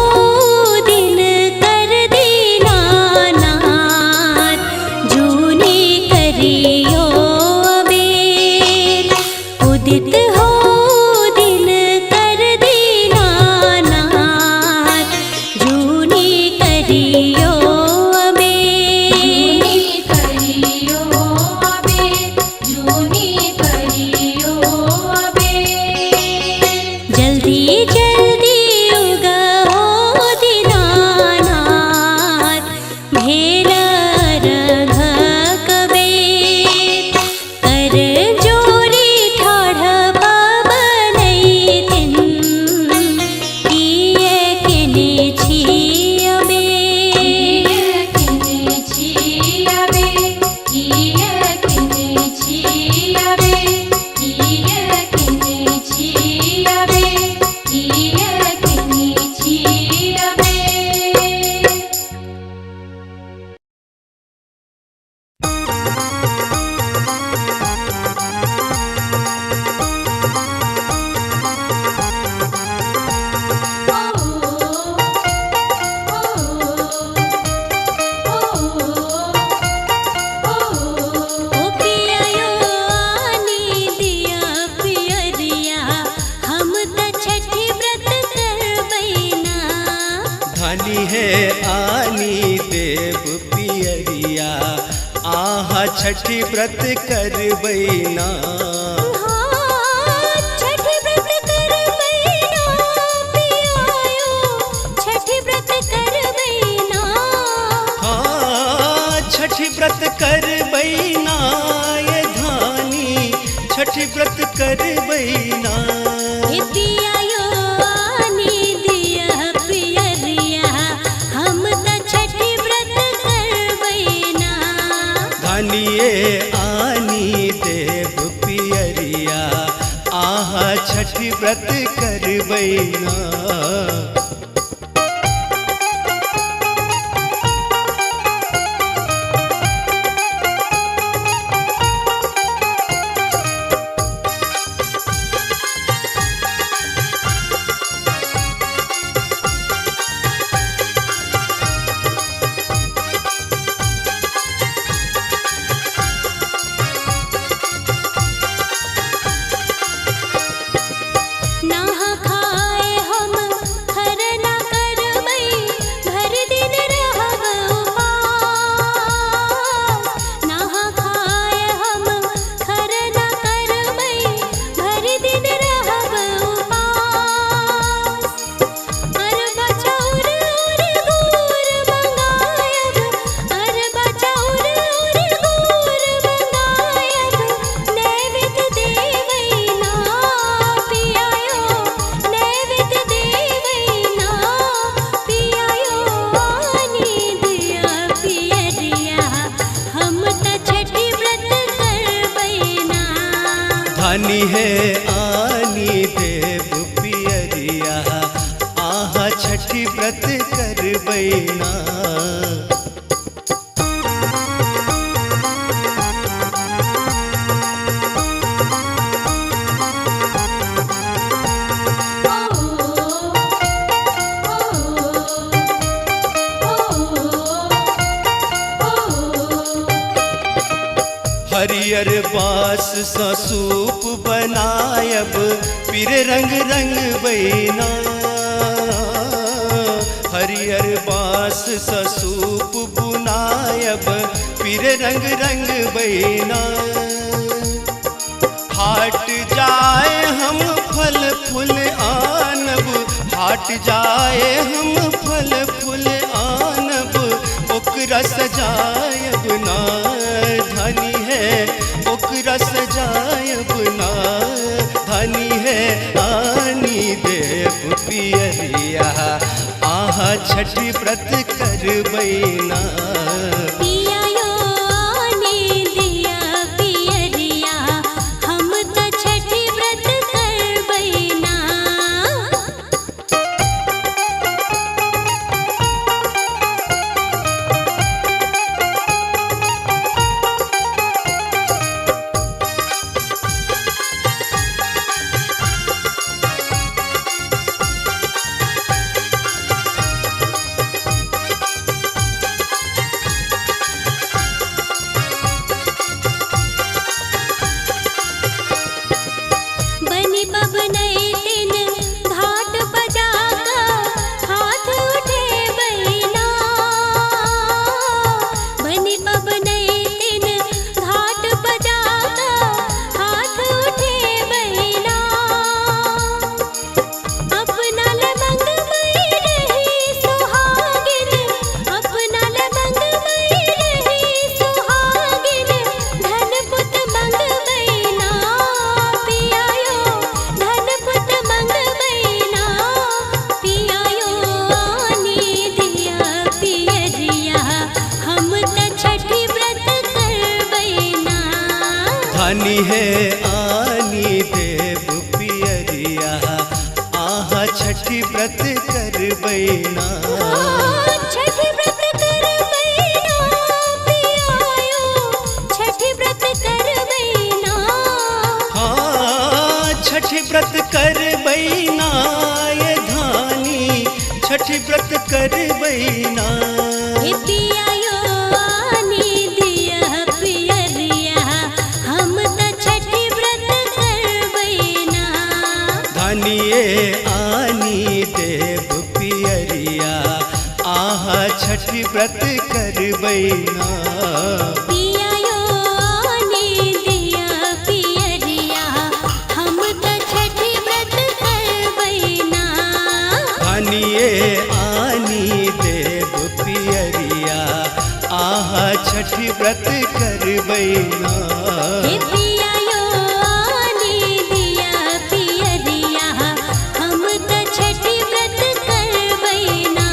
दिन कर दीनानाथ, जूनी करियो अबेर। उदित हो दिन कर दीनानाथ, जूनी करियो अबेर। करियो अबे, जूनी करियो अबे। जल्दी जल्दी उगहो दीनानाथ, भेल रघ कबेर। कर जोरी ठाढ़ पाबनैतिन, किए किने छी अबेर। किने छी अबे, किए किने छी अबे, किए किने छी अबे, किए किने छी अबे। ओ पियायो आनी दिया पियरिया, हम त छठी व्रत करबैना। धनी है आनी देव पियरिया, आहा छठी व्रत करबैना। हाँ, छठी व्रत करबैना पियायो, छठी व्रत करबैना। हाँ छठी व्रत करबैना ये धानी, छठी व्रत करबैना। हे पियायो आनी दिया पियरिया, हम त छठी व्रत करबैना। धनिए आनी देव पियरिया, आहा छठी व्रत करबैना। नहा खाए हम खरना करबै, भर दिन रहब उपास। नहा खाए हम खरना करबै, भर दिन रहब उपास। अरबा चाउर और गुड़ मंगायब, अरबा चाउर और गुड़ मंगायब, नैवेद्य देवैना पियायो, नैवेद्य देवैना पियायो। आनी दिया पियरिया, हम त छठी व्रत करबैना। धनी है आनी देव पियरिया, आहा छठी व्रत करबैना। हरियर बास सा सूप बनायब, फिर रंग रंग बैना। हरियर बास सा सूप बुनायब, फिर रंग रंग बैना। हाट जाए हम फल फूल आनब, हाट जाए हम फल फूल आनब, ओकरा सजायब ना। धनी है ओकरा सजायब ना, धनी है आनी देव पियरिया, आहा छठी व्रत करबैना। पियायो आनी दिया पियरिया, हम त छठी व्रत करबैना। छठी व्रत करबैना। छठी व्रत करबैना पियायो, छठी व्रत करबैना। हाँ छठी व्रत करबैना ये धानी, छठी व्रत करबैना। हे पियायो आनी दिया पियरिया, हम त छठी व्रत करबैना। धानिए आनी देव पियरिया, आहा छठी व्रत करबैना। पियायो आनी दिया पियरिया, हम त छठी व्रत करबैना। धानिए आनी देव पियरिया, आहा छठी व्रत करबैना। हे पियायो आनी दिया पियरिया, हम त छठी व्रत करबैना।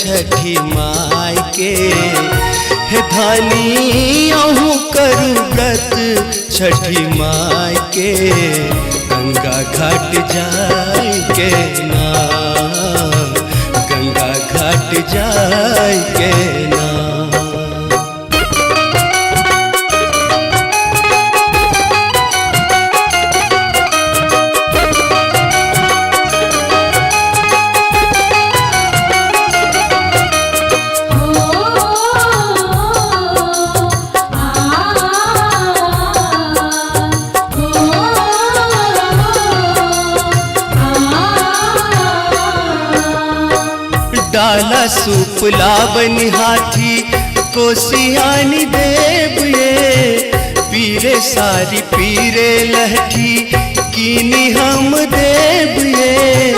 छठी माई के। हे धानी अहूँ करू व्रत छठी माई के, गंगा घाट जाय के ना, गंगा घाट जाय के ना। डाला सूप लावन हाथी कोसियानी देव ये, पीरे सारी पीरे लहठी कीनी हम देव ये।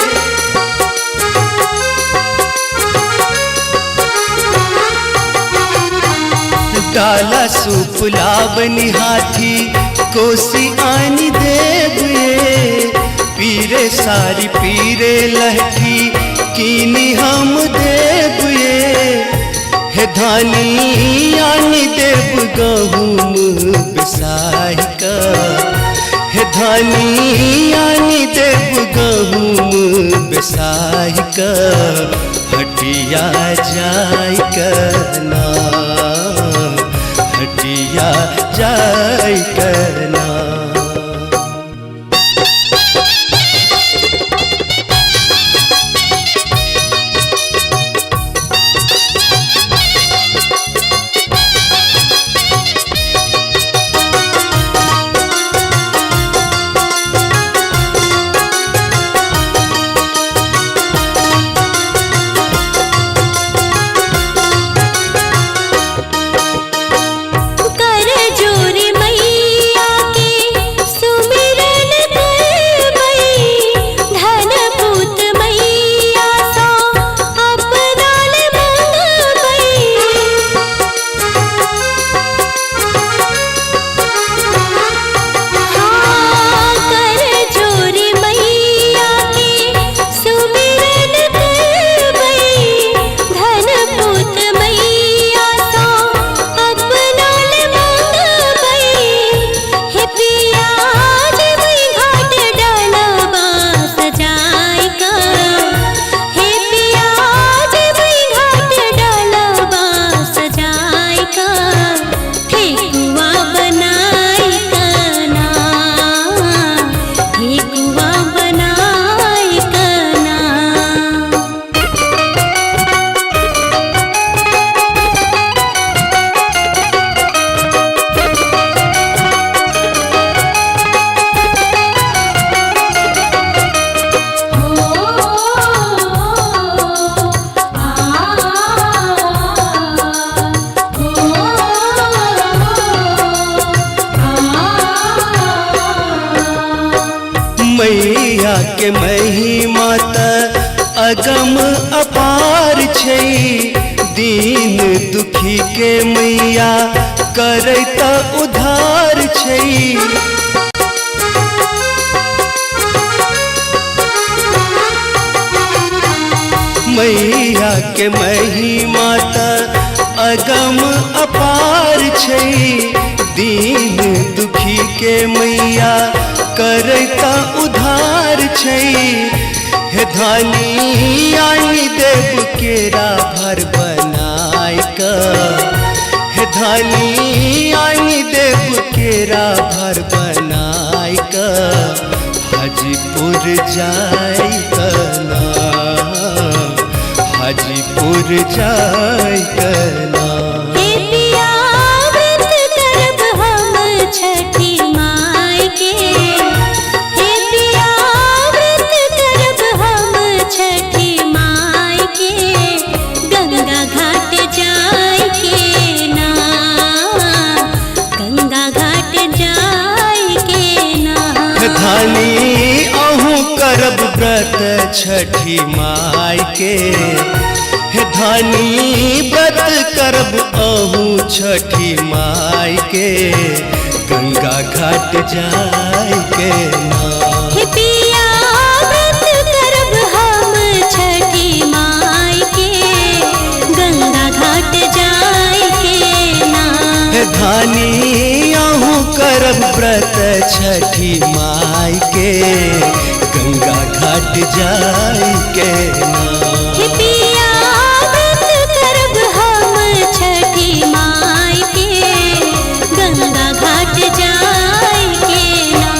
डाला सूप लावन हाथी कोसियानी देव ये, पीरे सारी पीरे लहठी कीनी हम देव ये। हे धानी आनी देव गहूम बिसाही का, हे धानी आनी देव गहूम बिसाही का, हटिया जाय करना, हटिया जाय करना। मैया के महिमा त अगम अपार छै, दीन दुखी के मैया करे त उधार छै। मैया के महिमा त अगम अपार छै, दीन दुखी के मैया करता उधार छै। हे धानी आनी देव केरा भर बनाय का, हे धानी आनी देव केरा भर बनाय का, हाजीपुर जाय कना, हाजीपुर जाय कना। करब व्रत छठी माई के, हे धानी व्रत करब अहूँ छठी माई के, गंगा घाट जाय के ना। हे पिया व्रत करब हम छठी माई के, धानी आहू करब व्रत छठी माई के गंगा घाट जाई के ना। हे पिया व्रत करब हम छठी माई के गंगा घाट जाई के ना।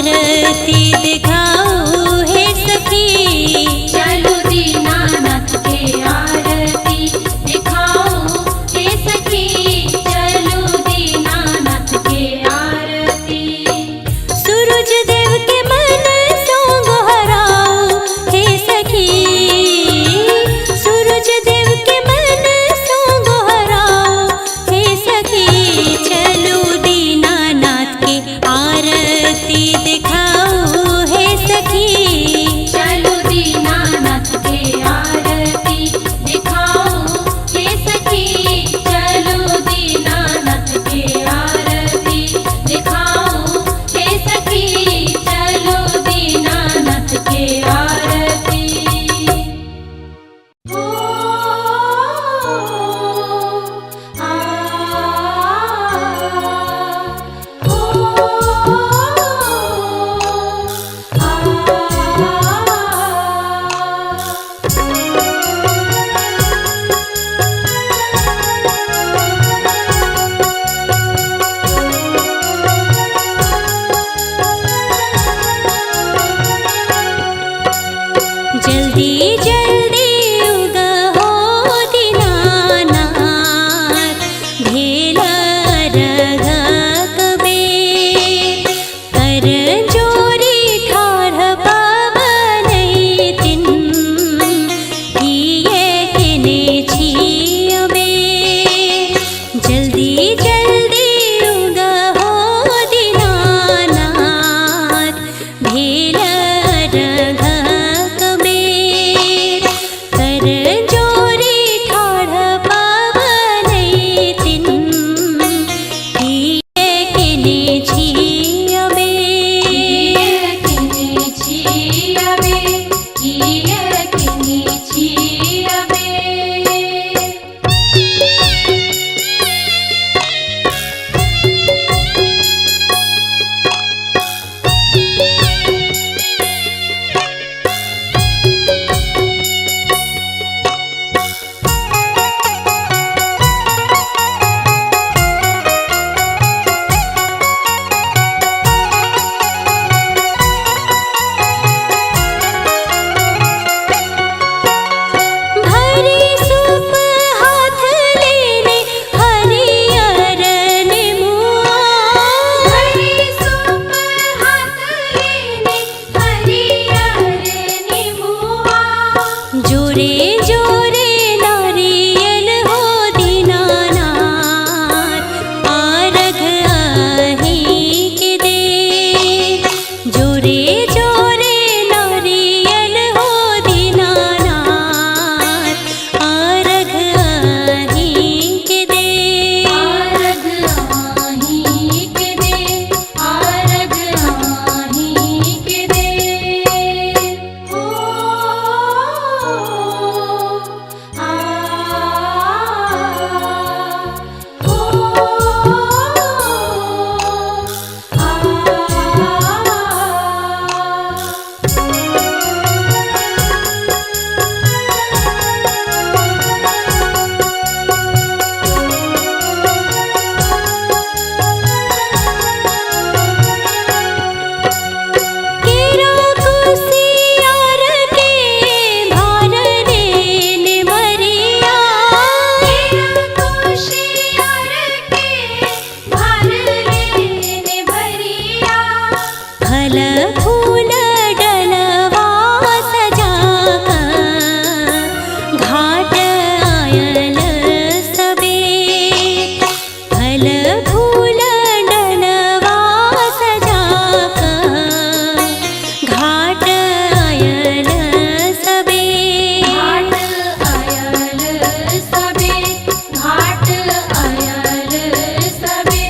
आरती दिखाओ हे सखी। चलो दीनानाथ के आरती दिखाओ हे सखी, चलो दीनानाथ के आरती। सूरज देव के मन सो गोहराओ हे सखी। सूरज देव के मन सो गोहराओ हे सखी। चलो दीनानाथ के आरती दिखाओ हे सखी। चलो दीनानाथ के आरती दिखाओ हे सखी, चलो दीनानाथ के आरती दिखाओ हे सखी, चलो दीनानाथ के आरती। ओ आ जल्दी जल्दी उगा हो दीनानाथ, भेला रघा कबीर। कर जोरी ठाढ़ पावनै तिन, किए किने छियबे। जल्दी जल्दी उगा हो दीनानाथ, भेला रघा कबीर। कर जोरी ठाढ़ पावनै तिन, किए किने छियबे। किने छियबे, किए किने छियबे। भरी सूप हाथ लेने हरियर नेमुआ। हरी सूप हाथ लेने हरियर नेमुआ। जोरे जोरे नारियल हो दीनानाथ, आरघ आही के दे। जोरे जोरे नारियल हो दीनानाथ, आरघ आही के दे। आरघ आही के दे, आरघ आही के दे। ओ आ ओ केरा कुसियार के भार देने भरिया। केरा कुशियार के भार लेने भरिया। फल फूल डलवा सजाकर, घाट आयल सबे। फल फूल डलवा सजाकर, घाट आयल सबे। घाट आयल सबे, घाट आयल सबे।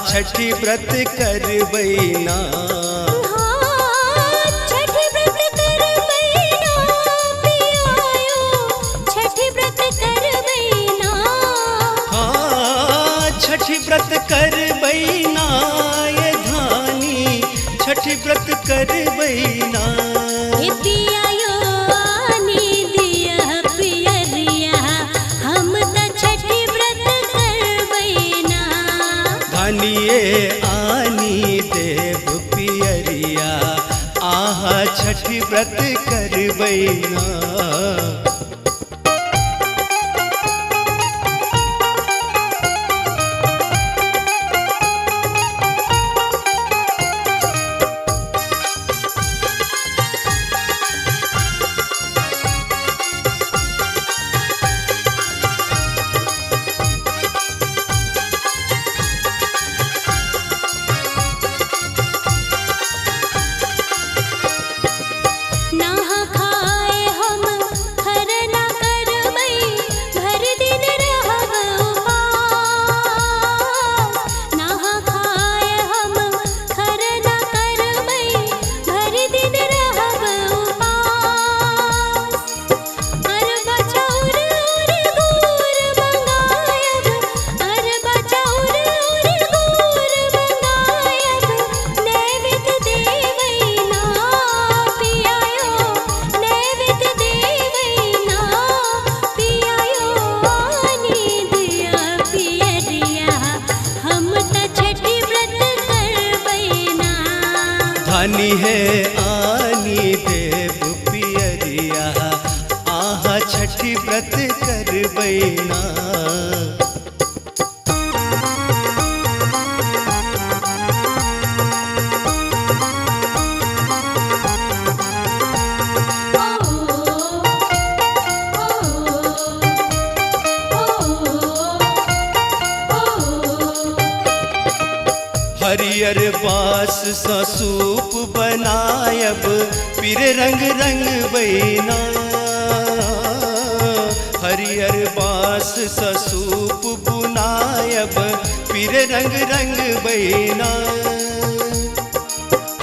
छठी व्रत करबैना। हाँ छठी व्रत करबैना पियायो छठी व्रत करबैना। हाँ छठी व्रत करबैना ये धानी छठी व्रत करबैना। हे पियायो आनी दिया पियरिया हम त छठी व्रत करबैना। धानिए आनी देव पियरिया आहा छठी व्रत करबैना। नहा खाए हम खरना करबै भर दिन रहब उपास। नहा खाए हम खरना करबै भर दिन रहब उपास। अरबा चाउर और गुड़ मंगायब अरबा चाउर और गुड़ मंगायब नैवेद्य देवैना पियायो नैवेद्य देवैना। पियायो आनी दिया पियरिया हम त छठी व्रत करबैना। धानी है आनी देव पियरिया आहा छठी व्रत करबैना। हरियर बास सा सूप बनायब पीर रंग रंग बैना। हरियर बास सा सूप बुनायब पीर रंग रंग बैना।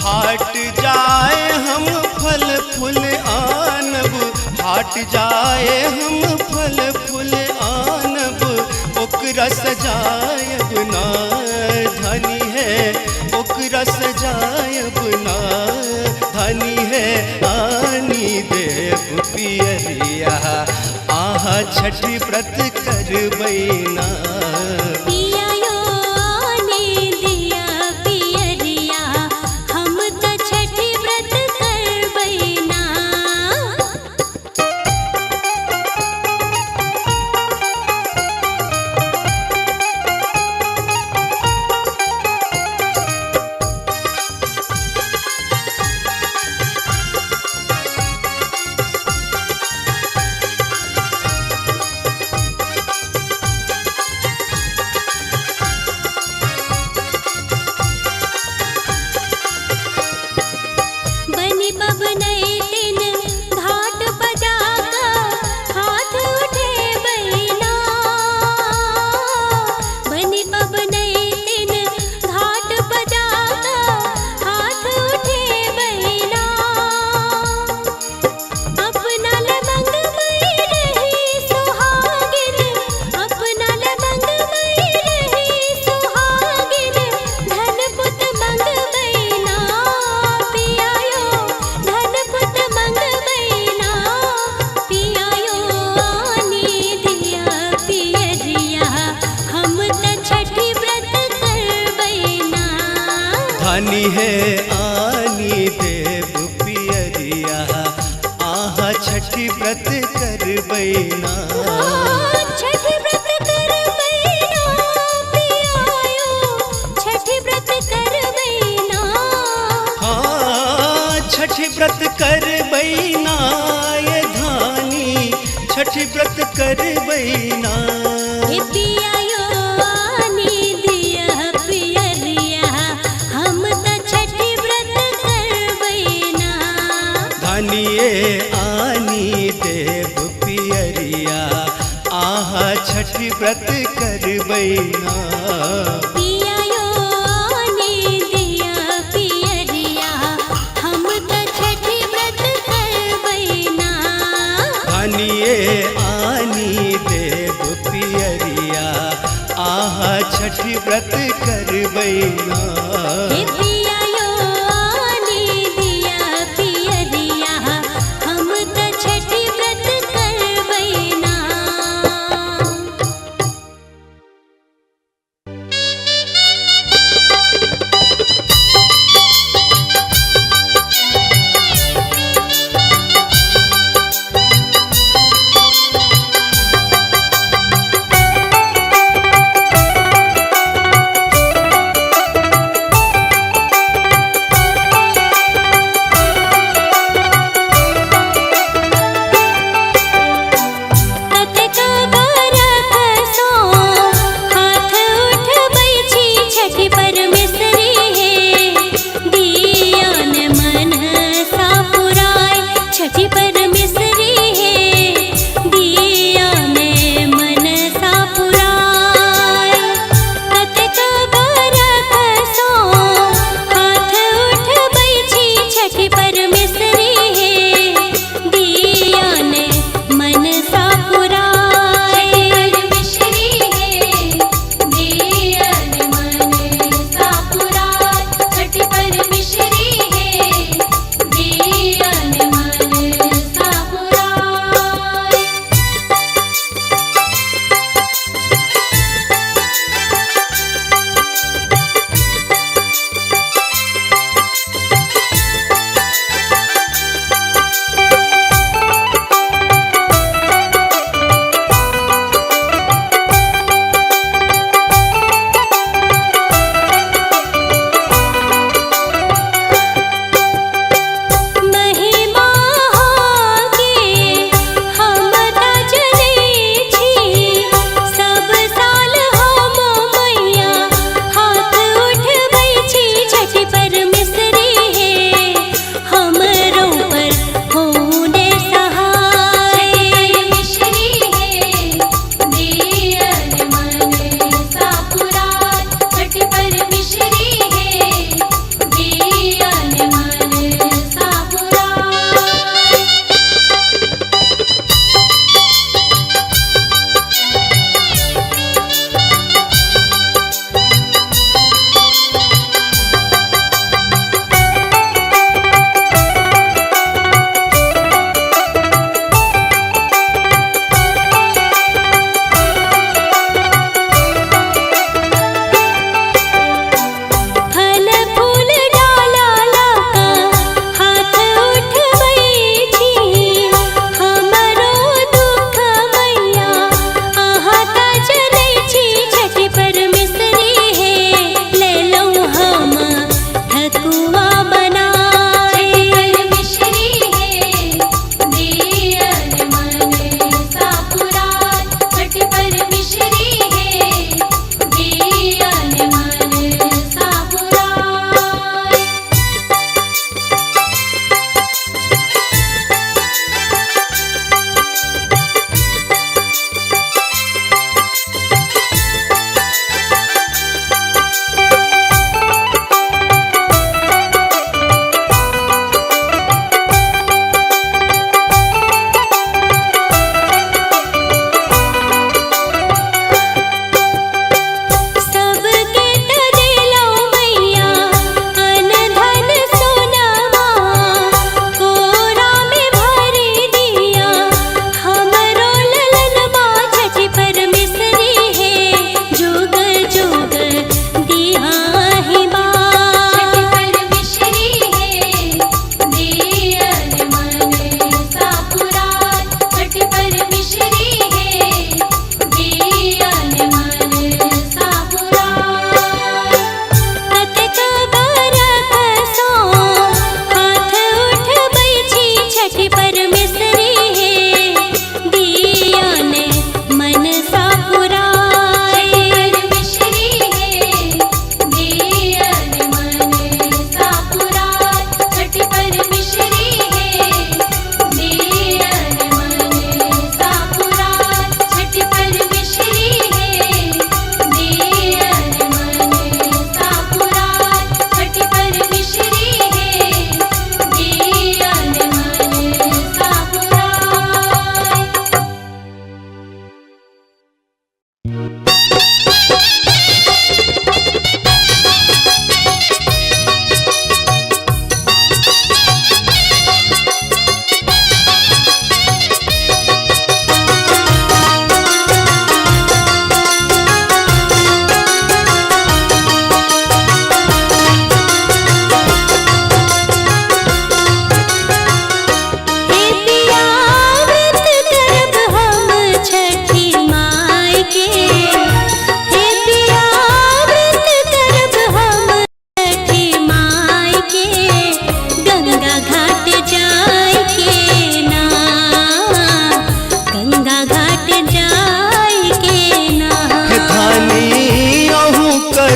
हाट जाए हम फल फूल आनब हाट जाए हम फल फूल आनब ओकरा सजायब ना। धनी है ओकरा सजायब ना। धनी है आनी देव पियरिया आहा छठी व्रत करबैना। पियायो आनी दिया पियरिया हम त छठी व्रत करबैना। बनी बबनई दिन घाट बजाका हाथ उठे बैना। बनी बबनई दिन घाट बजाका हाथ उठे बैना। अपना लमंग मई रही सुहागिन अपना लमंग मई रही सुहागिन धन पुत मंगबैना। पियायो धन पुत मंगबैना। पियायो आनी दिया पियरिया हम त छठी व्रत करबैना। धानी है आनी देव पियरिया आहा छठी व्रत करबैना। छठी व्रत करबैना पियायो छठी व्रत करबैना। हाँ छठी व्रत करबैना ये धानी छठी व्रत करबैना। हे पियायो आनी दिया पियरिया हम त छठी व्रत करबैना। धानिए आनी देव पियरिया आहा छठी व्रत करबैना। पियायो छठी व्रत करबैना। हे पिया यो आनी दिया पियरिया हम त छठी व्रत करबैना।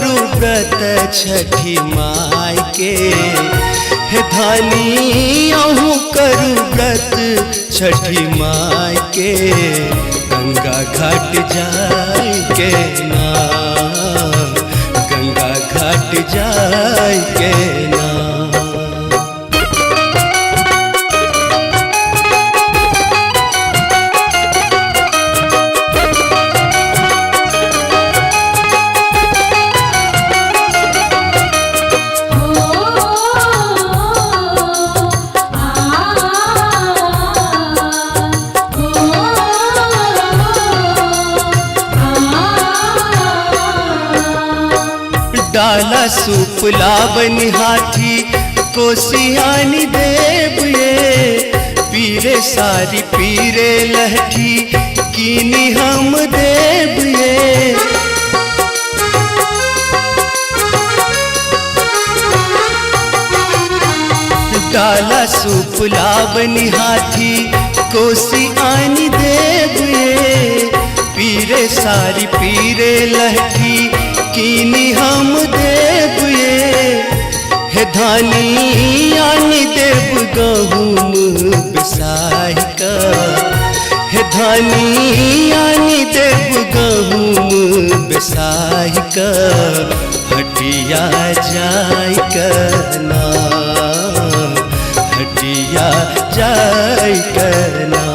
करू व्रत छठी माई के, हे धानी अहूँ करू व्रत छठी माई के, गंगा घाट जाय के ना, गंगा घाट जाय के ना। डाला सूप लावन हाथी कोसियानी देव ये, पीरे सारी पीरे लहठी कीनी हम देव ये। डाला सूप लावन हाथी कोसियानी देव ये, पीरे सारी पीरे लहठी कीनी हम देव ये, हे धानी आनी देव गहुम बिसाही का, हे धानी आनी देव गहुम बिसाही का, हटिया जाय करना, हटिया जाय करना।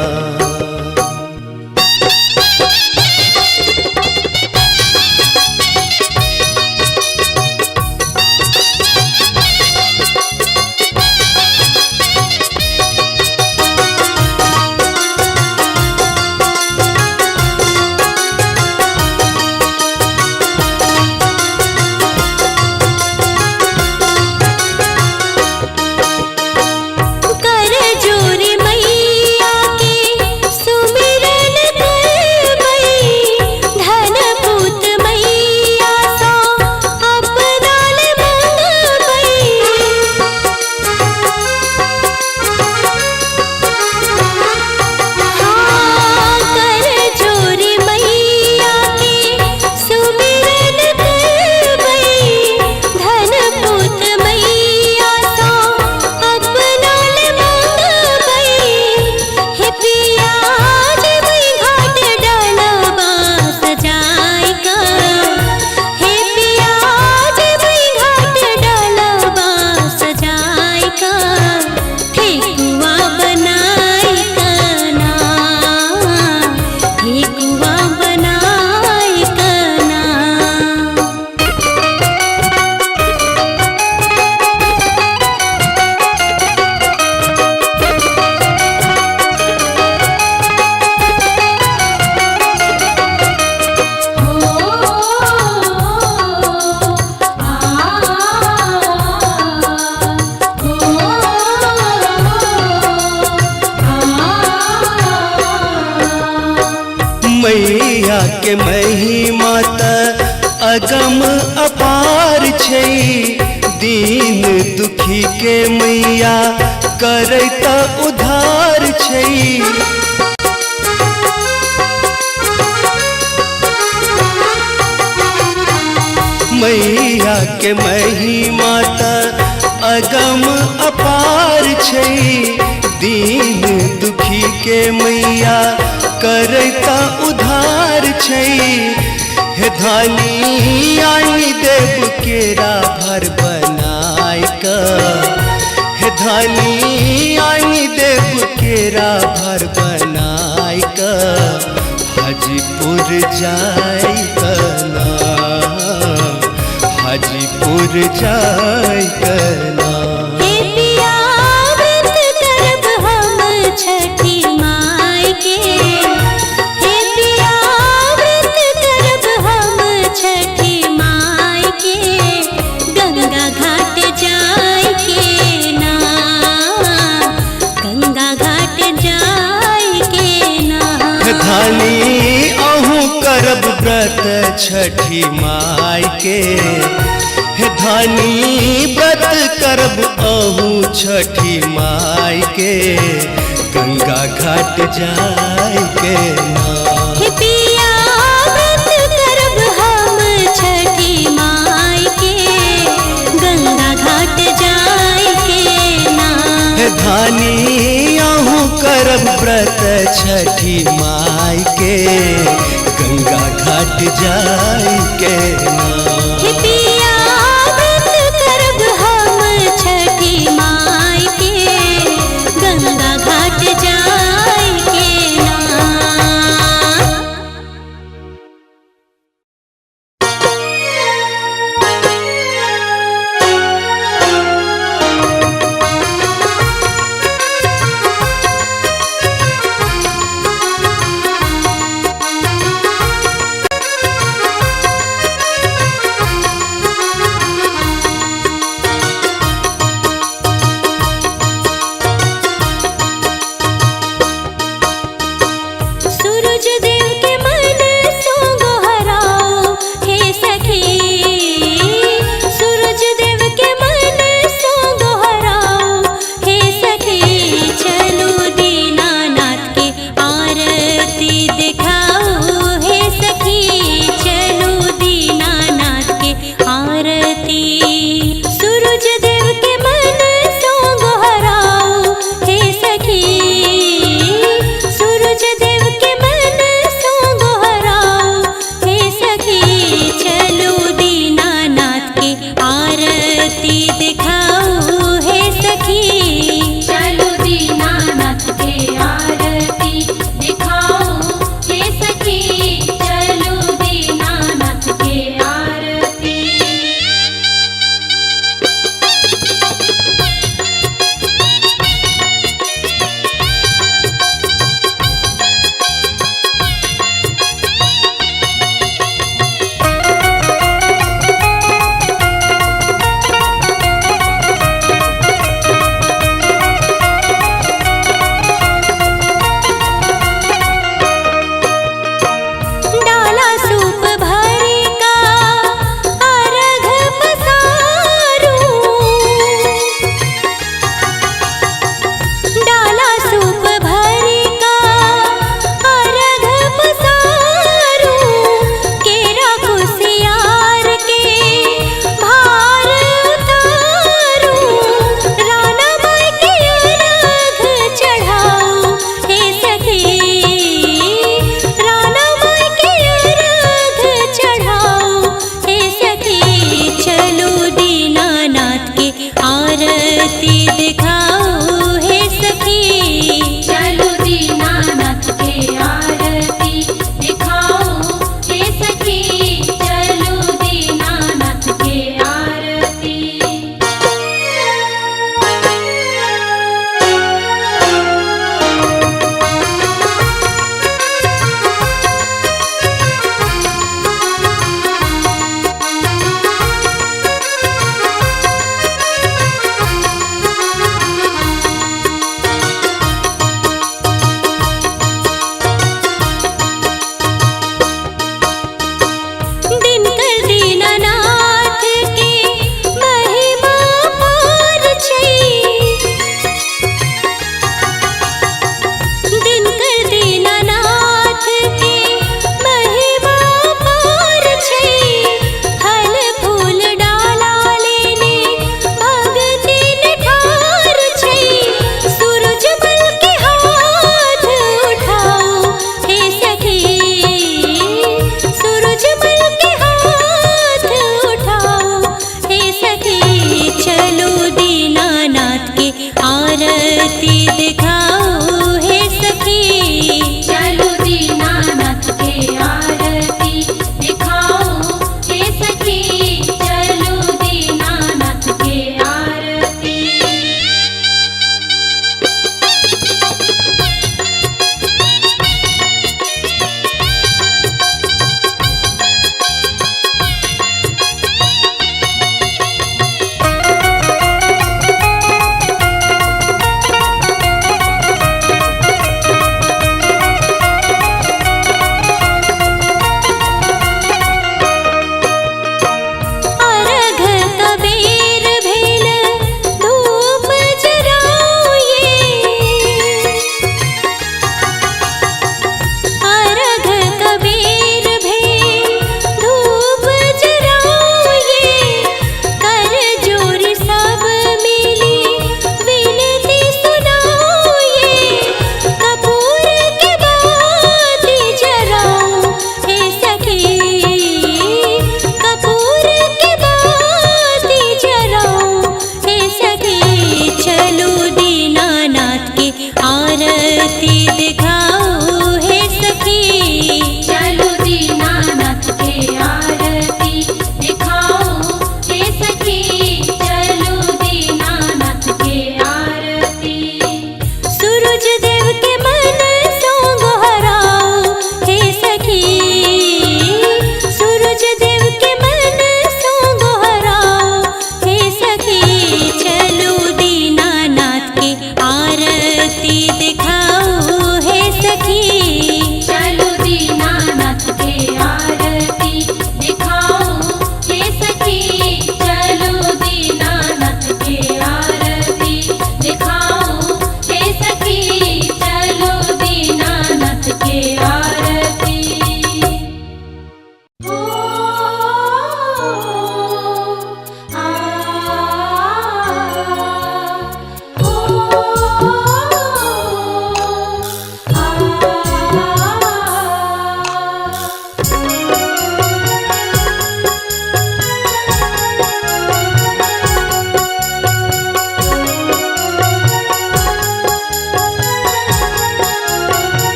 मैया के महिमा त अगम अपार छै, दीन दुखी के मैया करैत उद्धार छै। मैया के महिमा त अगम अपार छै, दीन दुखी के मैया करैता उधार छै, हे धानी आनी देव केरा भर बनाय का, हे धानी आनी देव केरा भर बनाय का, हाजीपुर जाय कना, हाजीपुर जाय कना। छठी माई के, हे पिया व्रत करब हम छठी माई के, गंगा घाट जाय के ना, गंगा घाट जाय के ना। धानी अहूँ करब व्रत छठी माई के, हे धानी व्रत करब अहूँ छठी माई के, गंगा घाट जाय के ना। हे पिया व्रत करब हम छठी माई धानी आहू करब व्रत छठी माई के गंगा घाट जाई के ना। हे पिया व्रत करब हम छठी माई के गंगा घाट जाई के ना। सूरज देव के मन सो गोहराओ हे सखी, सूरज देव के मन सो गोहराओ हे सखी। चलो दीनानाथ के आरती दिखाओ हे सखी, चलो दीनानाथ के आरती। सूरज देव के मन सो गोहराओ हे सखी, सूरज देव के मन सो गोहराओ हे सखी। चलो दीनानाथ के आरती दिखाओ हे सखी, चलो दीनानाथ के आरती दिखाओ हे सखी, चलो दीनानाथ के आरती। डाला सूप भरी का अर्घ पसारूं, डाला सूप भरी का अर्घ पसारूं। केरा कुसियार के भार उतारूं, राना माई के अर्घ चढ़ाऊं हे सखी, राना माई के अर्घ चढ़ाऊं हे सखी। चलो दीनानाथ के आरती दिखाओ हे सखी, चलो दीनानाथ के आरती दिखाओ हे सखी, चलो दीनानाथ के आरती। दिनकर दीनानाथ के महिमा पार छै, दिनकर दीनानाथ के महिमा पार छै। फल फूल डाला लेने भगति निठार छै, सूरज मल के हाथ उठाओ हे सखी, सूरज मल के हाथ उठाओ हे सखी। चलो दीनानाथ के आरती दिखाओ हे सखी, चलो दीनानाथ के आरती दिखाओ हे सखी, चलो दीनानाथ के आरती।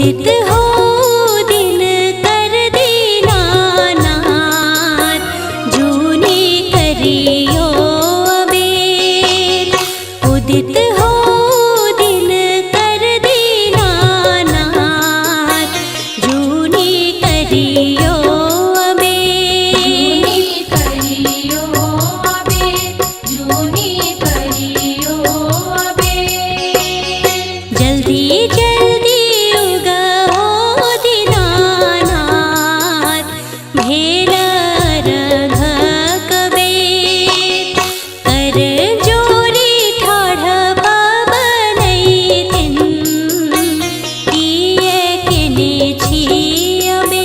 उदित हो दिन कर दीनानाथ, जूनी करियो अबेर। उदित हो दिन कर दीनानाथ, जूनी करियो जल्दी जल्दी उगहो दीनानाथ, भेल रघ कबेर। कर जोरी ठाढ़ पावनैतिन, किए किने छियबे।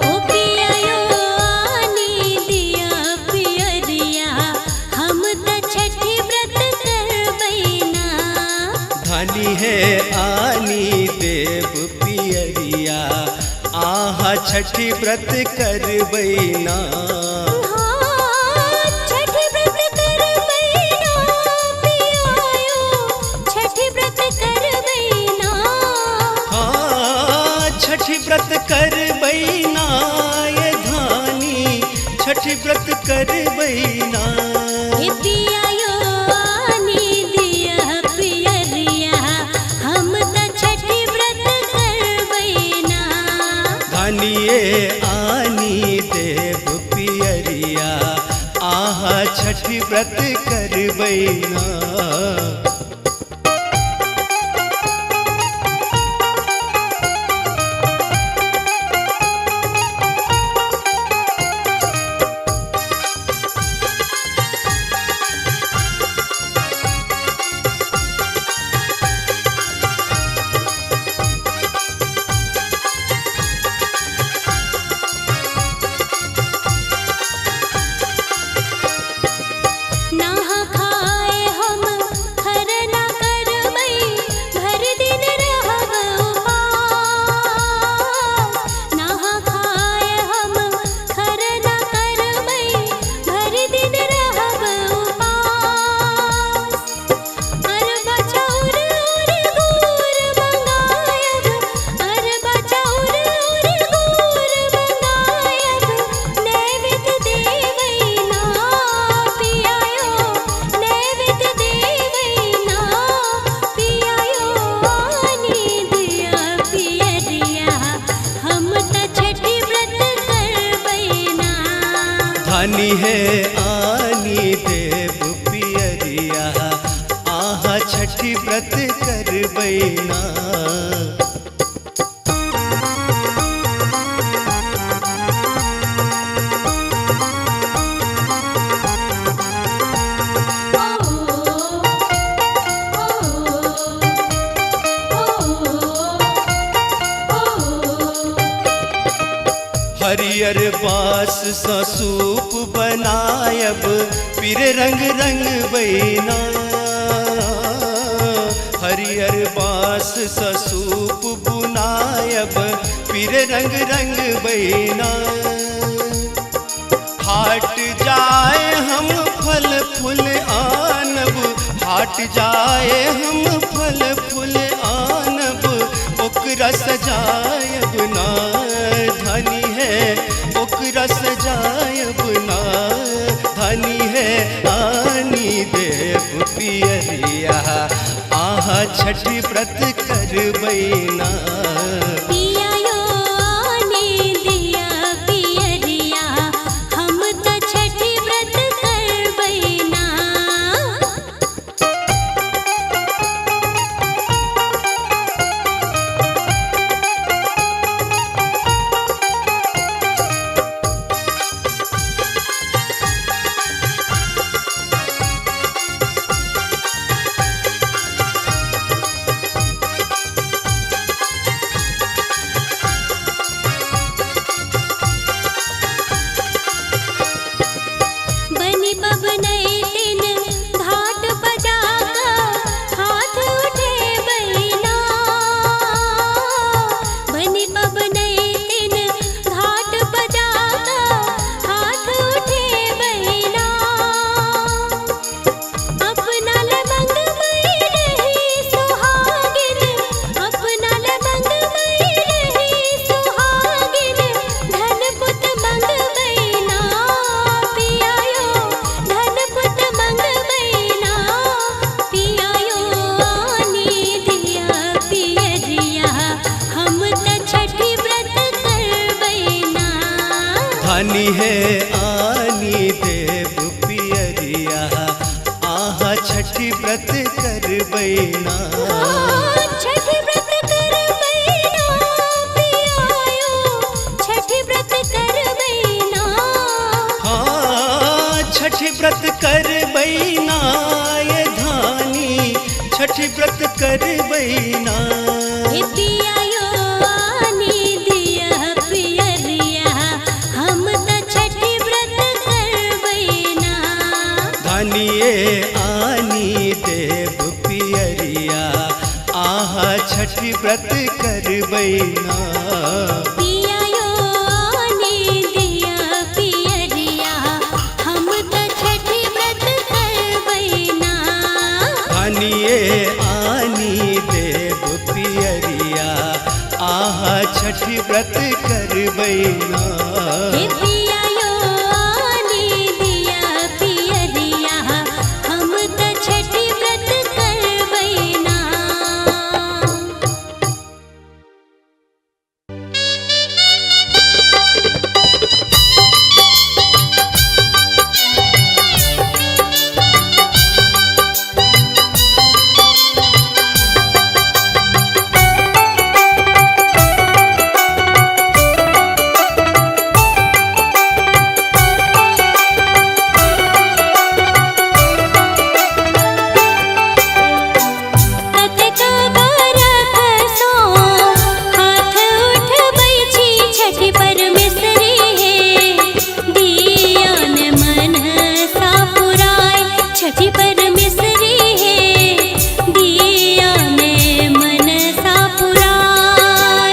ओ पियायो आनी दिया पियरिया, हम त छठी व्रत करबैना। धानी है आनी देव पियरिया, आहा छठी व्रत करबैना। हाँ, छठी व्रत करबैना पियायो, छठी व्रत करबैना। हाँ छठी व्रत करबैना ये धानी, छठी व्रत करबैना। हे पियायो आनी दिया पियरिया, हम त छठी व्रत करबैना। धानिए आनी देव पियरिया, आहा छठी व्रत करबैना। नहा खाए हम खरना करबै, भर दिन रहब उपास। नहा खाए हम खरना करबै, भर दिन रहब उपास। अरबा चाउर और गुड़ मंगायब, अरबा चाउर और गुड़ मंगायब, नैवेद्य देवैना पियायो, नैवेद्य देवैना पियायो। आनी दिया पियरिया, हम त छठी व्रत करबैना। धानी है आनी देव पियरिया, आहा छठी व्रत करबैना। हरियर बास सा सूप बनायब, पीर रंग रंग बैना। हरियर बास सा सूप बुनायब, पीर रंग रंग बैना। हाट जाए हम फल फूल आनब, हाट जाए हम फल फूल आनब, ओकरा सजायब ना। धनी है ओकरा सजायब ना, धनी है आनी देव पियरिया, आहा छठी व्रत करबैना। पियायो आनी दिया पियरिया, हम त छठी व्रत करबैना। छठी व्रत करबैना छठी व्रत करबैना पियायो छठी व्रत करबैना हाँ छठी व्रत करबैना ये धानी छठी व्रत करबैना हे पियायो आनी दिया पियरिया हम त छठी व्रत करबैना धानिए आनी देव पियरिया आहा छठी व्रत करबैना पियायो आनी दिया पियरिया हम त छठी व्रत करबैना धानिए आनी देव पियरिया आहा छठी व्रत करबैना हे पियायो आनी दिया पियरिया हम त छठी व्रत करबैना छठी पर मिश्री है दियन मन सा पुराए।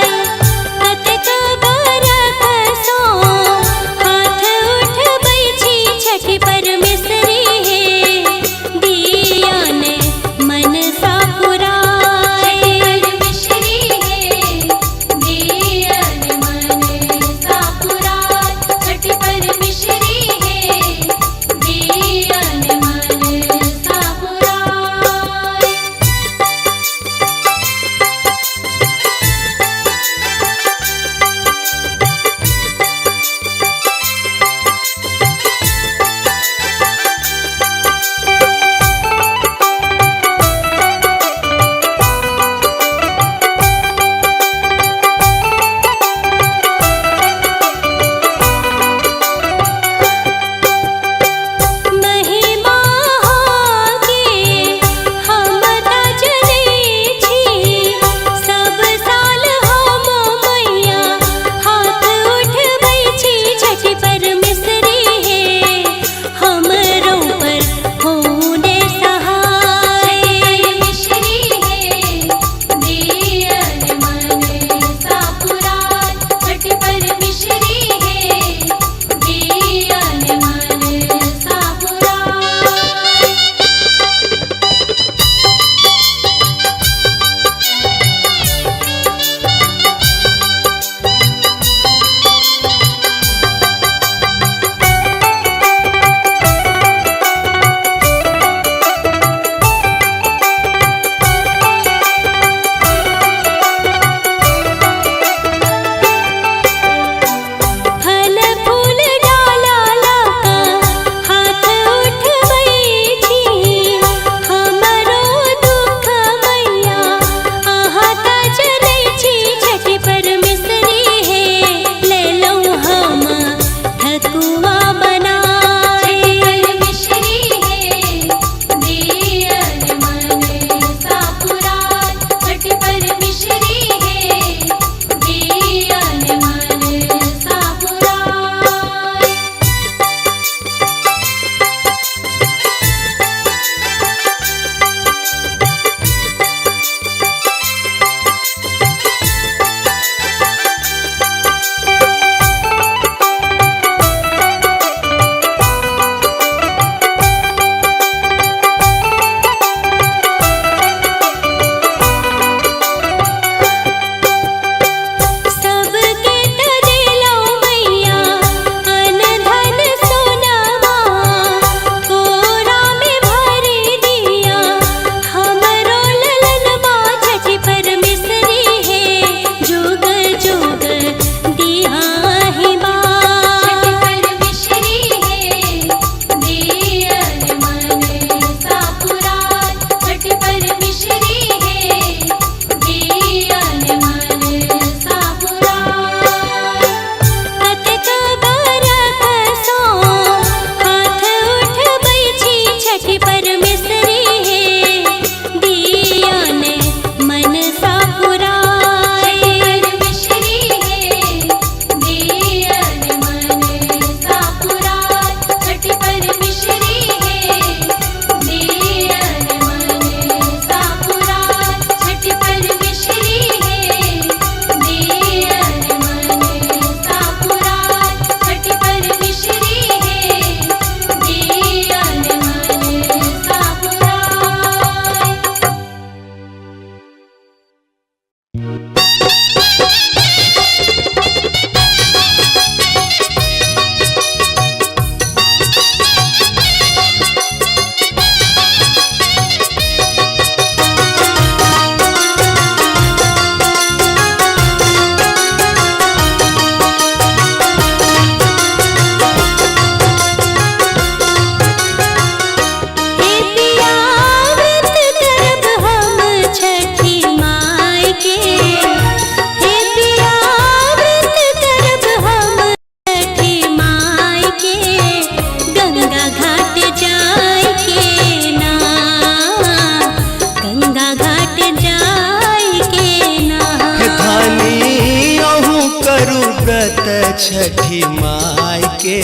छठी माई के।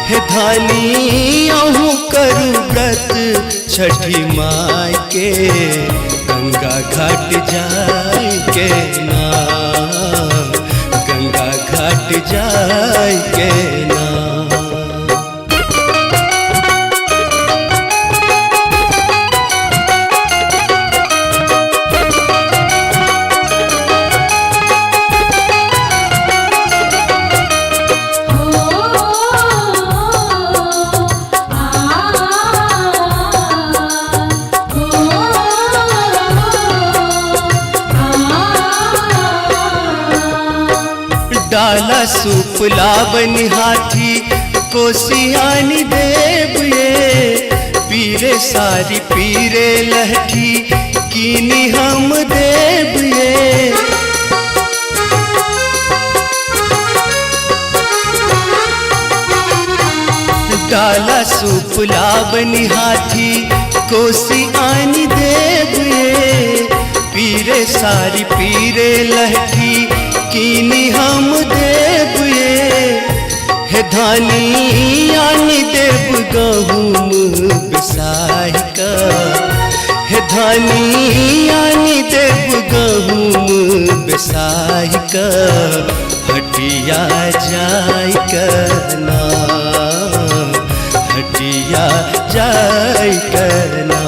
हे धानी अहूँ करू व्रत छठी माई के, गंगा घाट जाय के ना, गंगा घाट जाय के ना। डाला सूप लावन हाथी कोसियानी देव ये, पीरे सारी पीरे लहठी कीनी हम देव ये। डाला सूप लावन हाथी कोसियानी देव ये, पीरे सारी पीरे लहठी कीनी हम देव ये। हे धानी आनी देव गहूम बिसाही का, हे धानी आनी देव गहूम बिसाही का, हटिया जाय करना, हटिया जाय करना।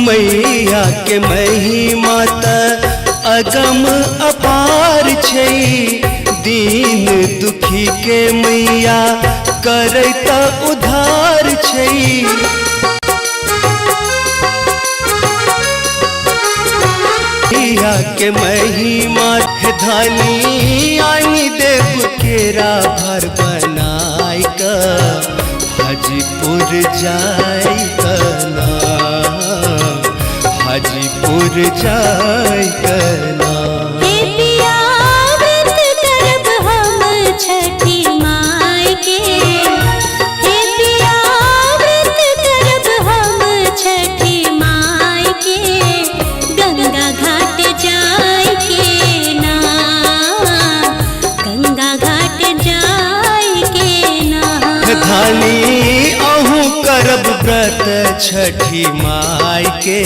मैया के महिमा त अगम अपार छै, दीन दुखी के मैया करैत उद्धार छै। मैया के महिमा है धानी आनी देव केरा भर बनाई का, हाजीपुर जाय कना, हाजीपुर जाय कना। हे पिया व्रत करब हम छठी माई के, हे पिया व्रत करब हम छठी माई के, गंगा घाट जाय के ना, गंगा घाट जाय के ना। धानी अहूँ करब व्रत छठी माई के,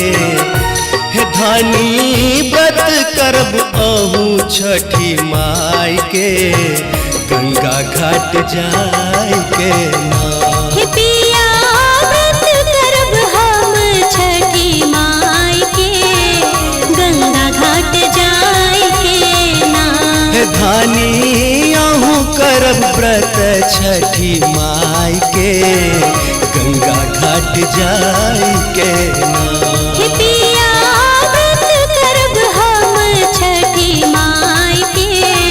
हे धानी व्रत करब अहूँ छठी माई के, गंगा घाट जाय के ना। हे पिया व्रत करब हम छठी माई के, गंगा घाट जाय के ना। हे धानी अहूँ करब व्रत छठी माई के, गंगा घाट जाय के ना। हे पिया व्रत करब हम छठी माई के,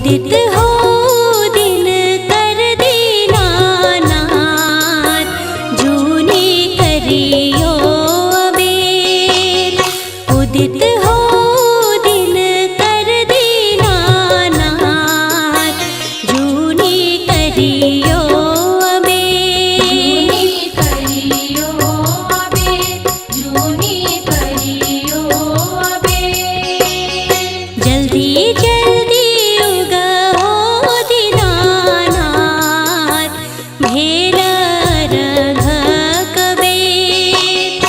उदित हो दिन कर दीनानाथ, जूनी करियो अबेर। उदित हो दिन कर दीनानाथ, जूनी करियो अबेर। करियो अबे, जूनी करियो अबे। जल्दी जल्दी उगहो दीनानाथ, भेल रघ कबेर।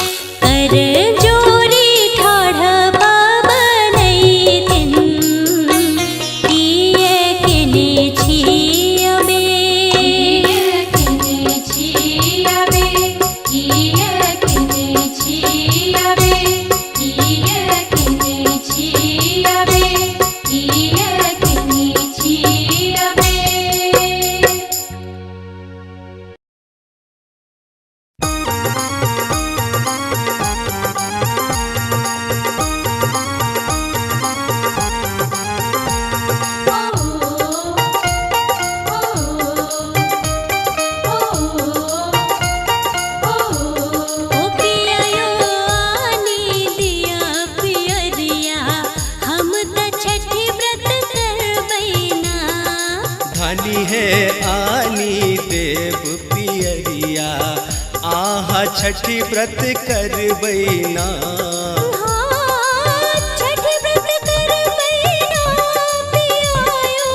कर जोरी ठाढ़ पाबनैतिन, किए किने छी अबेर। किने छी अबे, किए किने छी अबे, किए किने छी अबे, किए किने छी अबे। ओ पियायो आनी दिया पियरिया, हम त छठी व्रत करबैना। धानी है आनी देव पियरिया, आहा छठी व्रत करबैना। हाँ, छठी व्रत करबैना पियायो,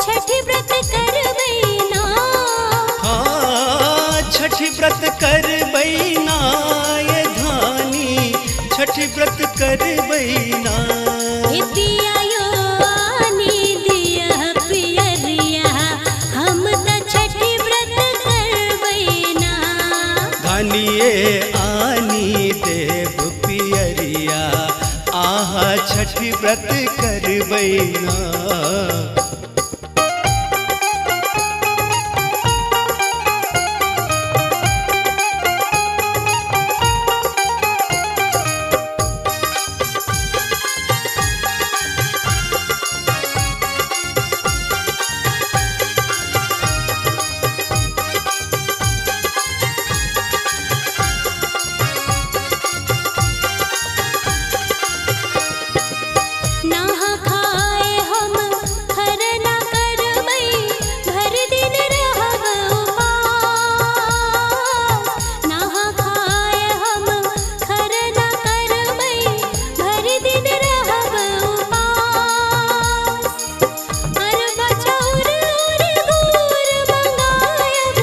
छठी व्रत करबैना। हाँ छठी व्रत करबैना ये धानी, छठी व्रत करबैना। ए पियायो आनी दिया पियरिया, हम त छठी व्रत करबैना। धानिए आनी देव पियरिया, आहा छठी व्रत करबैना। नहा खाए हम खरना करबै, भर दिन रहब उपास। नहा खाए हम खरना करबै, भर दिन रहब उपास। अरबा चाउर और गुड़ मंगायब,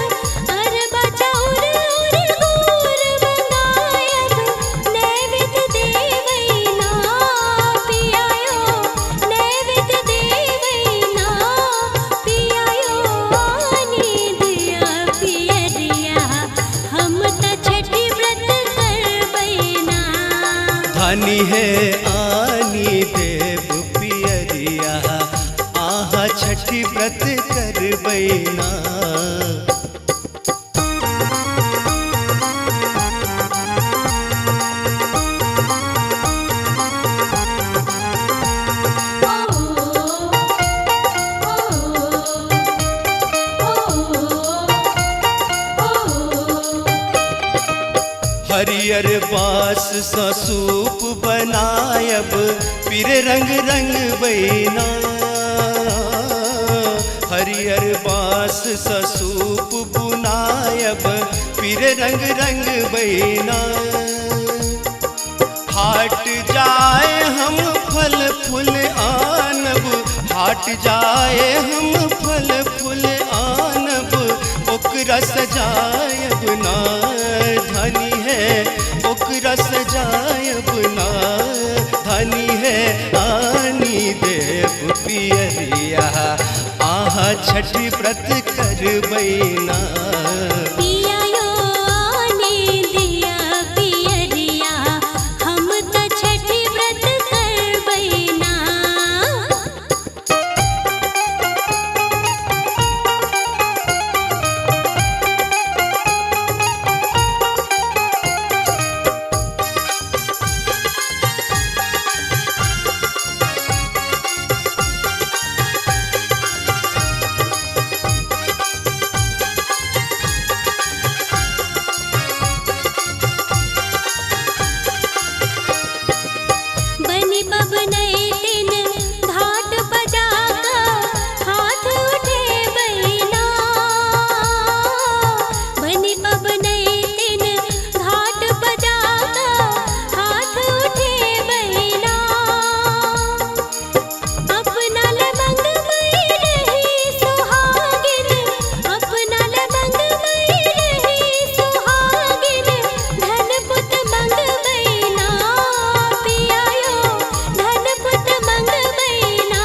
अरबा चाउर और गुड़ मंगायब, नैवेद्य देवैना पियायो, नैवेद्य देवैना पियायो। आनी दिया पियरिया, हम त छठी व्रत करबैना। धानी है आनी देव पियरिया, आहा छठी व्रत करबैना। हरियर बास सा सूप बनायब, पीर रंग रंग बैना। हरियर बास सा सूप बुनायब, पीर रंग रंग बैना। हाट जाए हम फल फूल आनब, हाट जाए हम फल फूल आनब, ओकरा सजायब ना। धनी है ओकरा सजायब ना, धनी है आनी देव पियरिया, आहा छठी व्रत करबैना। पियायो आनी दिया पियरिया, हम त छठी व्रत करबैना। बनी बबनई दिन घाट बजाका हाथ उठे बैना बनी बबनई दिन घाट बजाका हाथ उठे बैना अपना लमंग मई रही सुहागिन अपना लमंग मई रही सुहागिन धन पुत मंग बैना पियायो धन पुत मंग बैना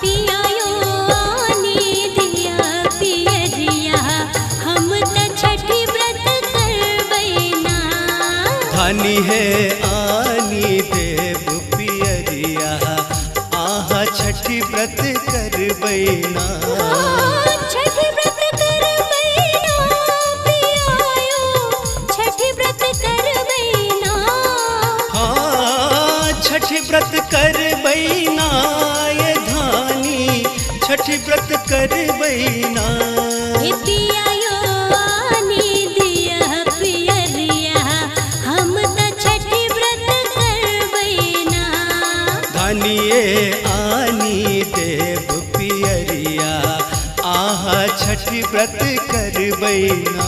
पियायो आनी दिया पियरिया हम त छठी व्रत कर बैना धानी है आनी देव पियरिया आहा छठी व्रत कर बैना छठी व्रत कर बैना पियायो छठी व्रत कर बैना हाँ छठी व्रत कर बैना ये धानी छठी व्रत कर बैना हे पियायो आनी दिया पियरिया हम त छठी व्रत कर बैना धानिए आनी देव पियरिया आहा छठी व्रत कर बैना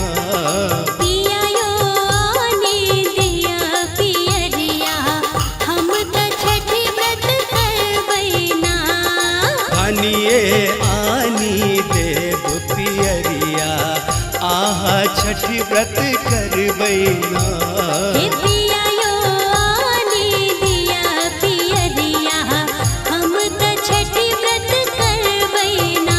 पियायो आनी दिया पियरिया हम त छठी व्रत कर बैना धानिए आनी देव पियरिया आहा छठी व्रत कर बैना हे पियायो आनी दिया पियरिया हम त छठी व्रत कर बैना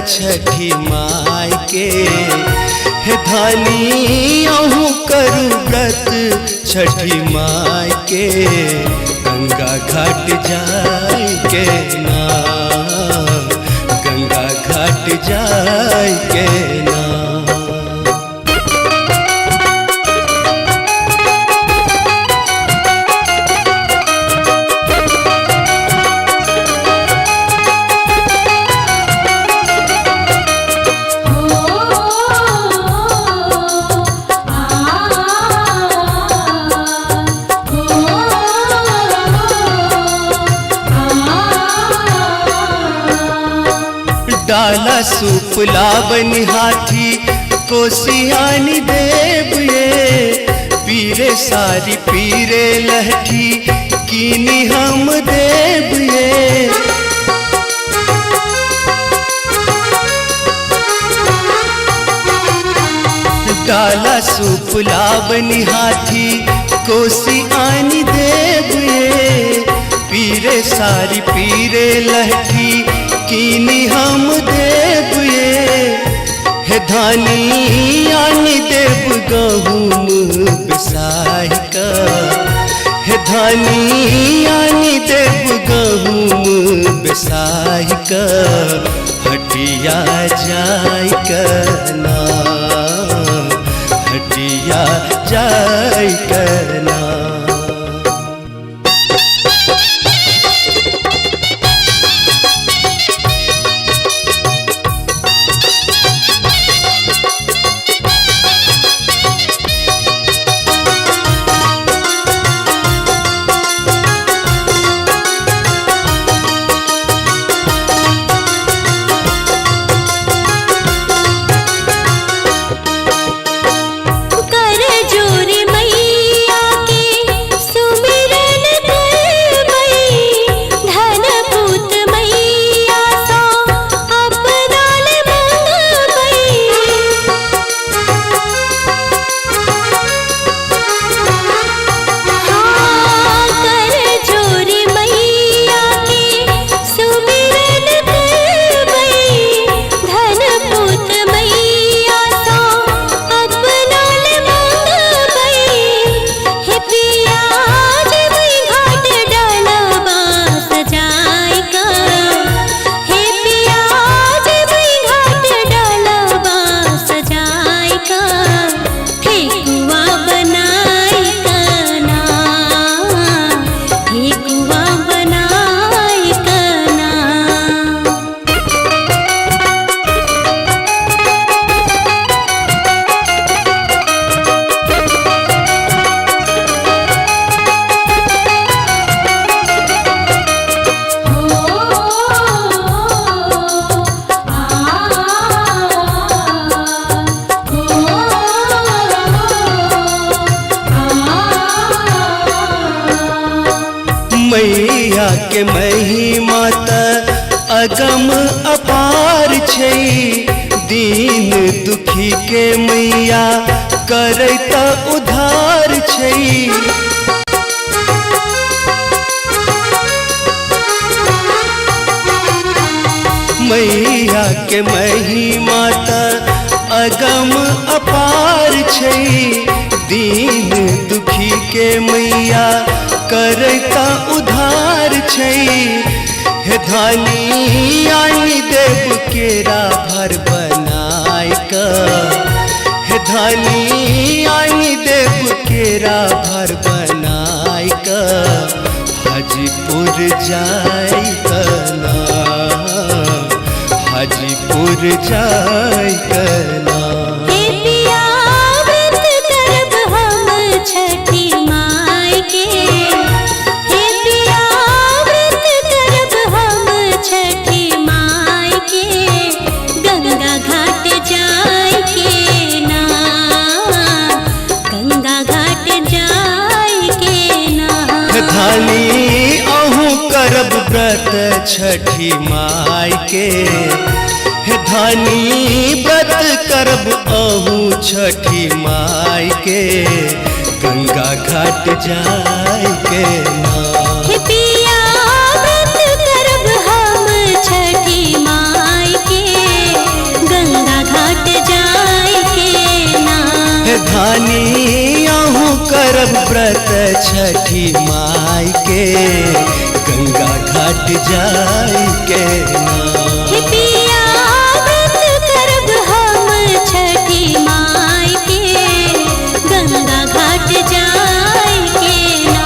छठी माई के। हे धानी अहूँ करू व्रत छठी माई के, गंगा घाट जाय के ना, गंगा घाट जाय के ना। डाला सूप लावनी हाथी कोसियानी देव ये, पीरे सारी पीरे लहठी कीनी हम देव ये। डाला सूप लावनी हाथी कोसियानी देव ये, पीरे सारी पीरे लहठी कीनी हम देव ये। हे धानी आनी देव गहुम बिसाही का, हे धानी आनी देव गहुम बिसाही का, हटिया जाय करना, हटिया जाय करना। मैया के महिमा त अगम अपार छै, दीन दुखी के मैया करैत उद्धार छै। मैया के महिमा त अगम अपार छै, दीन दुखी के मैया करैता उधार छै। हे धानी आनी देव केरा भर बनाय का, हे धानी आनी देव केरा भर बनाय का, हाजीपुर जाय कना, हाजीपुर जाय कना। धानी अहूँ करब व्रत छठी माई के, हे धानी व्रत करब अहूँ छठी माई के, गंगा घाट जाय के ना। हे पिया व्रत करब हम छठी माई के, धानी आहू करब व्रत छठी माई के गंगा घाट जाई के ना। हे पिया व्रत करब हम छठी माई के गंगा घाट जाई के ना।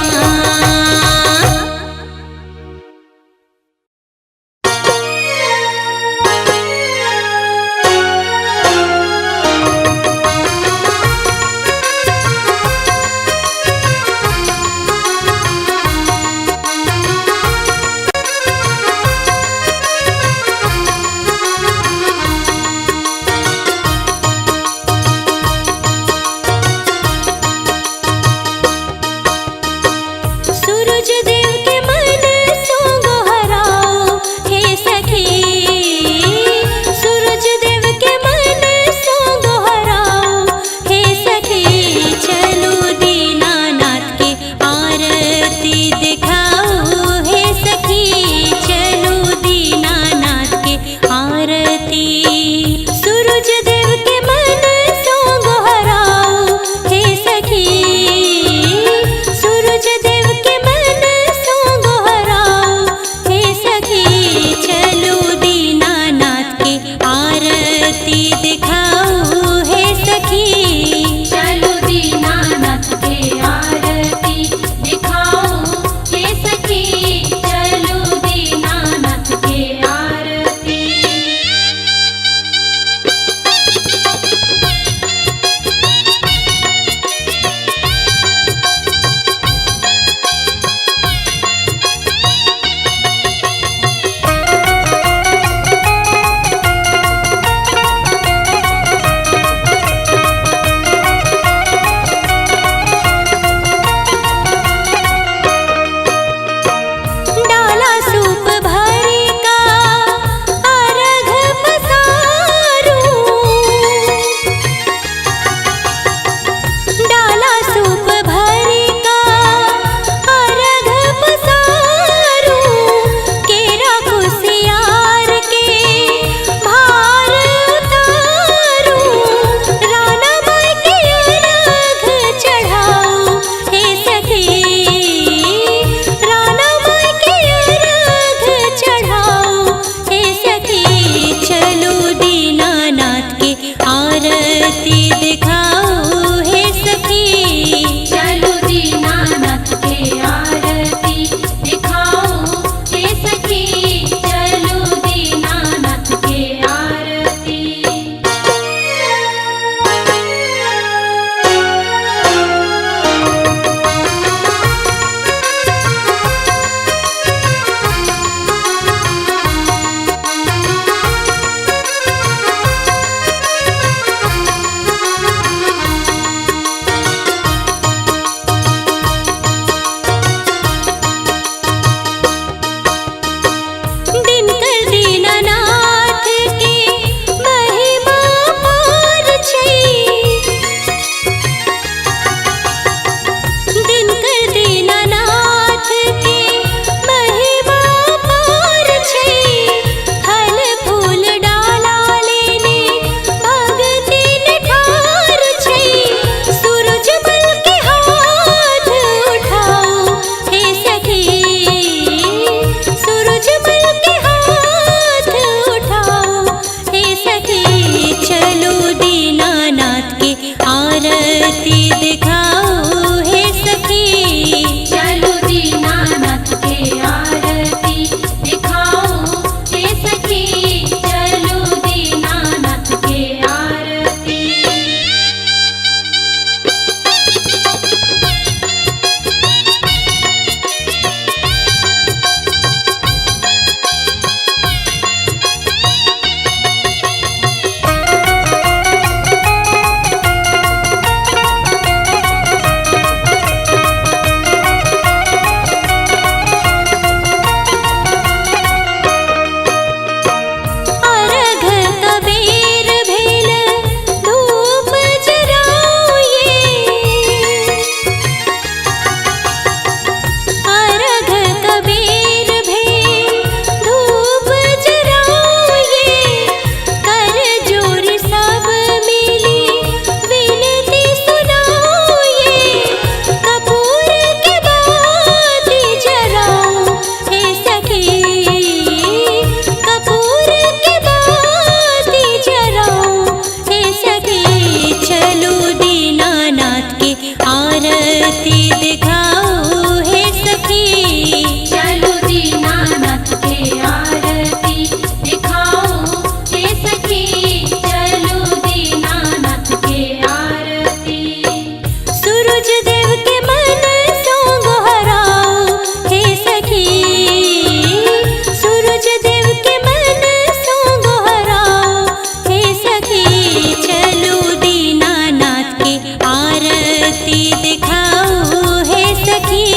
आरती दिखाओ हे सखी।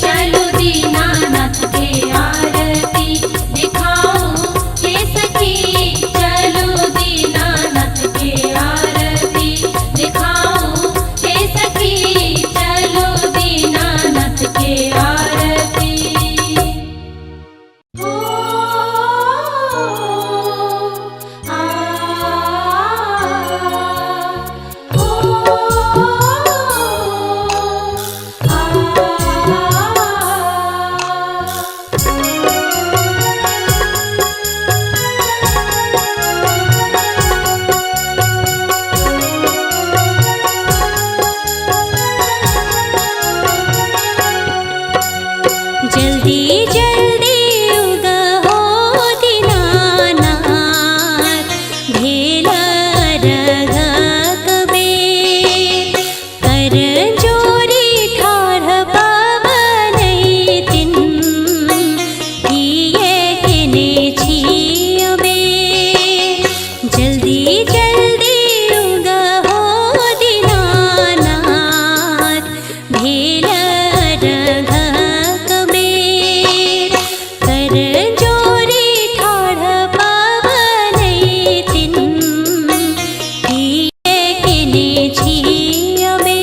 चलो दीनानाथ के आरती दिखाओ हे सखी। चलो दीनानाथ के आरती दिखाओ हे सखी। चलो दीनानाथ के आरती। ओ आ जल्दी जल्दी उगहो दीनानाथ, भेला रघ कबीर। कर जोरी ठाढ़ पावनैतिन, हिये किने छियबे। जल्दी जल्दी उगहो दीनानाथ, भेला रघ कबीर। कर जोरी ठाढ़ पावनैतिन, हिये किने छियबे।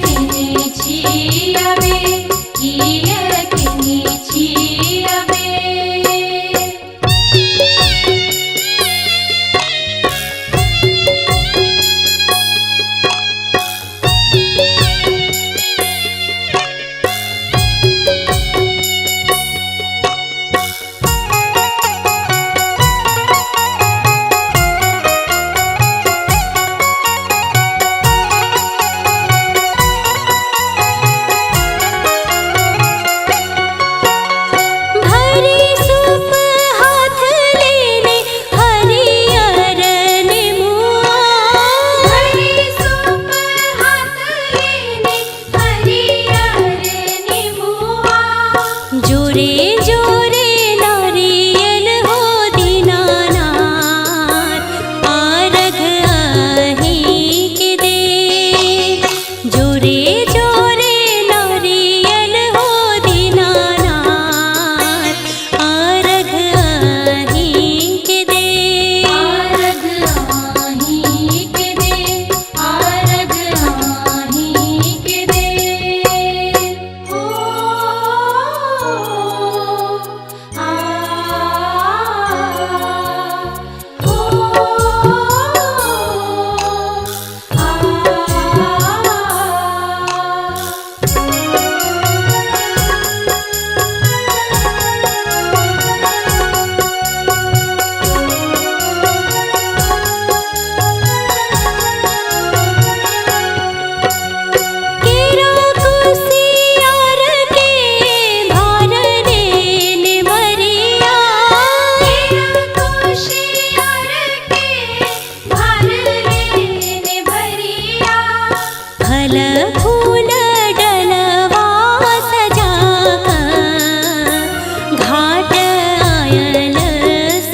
किने छियबे हिये किने छियबे। भरी सूप हाथ लेने हरियर नेमुआ। भरी सूप हाथ लेने हरियर नेमुआ। जोरे जोरे नारियल हो दीनानाथ, आरघ आहीं के दे। जोरे जोरे नारियल हो दीनानाथ, आरघ आहीं के दे। आरघ आहीं के दे। आरघ आहीं के दे। ओ आ ओ केरा कुसियार के भार लेने भरिया। केरा कुसियार के भार लेने भरिया। फल फूल डलवा सजाकर, घाट आयल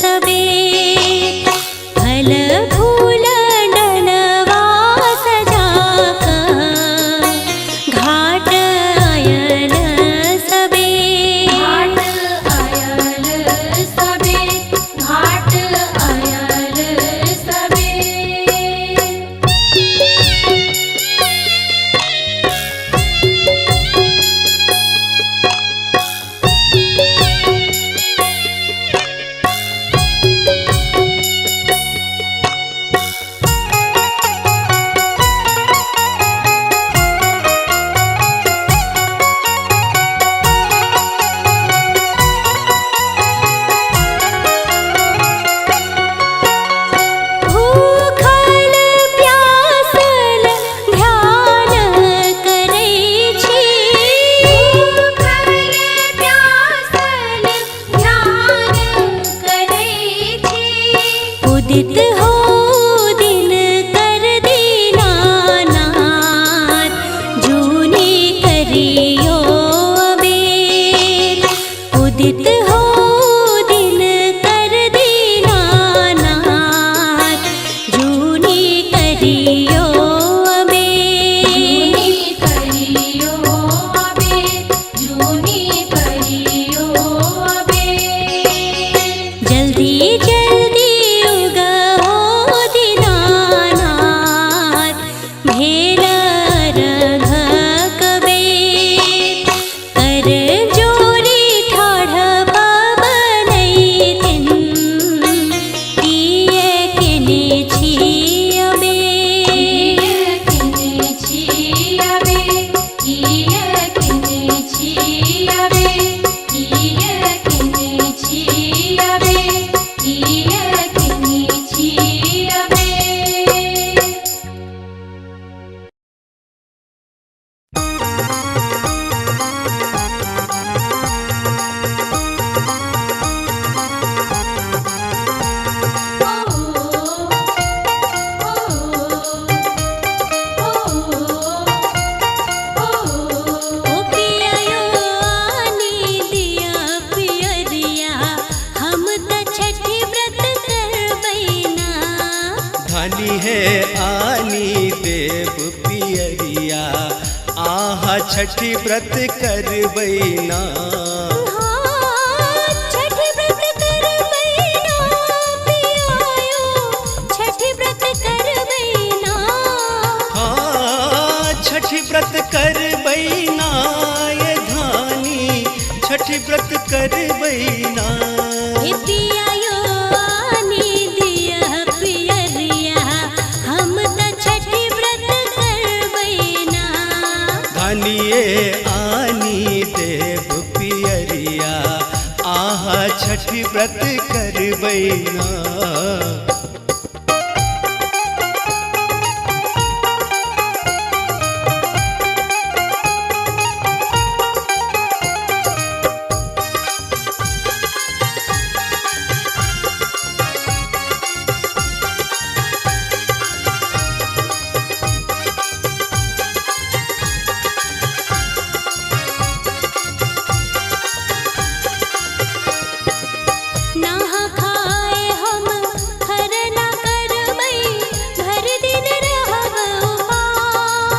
सबेर। फल फूल डलवा सजाकर, घाट आयल सबेर। घाट आयल सबे। घाट आयल सबे। पियरिया आहा छठी व्रत करबैना। हाँ, छठी व्रत करबैना पियायो, छठी व्रत करबैना। हाँ, छठी व्रत करबैना ये धानी, छठी व्रत करबैना। हे पियायो आनी दिया पियरिया, हम त छठी व्रत करबैना। धानिए आनी देव पियरिया आहा छठी व्रत करबैना। नहा खाए हम खरना करबै, भर दिन रहब उपास।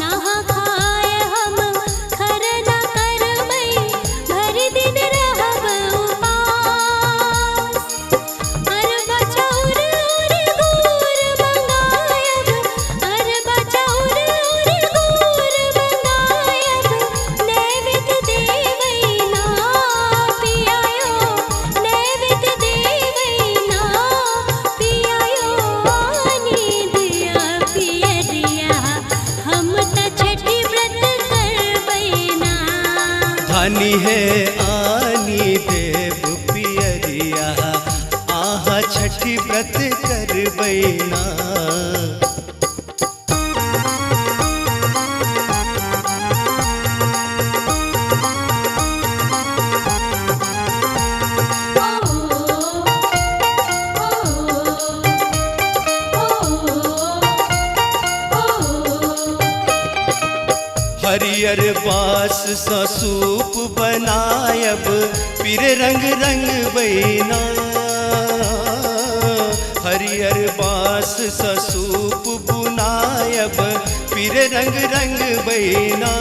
नहा खाए हम खरना करबै, भर दिन रहब उपास। अरबा चाउर और गुड़ मंगायब, अरबा चाउर और गुड़ मंगायब, नैवेद्य देवैना पियायो, नैवेद्य देवैना पियायो आनी दिया पियरिया, हम त छठी व्रत करबैना। धानी है आनी देव पियरिया आहा छठी व्रत करबैना। हरियर बास सा सूप बनायब, फिर रंग रंग बैना। हरियर बास सा सूप बुनायब, फिर रंग रंग बैना।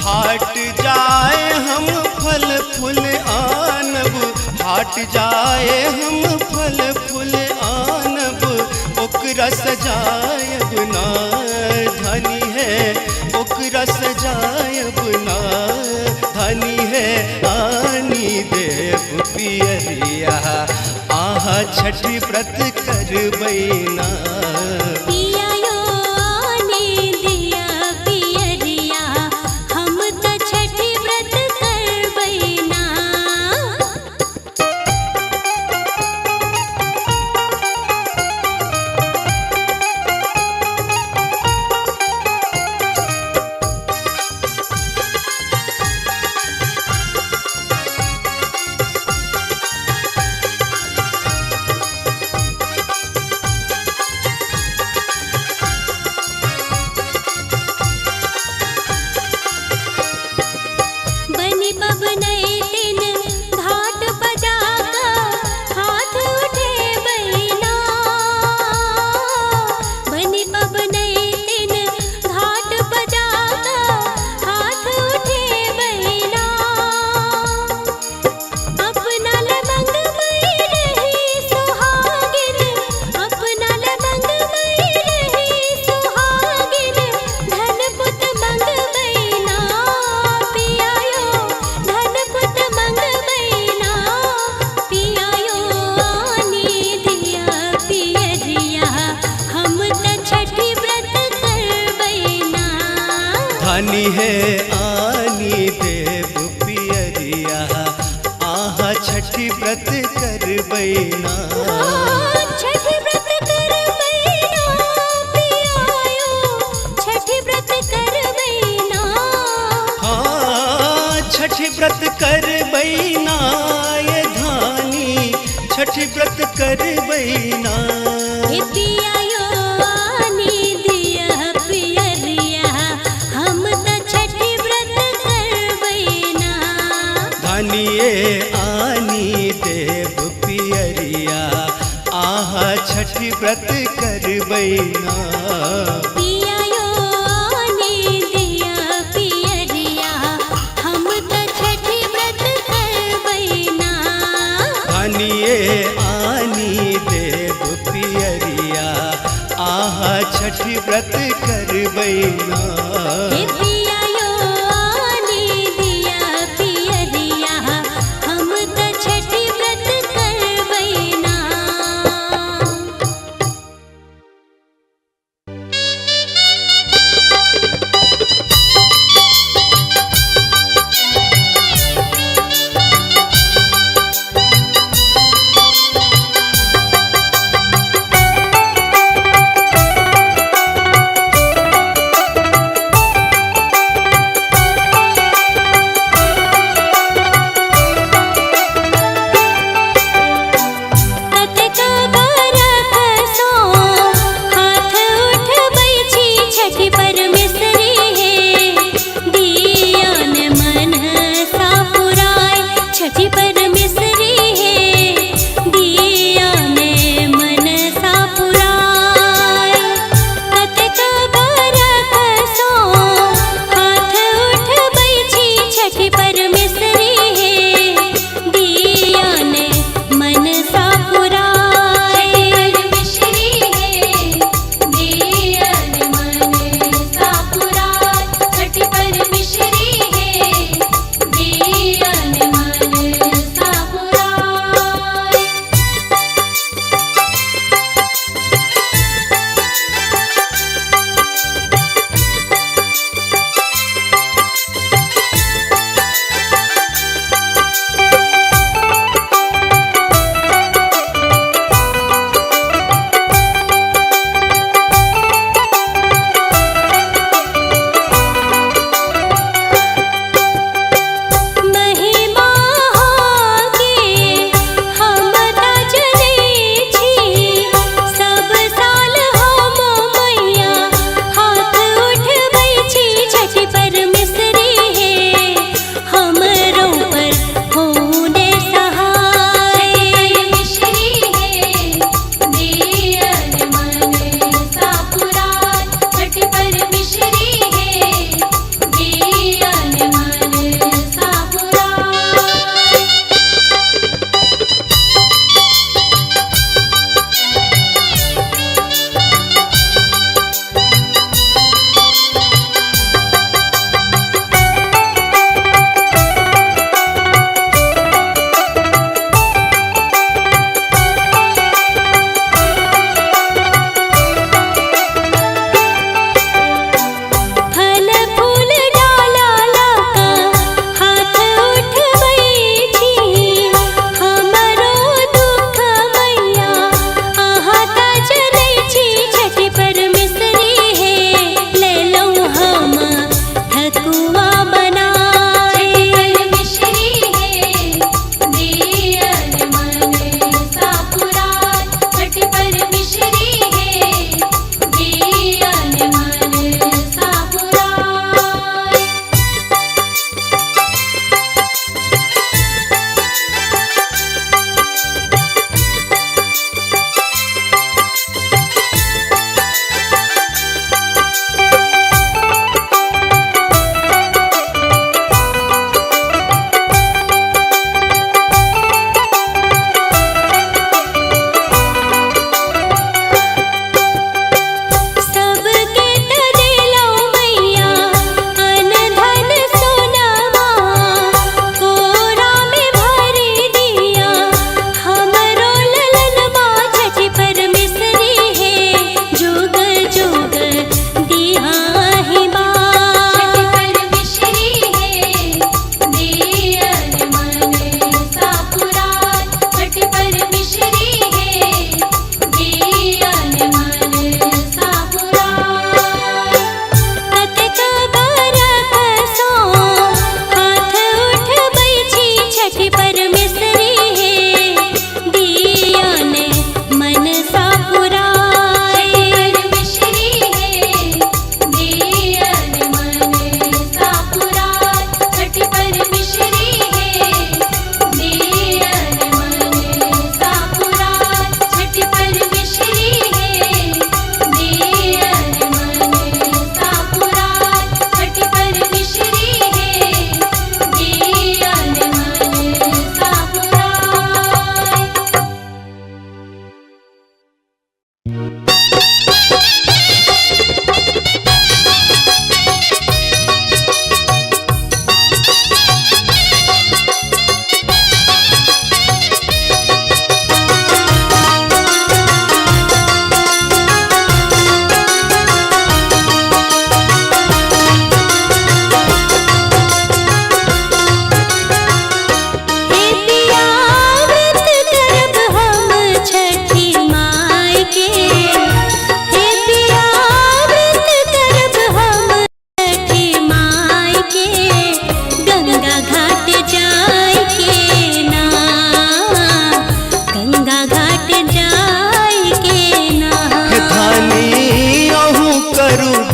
हाट जाए हम फल फूल आनब, हाट जाए हम फल फूल आनब, ओकरा सजायब ना। धनी है ओकरा सजायब ना, धनी है आनी देव पियरिया आहा छठी व्रत करबैना। पियायो आनी दिया पियरिया, हम त छठी व्रत करबैना। बनी बबनई दिन घाट बजाका, हाथ उठे बैना। बनी बबनई दिन घाट बजाका, हाथ उठे बैना। अपना लमंग मई रही सुहागिन, अपना लमंग मई रही सुहागिन, धन पुत मंगबैना पियायो, धन पुत मंगबैना पियायो आनी दिया पियरिया, हम त छठी व्रत करबैना। धानी है आनी देव पियरिया आहा छठी व्रत करबैना। छठी व्रत करबैना पियायो, छठी व्रत करबैना। हाँ, छठी व्रत करबैना ये धानी, छठी व्रत करबैना। हे पियायो आनी दिया पियरिया, हम त छठी व्रत करबैना। धानिए आनी देव पियरिया आहा छठी व्रत करबैना। पिया यो आने दिया पियरिया हम त छठी व्रत करबैना। आनिए आनी देव पियरिया आहा छठी व्रत करबैना। हे पिया यो आने दिया पियरिया हम त छठी व्रत करबैना।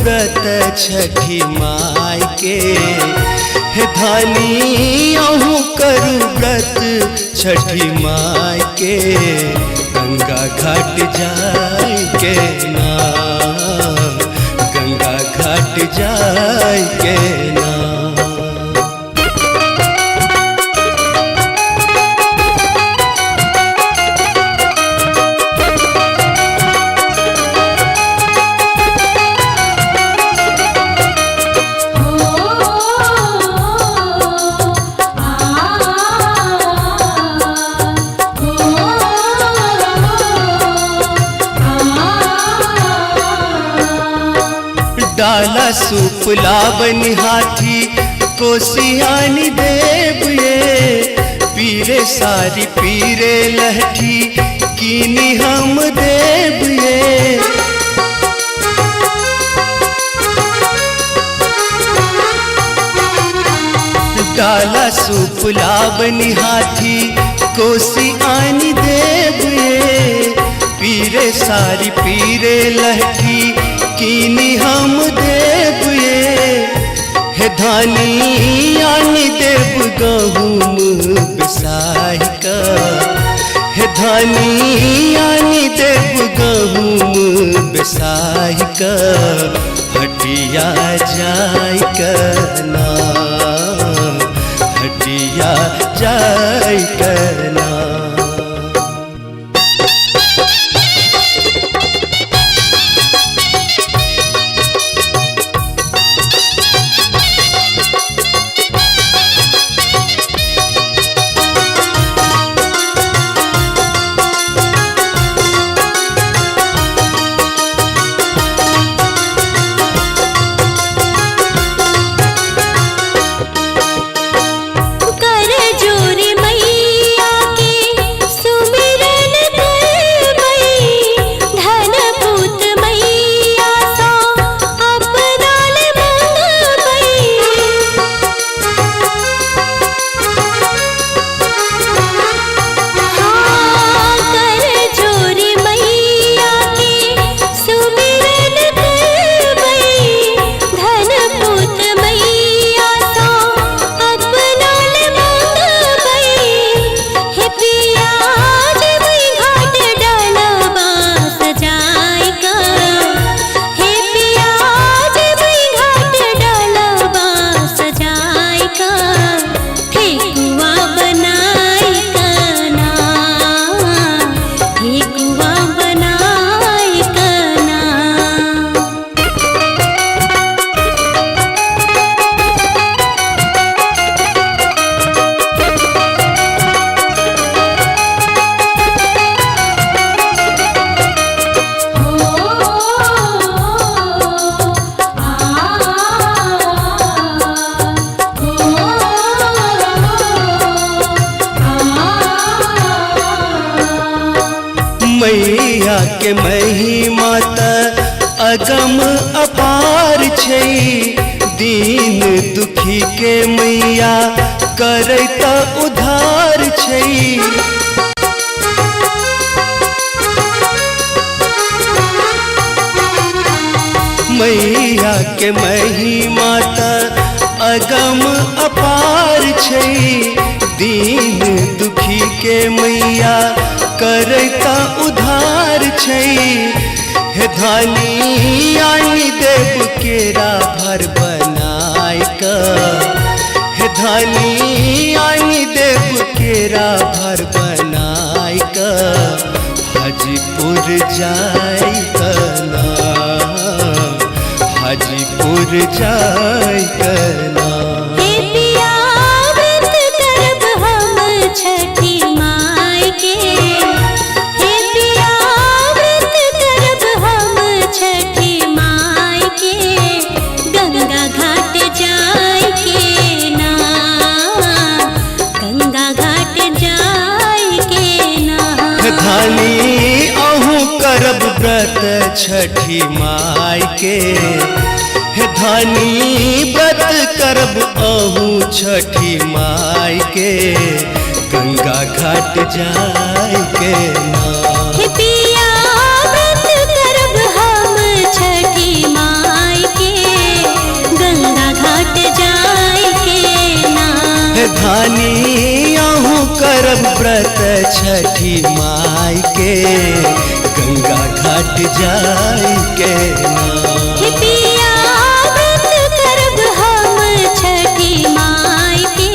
व्रत छठी माई के, हे धानी अहूँ करू व्रत छठी माई के, गंगा घाट जाय के ना, गंगा घाट जाय के ना। डाला सूप लावन हाथी कोसियानी देव ये, पीरे सारी पीरे लहठी कीनी हम देव ये। डाला सूप लावन हाथी कोसियानी देव ये, पीरे सारी पीरे लहठी कीनी हम देव ये, हे धानी आनी देव गहूम बिसाही का, हे धानी आनी देव गहूम बिसाही का, हटिया जाय करना, हटिया जाय करना। मैया के महिमा त अगम अपार छै, दीन दुखी के मैया करे त उधार छै। मैया के महिमा त अगम अपार छै, दीन दुखी के मैया करता उधार छै, हे धानी आनी देव केरा भर बनाय का, हे धानी आनी देव केरा भर बनाय का, हाजीपुर जाय कना, हाजीपुर जाय कना। व्रत छठी माई के, हे धानी व्रत करब अहूँ छठी माई के, गंगा घाट जाय के ना। पिया व्रत करब हम छठी माई धानी आहू करब व्रत छठी माई के गंगा घाट जाई के ना। हे पिया व्रत करब हम छठी माई के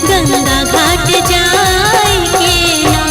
गंगा घाट जाई के ना।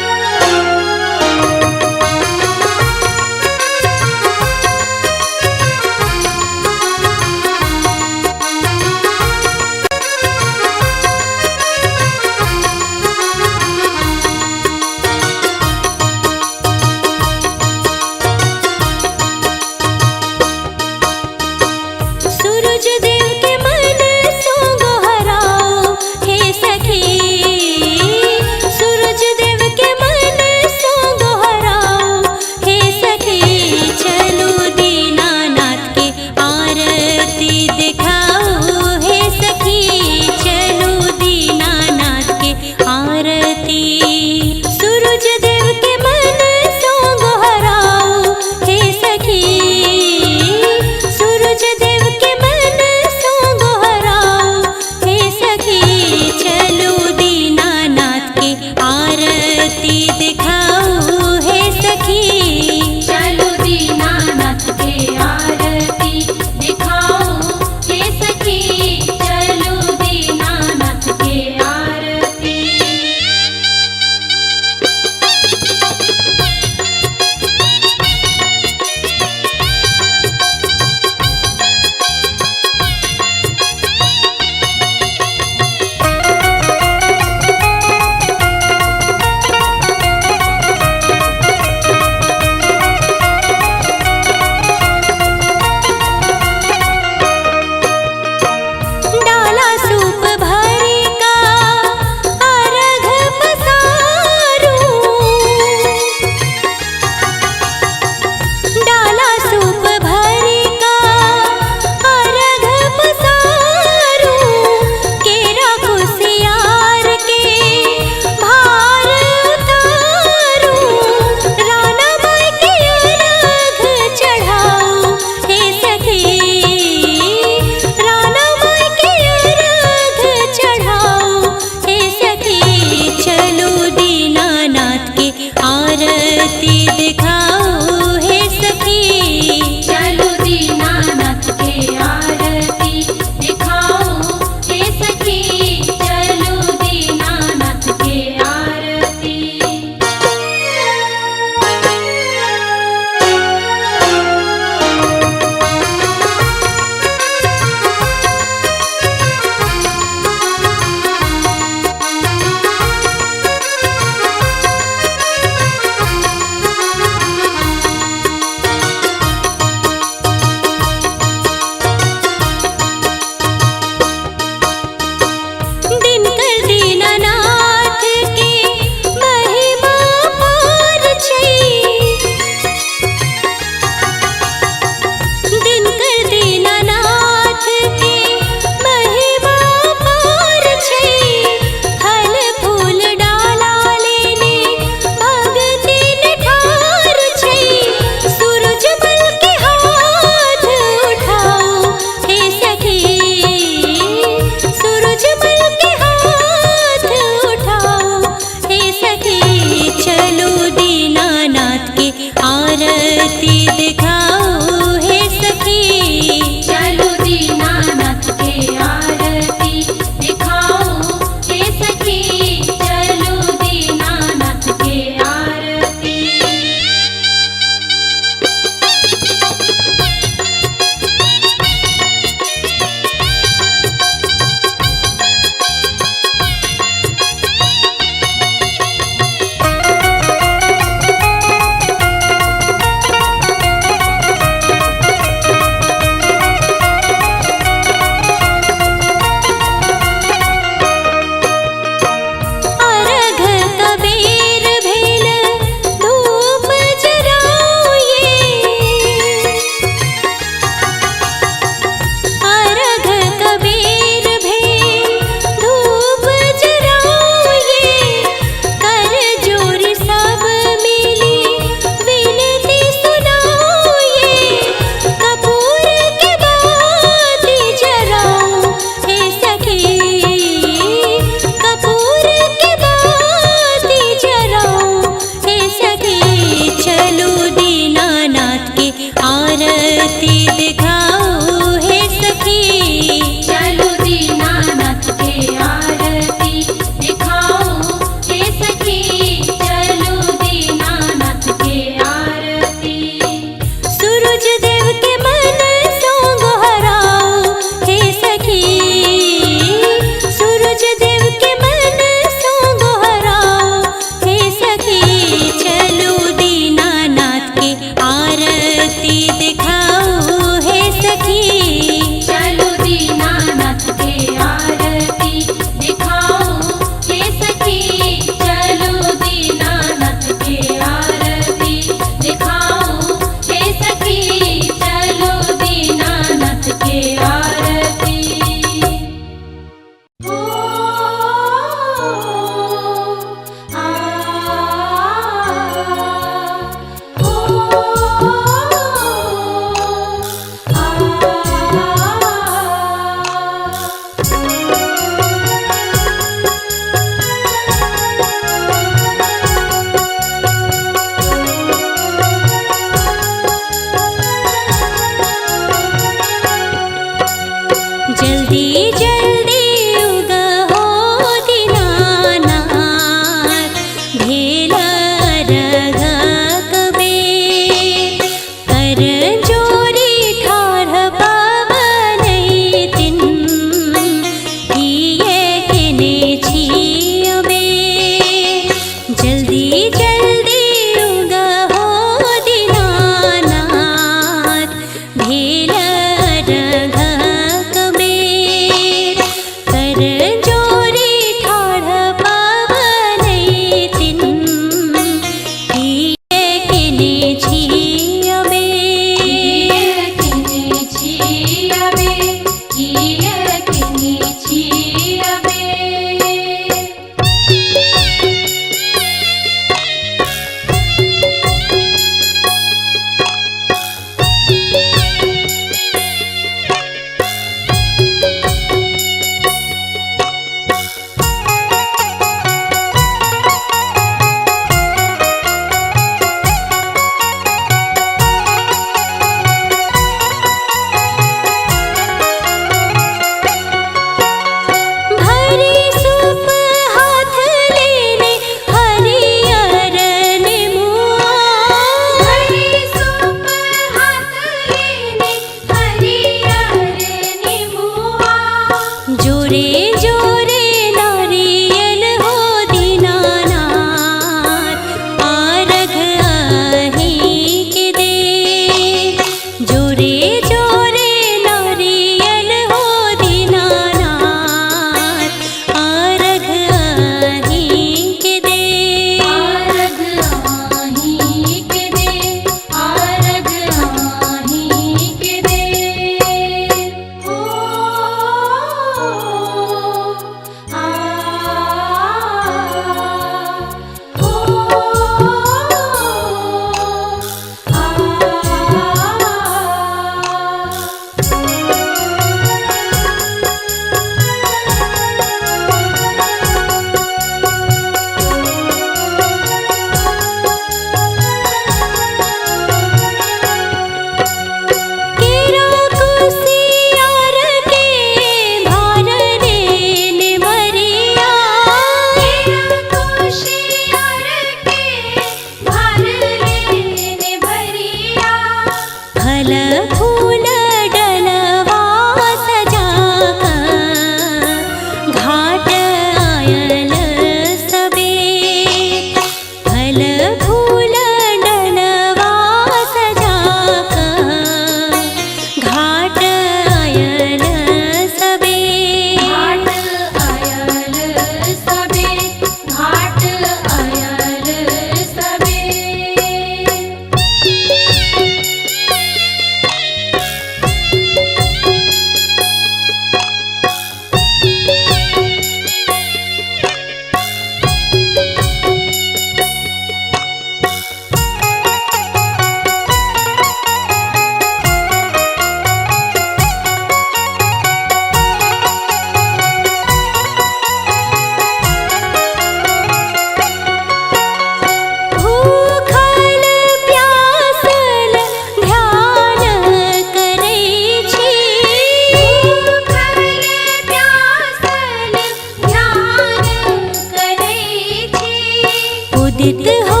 उदित हो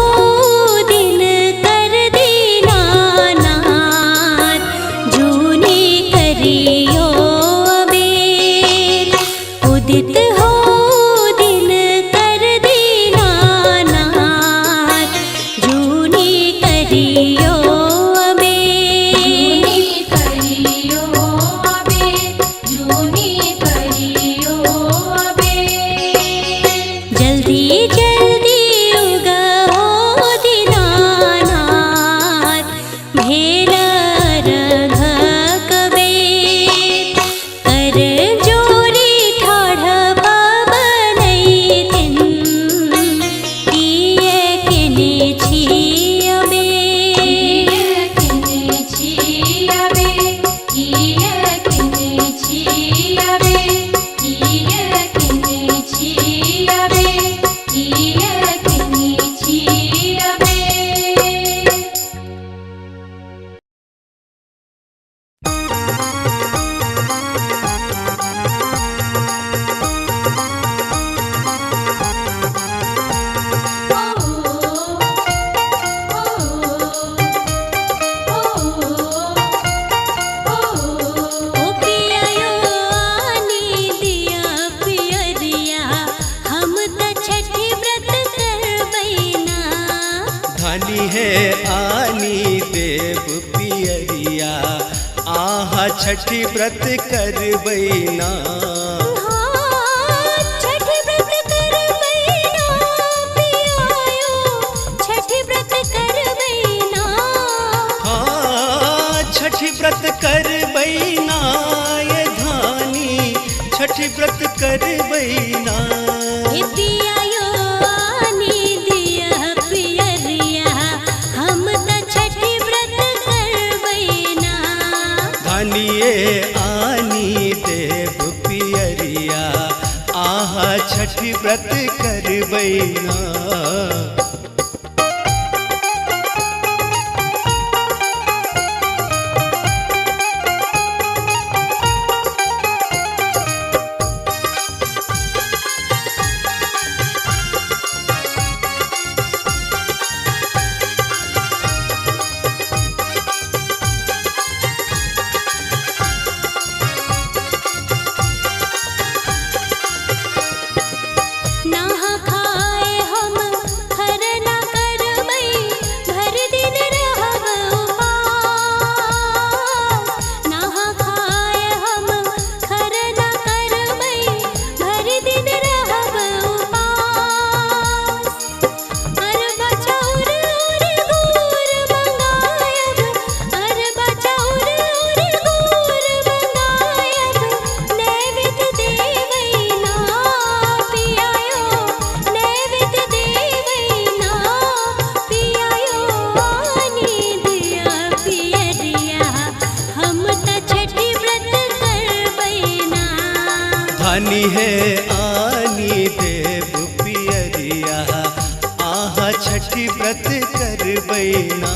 दिन कर दीनानाथ जूनी करियो अबेर उदित हो दिन कर दीनानाथ जूनी करियो अबेर करियो अबे जूनी करियो अबे जल्दी जल्दी उगहो दीनानाथ भेल रघ कबेर कर जोरी ठाढ़ पावनैतिन किए किने छियबे किने छियाबे किए किने छियाबे किए किने छियाबे किए किने छियाबे ओ पियायो आनी दिया पियरिया हम त छठी व्रत करबैना धानी है आनी देव पियरिया आहा छठी व्रत करबैना छठी व्रत करबैना पियायो छठी व्रत करबैना हाँ छठी व्रत करबैना ये धानी छठी व्रत करबैना ए पियायो आनी दिया पियरिया हम त छठी व्रत करबैना धानिए आनी देव पियरिया आहा छठी व्रत करबैना नहा खाए हम खरना करबै भर दिन रहब उपास नहा खाए हम खरना करबै भर दिन रहब उपास अरबा चाउर और गुड़ मंगायब अरबा चाउर और गुड़ मंगायब नैवेद्य देवैना पियायो नैवेद्य देवैना पियायो आनी दिया पियरिया हम त छठी व्रत करबैना धानी है आनी देव पियरिया आहा छठी व्रत करबैना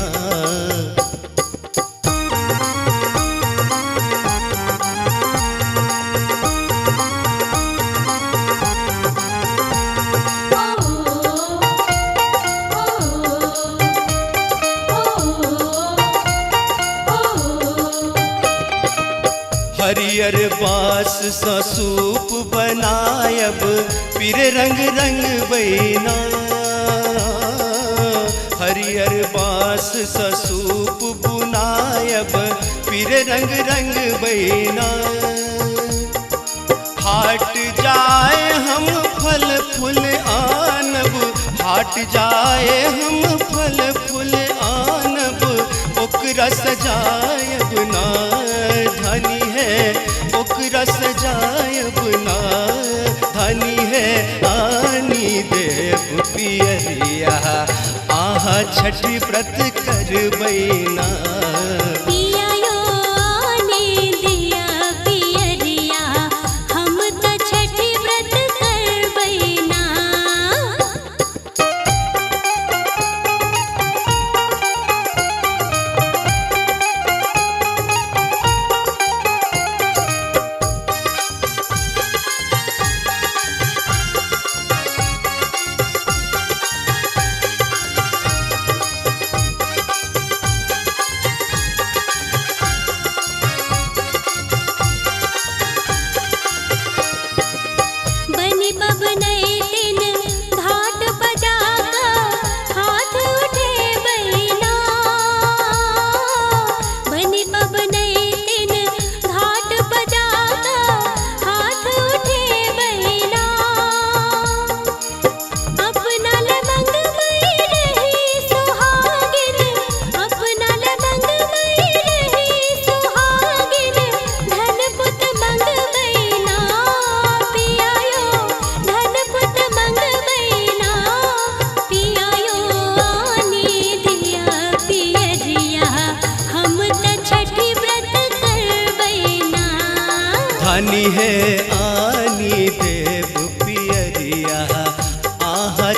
हरियर बास सा सूप बनायब फिर रंग रंग बैना हरियर बास सा सूप बुनायब फिर रंग रंग बैना हाट जाए हम फल फूल आनब हाट जाए हम फल फूल आनब ओकरा सजायब ना धनी है ओकरा सजायब ना धनी है आनी देव पियरिया आहा छठी व्रत करबैना पियायो आनी दिया पियरिया हम त छठी व्रत करबैना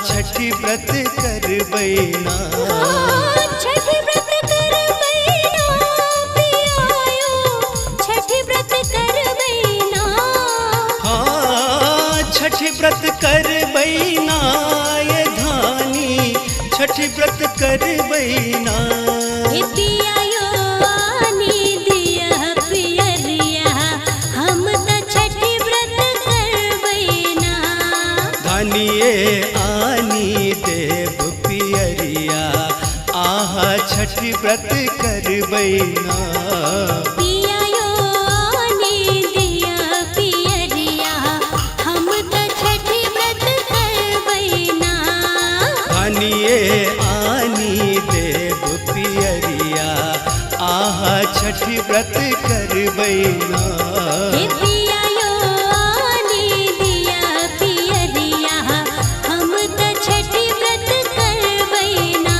छठी व्रत करबैना। छठ व्रत करबैना पियायो, छठ व्रत करबैना। हाँ छठी व्रत करबैना ये धानी, छठी व्रत करबैना। हे पियायो आनी दिया पियरिया, हम त छठ व्रत करबैना। धानिए आनी देव पियरिया, आहा छठी व्रत करबैना। पियायो आनी दिया पियरिया, हम त छठ व्रत करबैना। धानिए आनी देव पियरिया, आहा छठी व्रत करबैना। हे पियायो आनी दिया पियरिया, हम त छठ व्रत करबैना।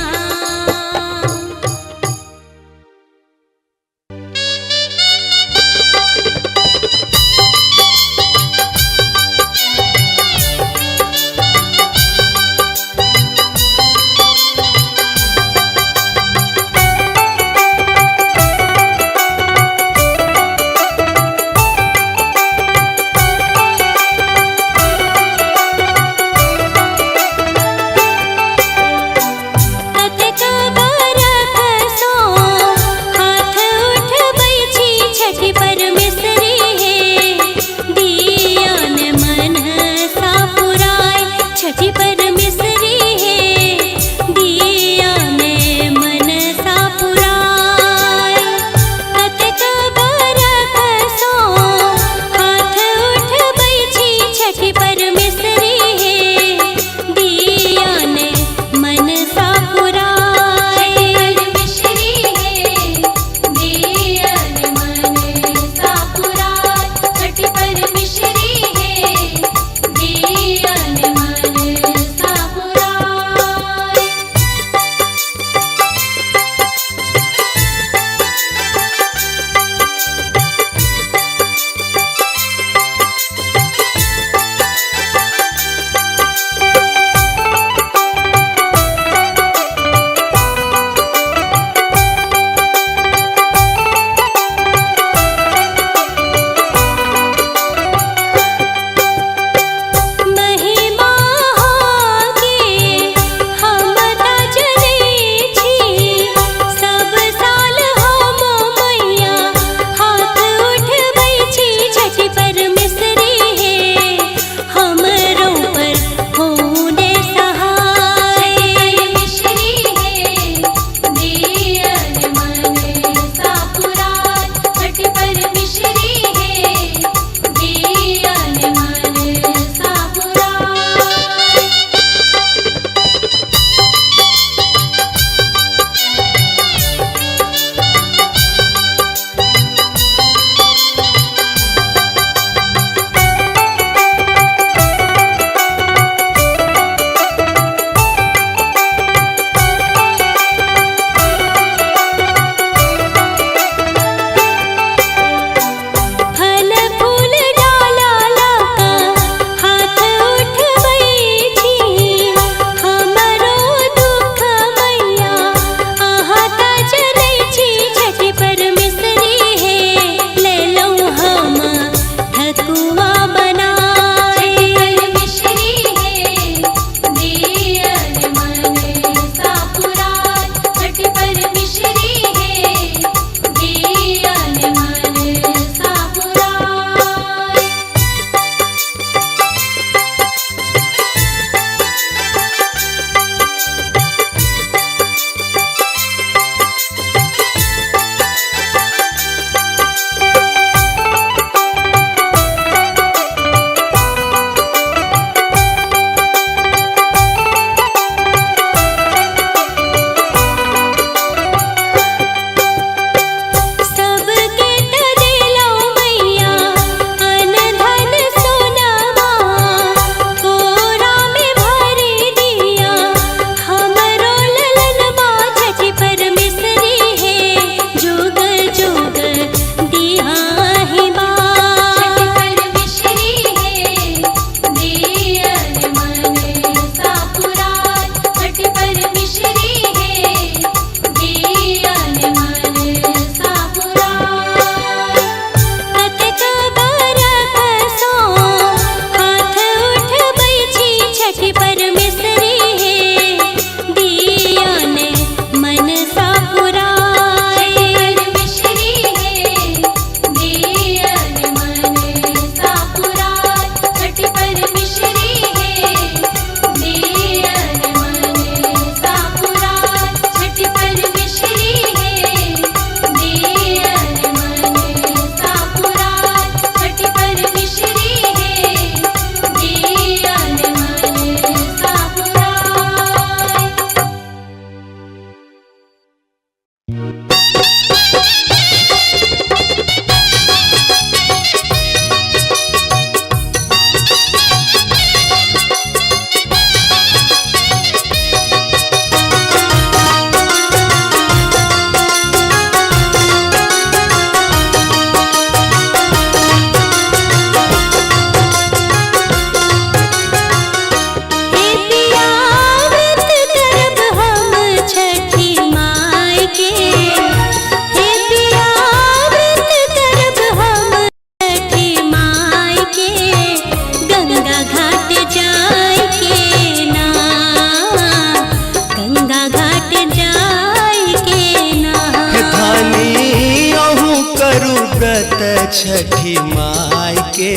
छठी माई के।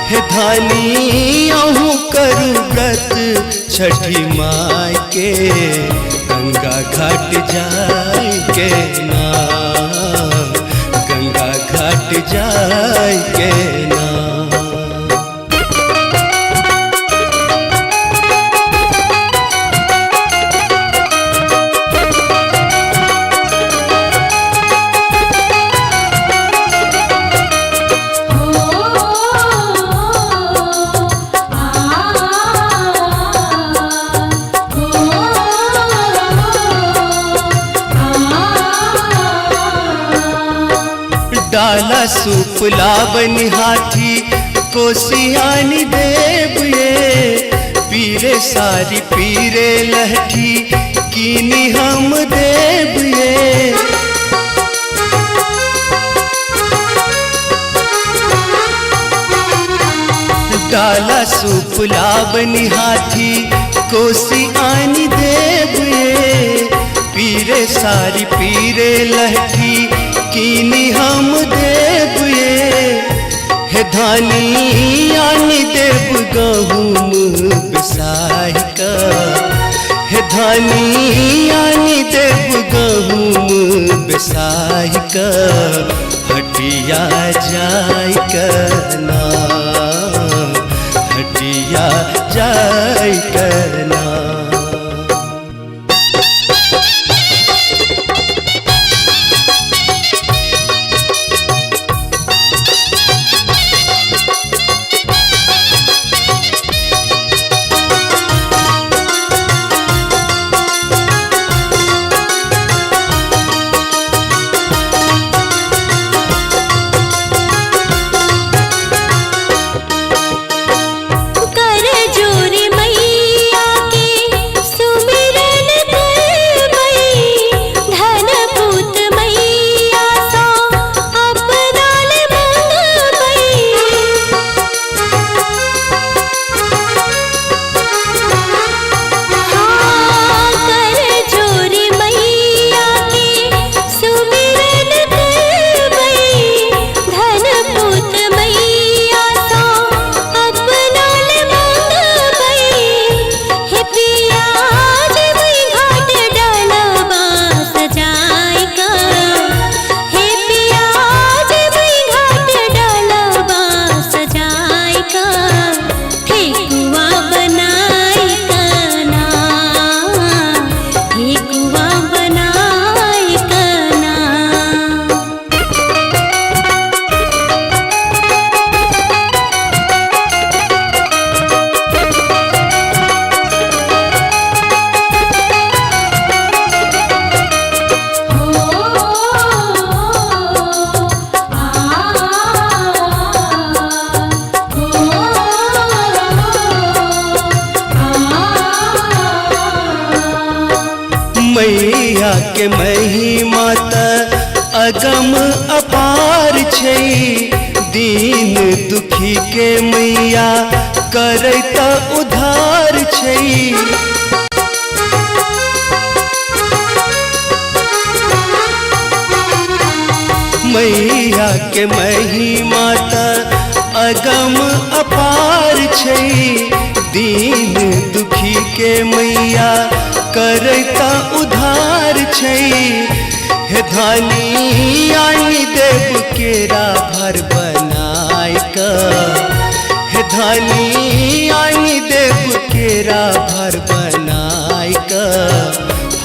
हे धानी अहूँ करू व्रत छठी माई के, गंगा घाट जाय के ना, गंगा घाट जाय के ना। डाला सूप लावन हाथी कोसियानी देव ये, पीरे सारी पीरे लहठी कीनी हम देव ये। डाला सूप लावन हाथी कोसियानी देव ये, पीरे सारी पीरे लहठी कीनी हम देव ये। हे धानी आनी देव गहुम बिसाही का, हे धानी आनी देव गहुम बिसाही का, हटिया जाय करना, हटिया जाय करना। मैया के महिमा त अगम अपार छै, दीन दुखी के मैया करैत उद्धार छै। मैया के महिमा त अगम अपार छै, दीन दुखी के मैया करैता उधार छै। हे धानी आनी देव केरा भर बनाय का, हे धानी आनी देव केरा भर बनाय का,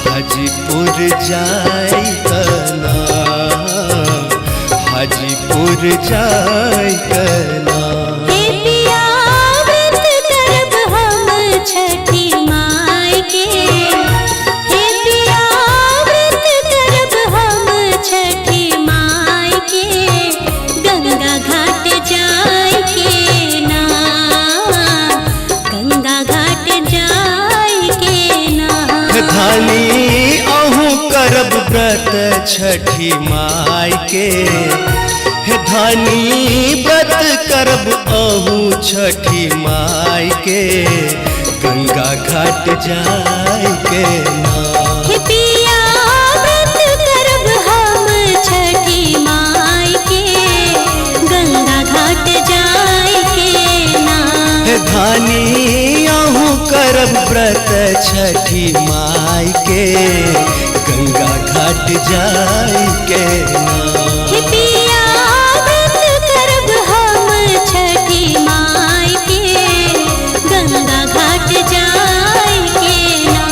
हाजीपुर जाय कना, हाजीपुर जाय कना। धानी अहूँ करब व्रत छठी माई के, हे धानी व्रत करब अहूँ छठी माई के, गंगा घाट जाय के ना। हे पिया व्रत करब हम छठी माई के, धानी आहू करब व्रत छठी माई के गंगा घाट जाई के ना। हे पिया व्रत करब हम छठी माई के गंगा घाट जाई के ना।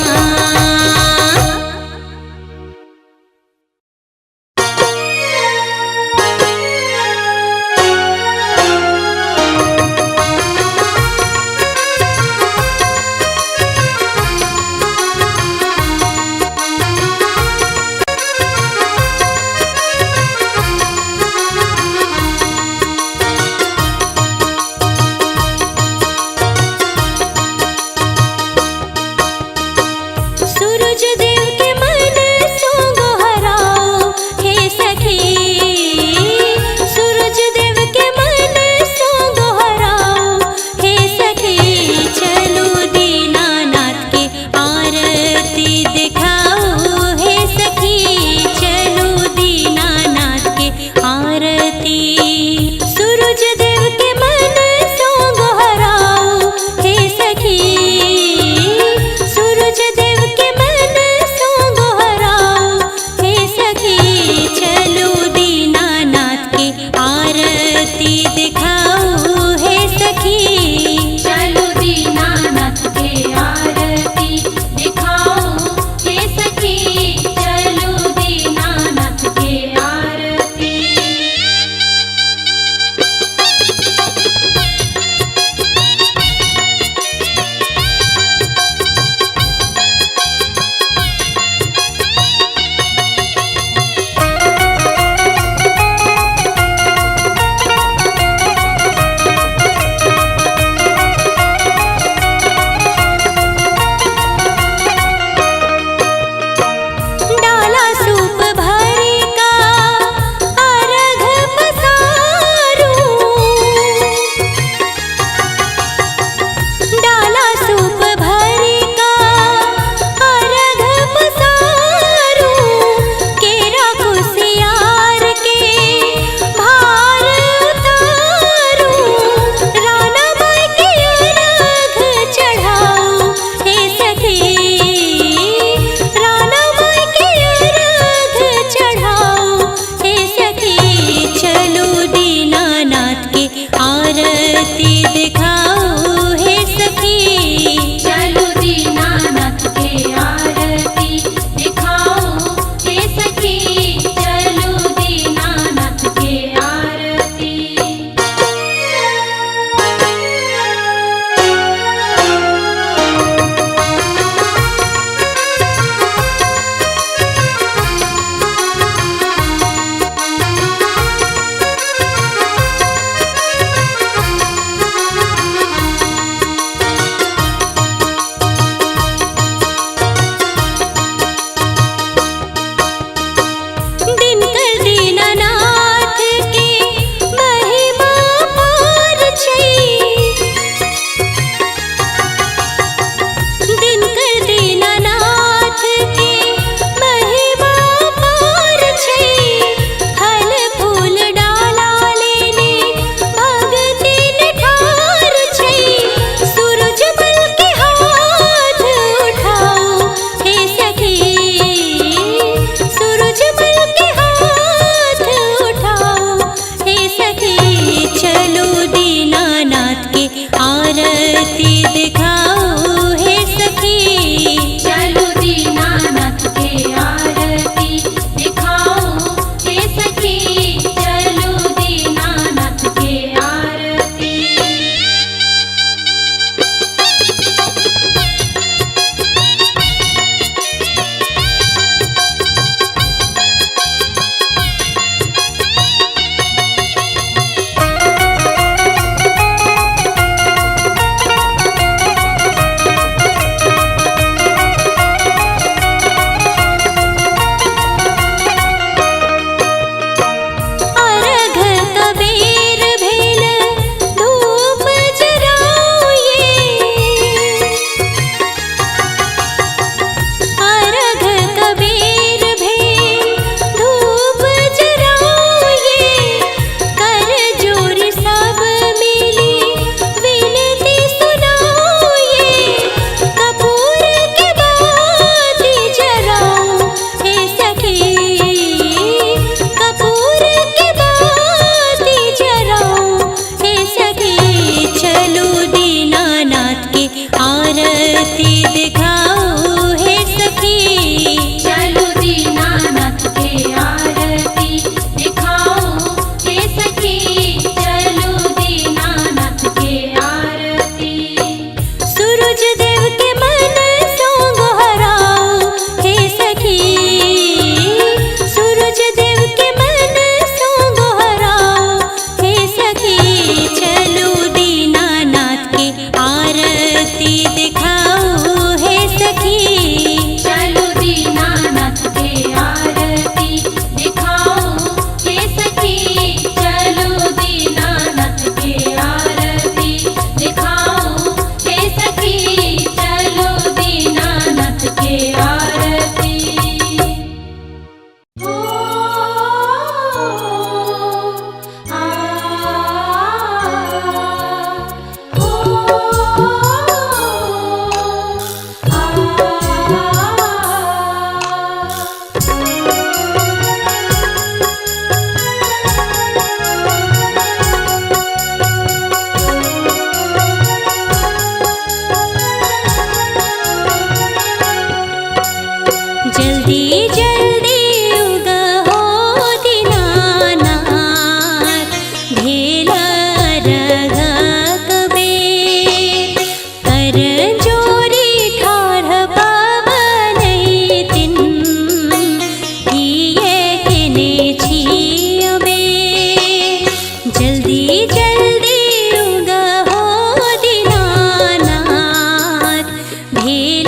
भेल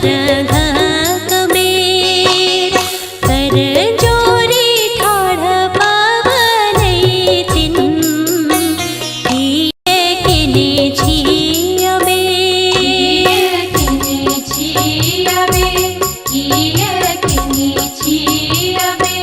रघा कबीर कर जोरी ठाढ़ पावनैतिन किए किने छियबे किने छियबे किने छियबे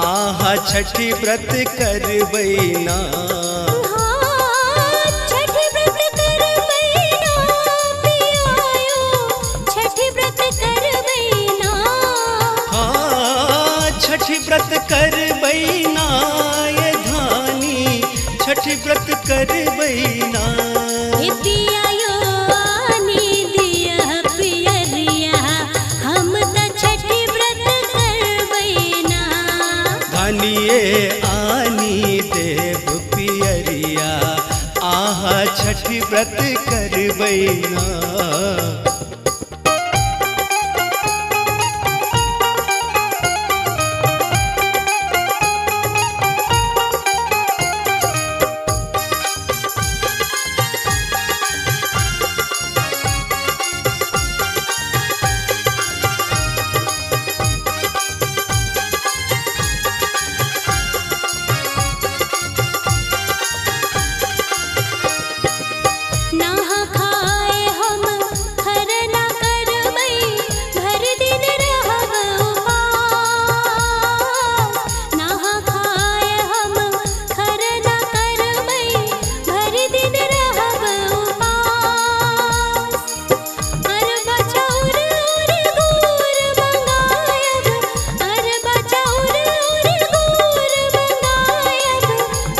आहा छठी व्रत करबैना। हाँ, छठी व्रत करबैना पियायो, छठी व्रत करबैना। हाँ छठी व्रत करबैना ये धानी, छठी व्रत करबैना। हे पियायो आनी दिया पियरिया, हम त छठी व्रत करबैना। धानिए आनी देव पियरिया, आहा छठी व्रत करबैना। नहा खाए हम खरना करबै, भर दिन रहब उपास। नहा खाए हम खरना करबै, भर दिन रहब उपास। अरबा चाउर और गुड़ मंगायब, अरबा चाउर और गुड़ मंगायब,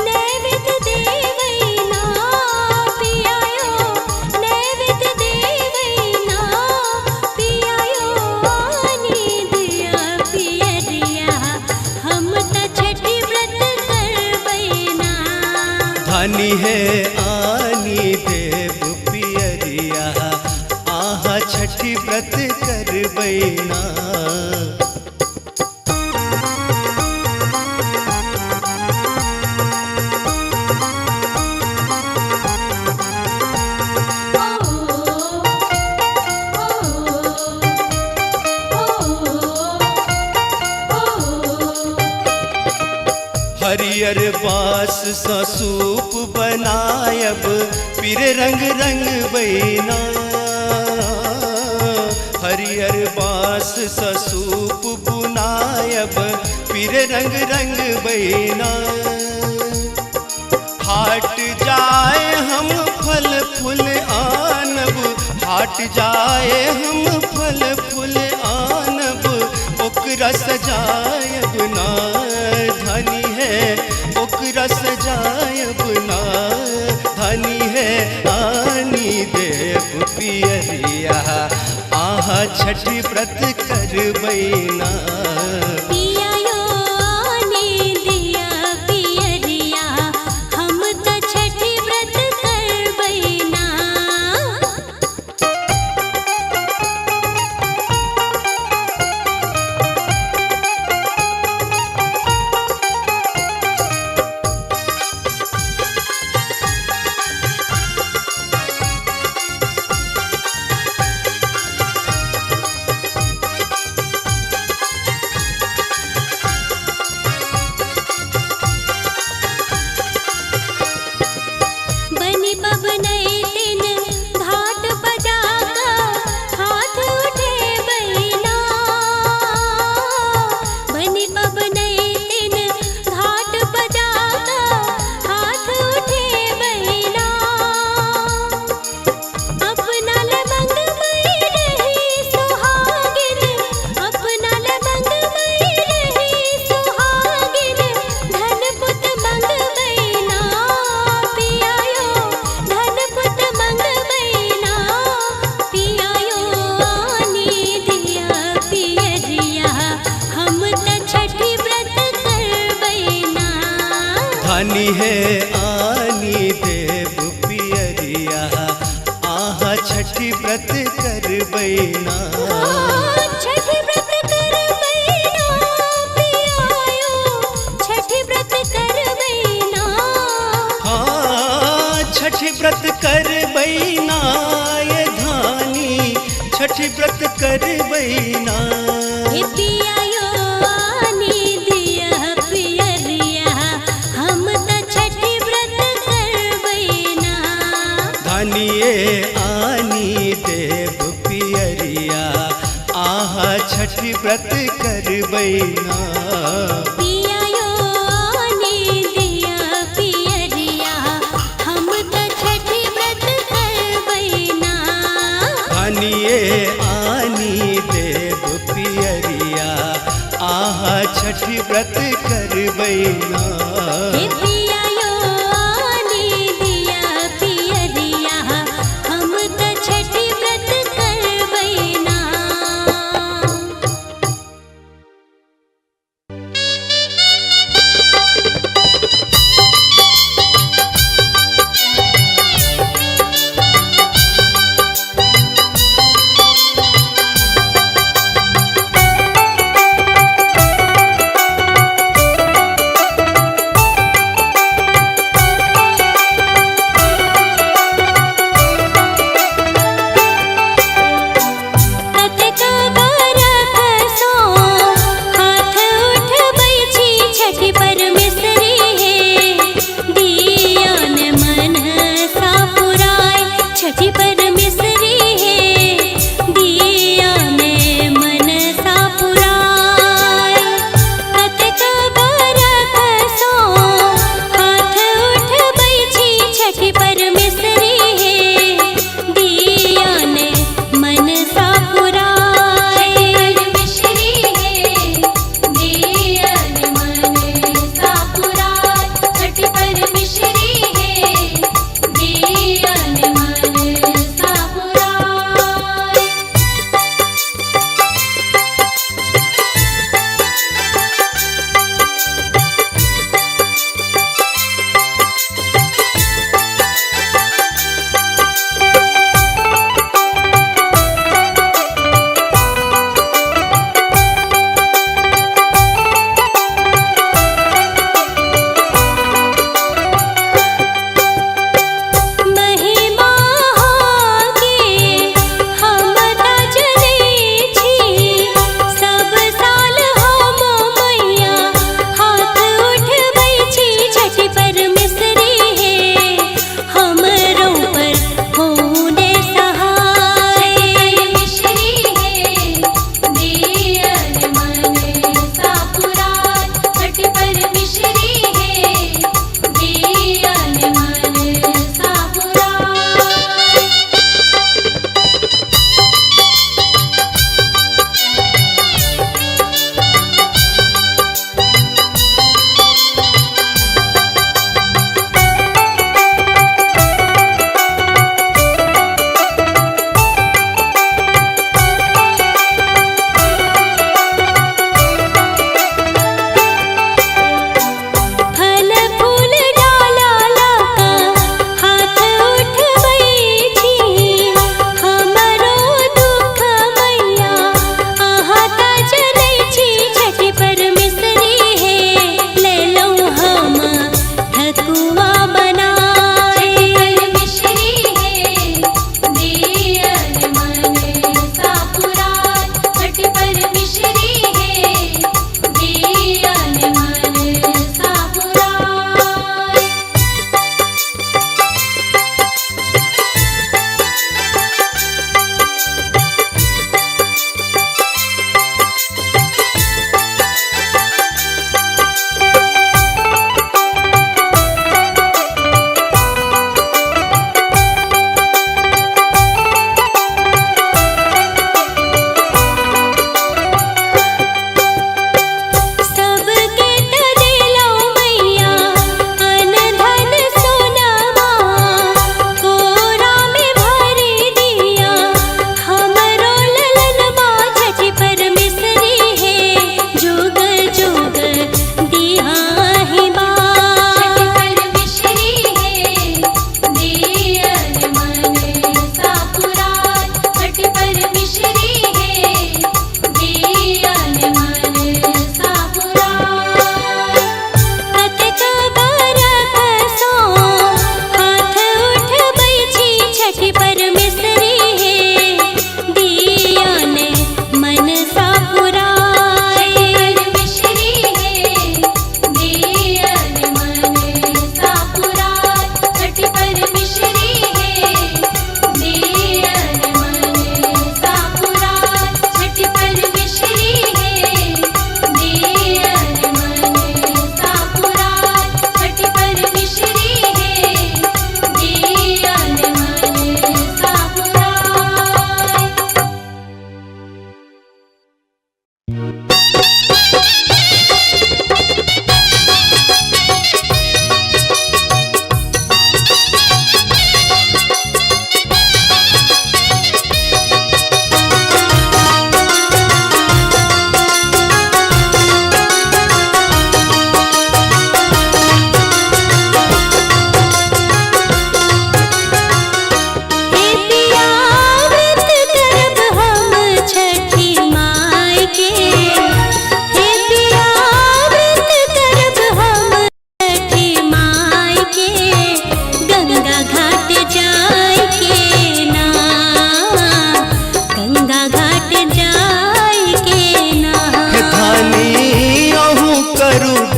नैवेद्य देवैना पियायो, नैवेद्य देवैना पियायो आनी दिया पियरिया, हम त छठी व्रत करबैना। धानी है आनी देव पियरिया, आहा छठी व्रत करबैना। हरियर बास सा सूप बनायब, फिर रंग रंग बैना। हरियर बास सा सूप बुनायब, फिर रंग रंग बैना। हाट जाए हम फल फूल आनब, हाट जाए हम फल फूल आनब, ओकरा सजायब ना। धनी है ओकरा सजायब ना, धनी है आनी देव पियरिया, आहा छठी व्रत करबैना। पियायो आनी दिया पियरिया, हम त छठी व्रत करबैना। बनी बबनई दिन घाट बजाका, हाथ उठे बैना। बनी बबनई दिन घाट बजाका, हाथ उठे बैना। अपना लमंग मई रही सुहागिन, अपना लमंग मई रही सुहागिन, धन पुत मंगबैना पियायो, धन पुत मंगबैना पियायो आनी दिया पियरिया, हम त छठी व्रत करबैना। धानी है आनी देव पियरिया, आहा छठी व्रत करबैना। छठी व्रत करबैना पियायो, छठी व्रत करबैना। हाँ छठी व्रत करबैना ये धानी, छठी व्रत करबैना। हे पियायो आनी दिया पियरिया, हम त छठी व्रत करबैना। धानिए आनी देव पियरिया, आहा छठी व्रत करबैना। पिया करबैना। हे पिया यो आनी दिया पियरिया हम त छठी व्रत करबैना।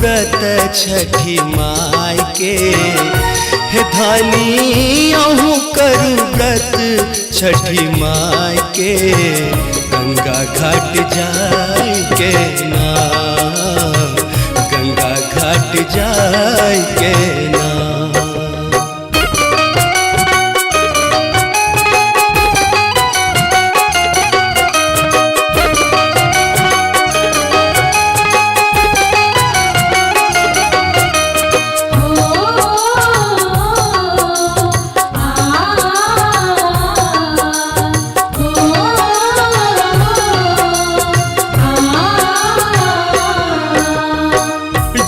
व्रत छठी माई के, हे धानी अहूँ करू व्रत छठी माई के, गंगा घाट जाय के ना, गंगा घाट जाय के ना।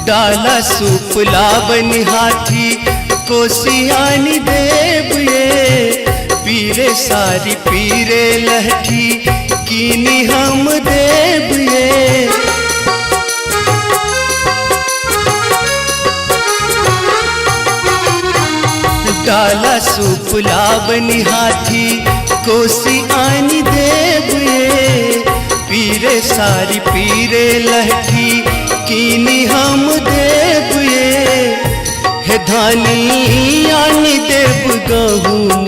डाला सूप लावन हाथी कोसियानी देव ये, पीरे सारी पीरे लहठी कीनी हम देव ये। डाला सूप लावन हाथी कोसियानी देव ये, पीरे सारी पीरे लहठी कीनी हम देव ये, हे धानी आनी देव गहूम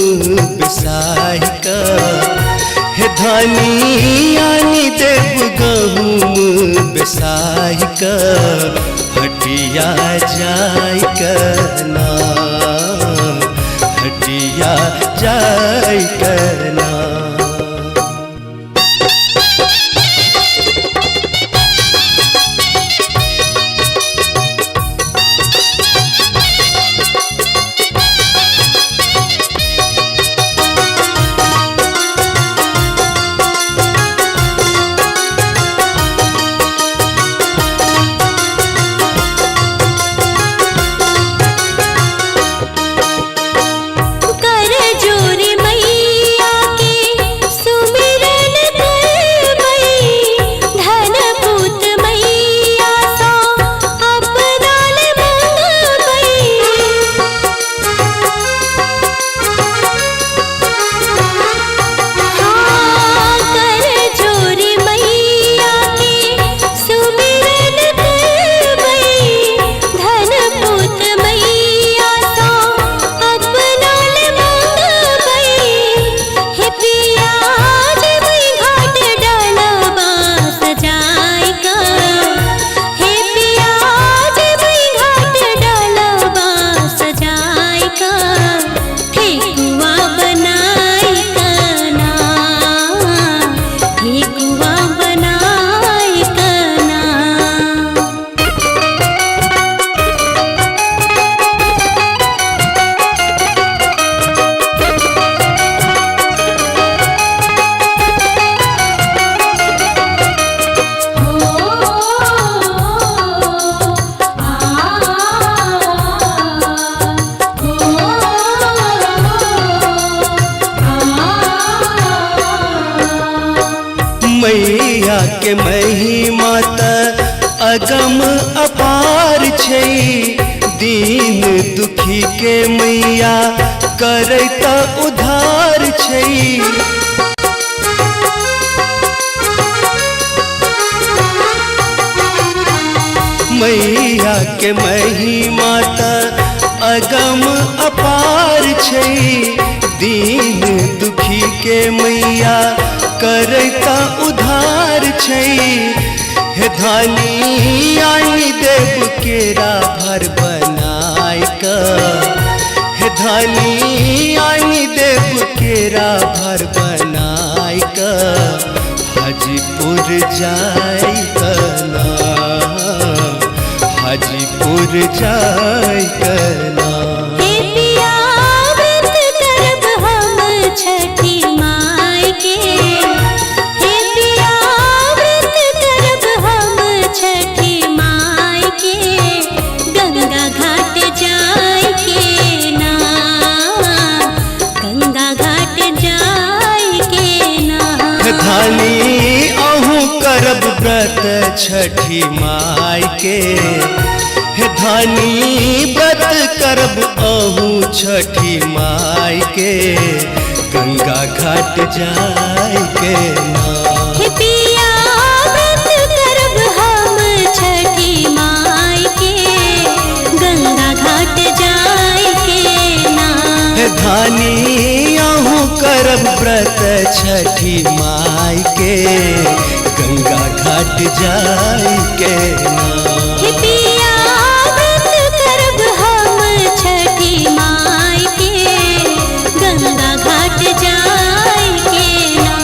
बिसाही का, हे धानी आनी देव गहूम बिसाही का, हटिया जाय करना, हटिया जाय करना। मैया के महिमा त अगम अपार छै, दीन दुखी के मैया करैत उद्धार छै। मैया के महिमा त अगम अपार छै, दीन दुखी के मैया करैता उधार छै, हे धानी आनी देव केरा भर बनाय का, हे धानी आनी देव केरा भर बनाय का, हाजीपुर जाय कना, हाजीपुर जाय कना। छठी माई के, हे पिया व्रत करब हम छठी माई के, गंगा घाट जाय के ना, गंगा घाट जाय के ना। धानी अहूँ करब व्रत छठी माई के, हे धानी व्रत करब अहूँ छठी माई के, गंगा घाट जाय के ना। हे पिया व्रत करब हम छठी माई के, कहानी अहूँ करब व्रत छठी माई के गंगा घाट जाई के ना। हे पिया व्रत करब हम छठी माई के गंगा घाट जाई के ना।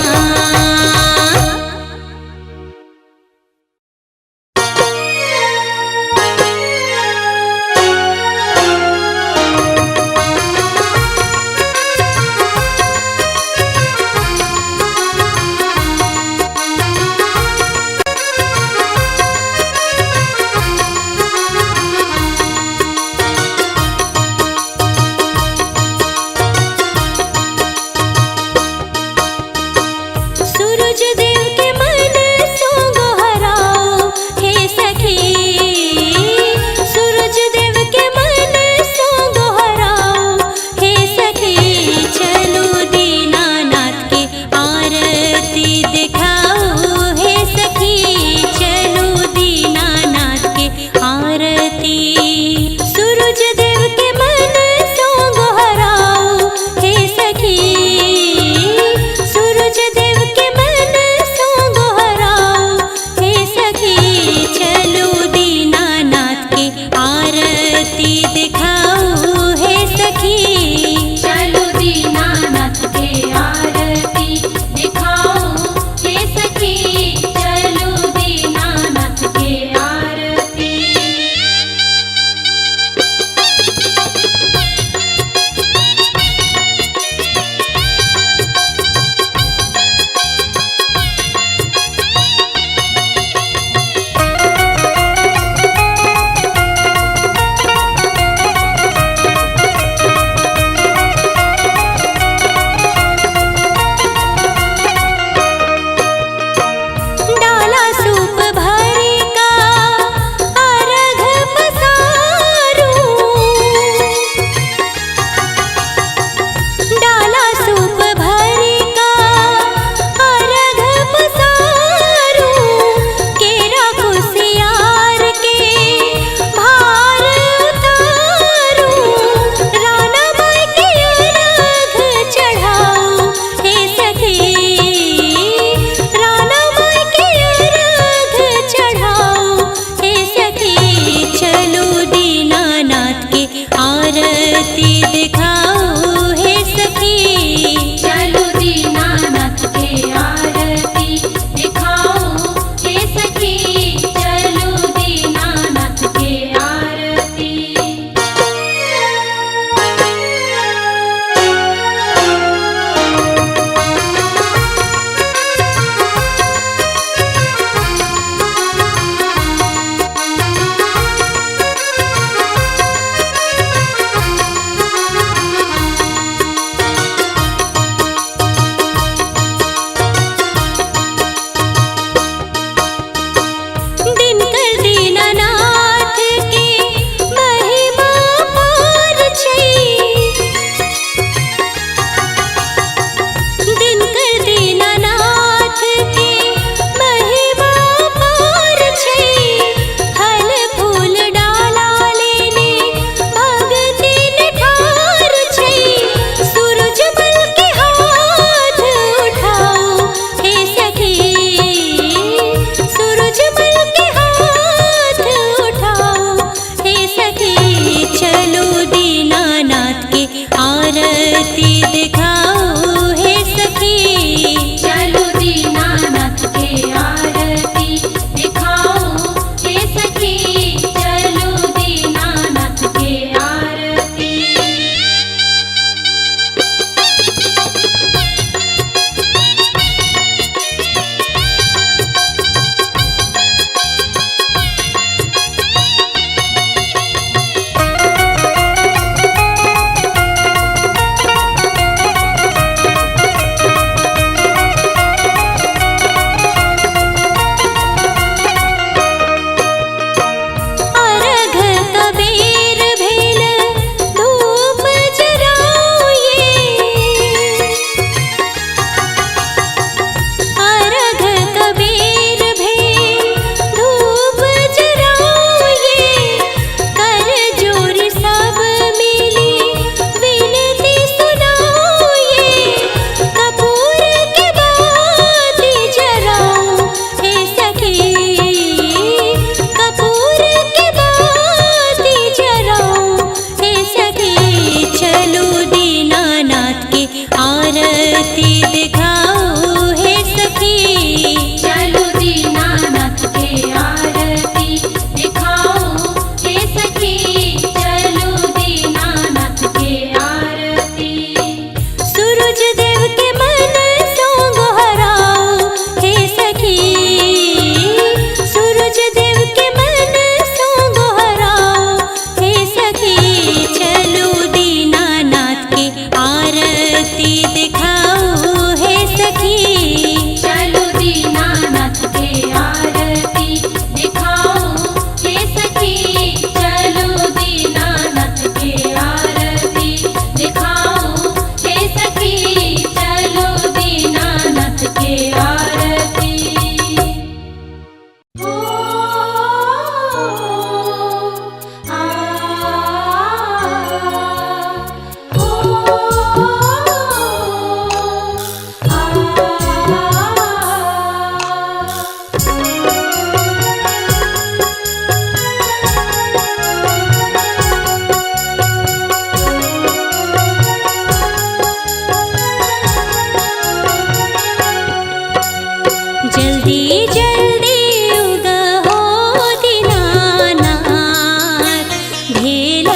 भेल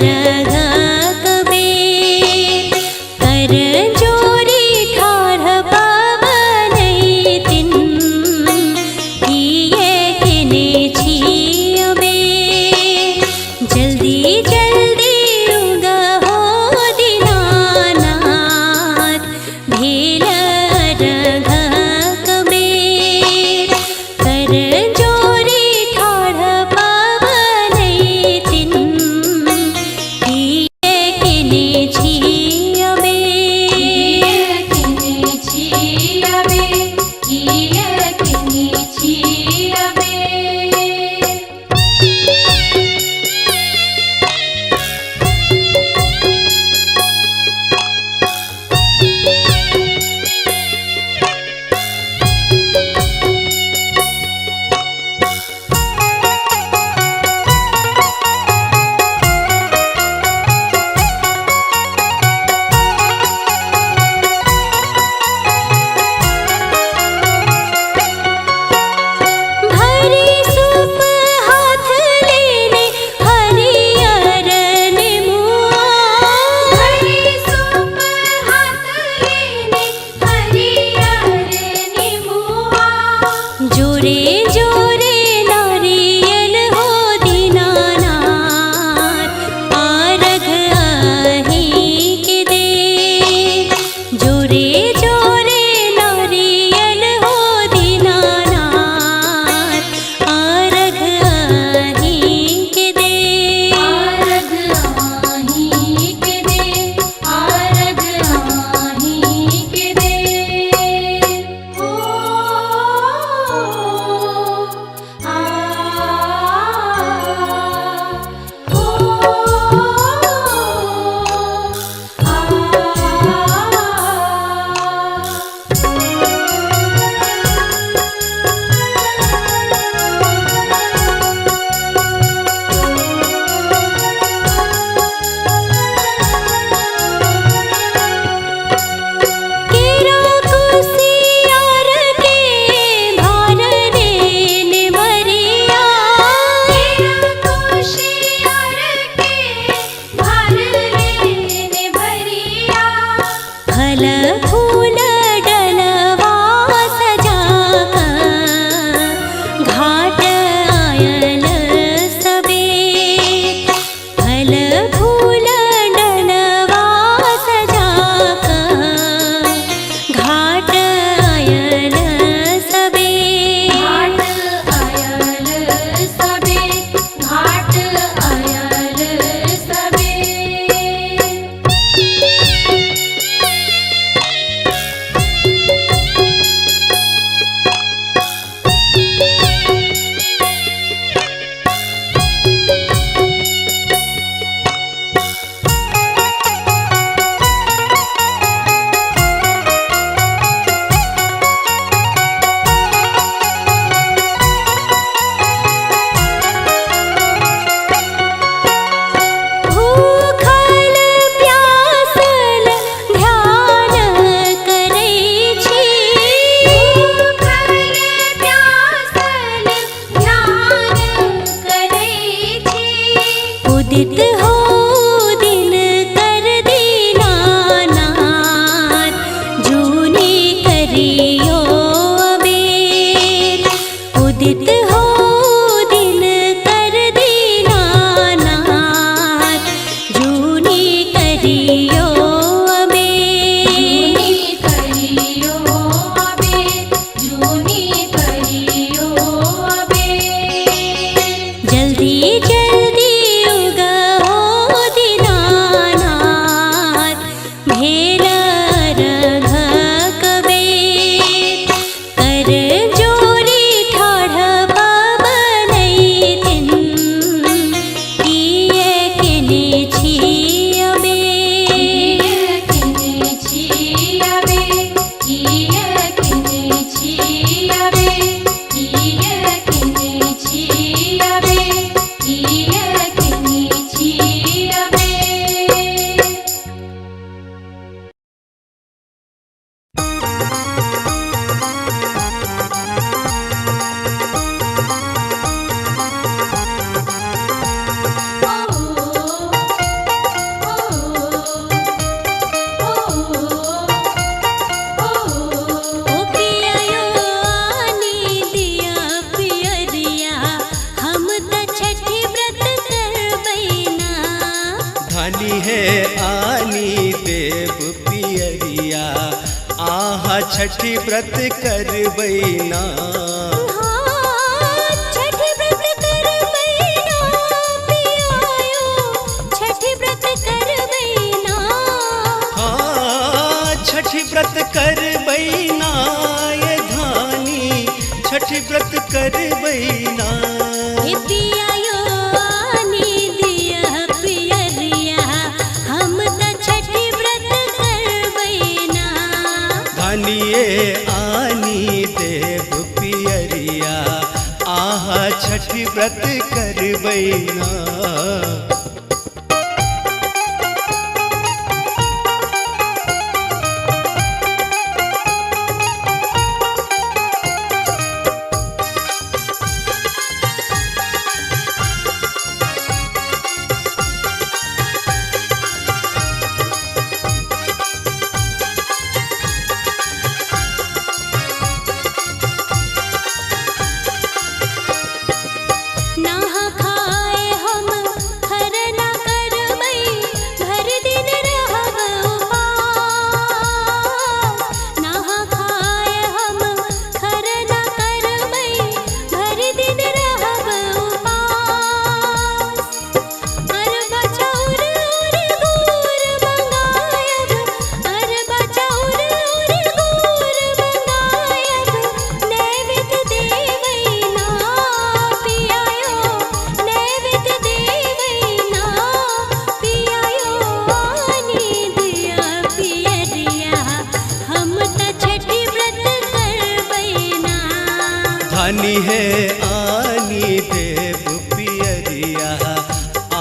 रघ कबीर कर जोरी ठाढ़ पावनैतिन किए किने छियबे जल्दी जल्दी उगहो दीनानाथ भेल रघ कबीर कर जोरी ठाढ़ पावनैतिन किए किने छियबे किने छियबे किए किने छियबे भरी सूप हाथ लेने हरियर नेमुआ हरी सूप हाथ लेने हरियर निमुआ जोरे जोरे नारियल हो दीनानाथ आरघ आही के दे जोरे जोरे नारियल हो दीनानाथ आरघ आही के दे आरग आही के दे आरग आही के दे ओ आ ओ केरा कुसियार के भार देने भरिया कोशियार के भर लेने भरिया फल फूल डलवा सजाकर घाट आयल सबे फल फूल डलवा सजाकर घाट आयल सबे घाट आयल सबे घाट आयल सबे भूखल प्यासल ध्यान करै छी भूखल प्यासल ध्यान करै छी उदित हो दिन कर दीनानाथ जूनी करियो अबेर उदित हो दिन कर दीनानाथ जूनी करियो अबेर जूनी करियो अबे जूनी करियो अबे जल्दी जल्दी उगहो धानी है आनी देव पियरिया आहा छठी व्रत करबैना छठी व्रत करबैना पियायो छठी व्रत करबैना छठी व्रत करबैना ये धानी छठी व्रत करबैना पियायो आनी दिया पियरिया हम त छठी व्रत करबैना धानिए आनी देव पियरिया आहा छठी व्रत करबैना नहा खाए हम खरना करबै भर दिन रहब उपास नहा खाए हम खरना करबै भर दिन रहब उपास अरबा चाउर और गुड़ मंगायब अरबा चाउर और गुड़ मंगायब नैवेद्य देवैना पियायो नैवेद्य देवैना पियायो आनी दिया पियरिया हम त छठी व्रत करबैना धानी है आनी देव पियरिया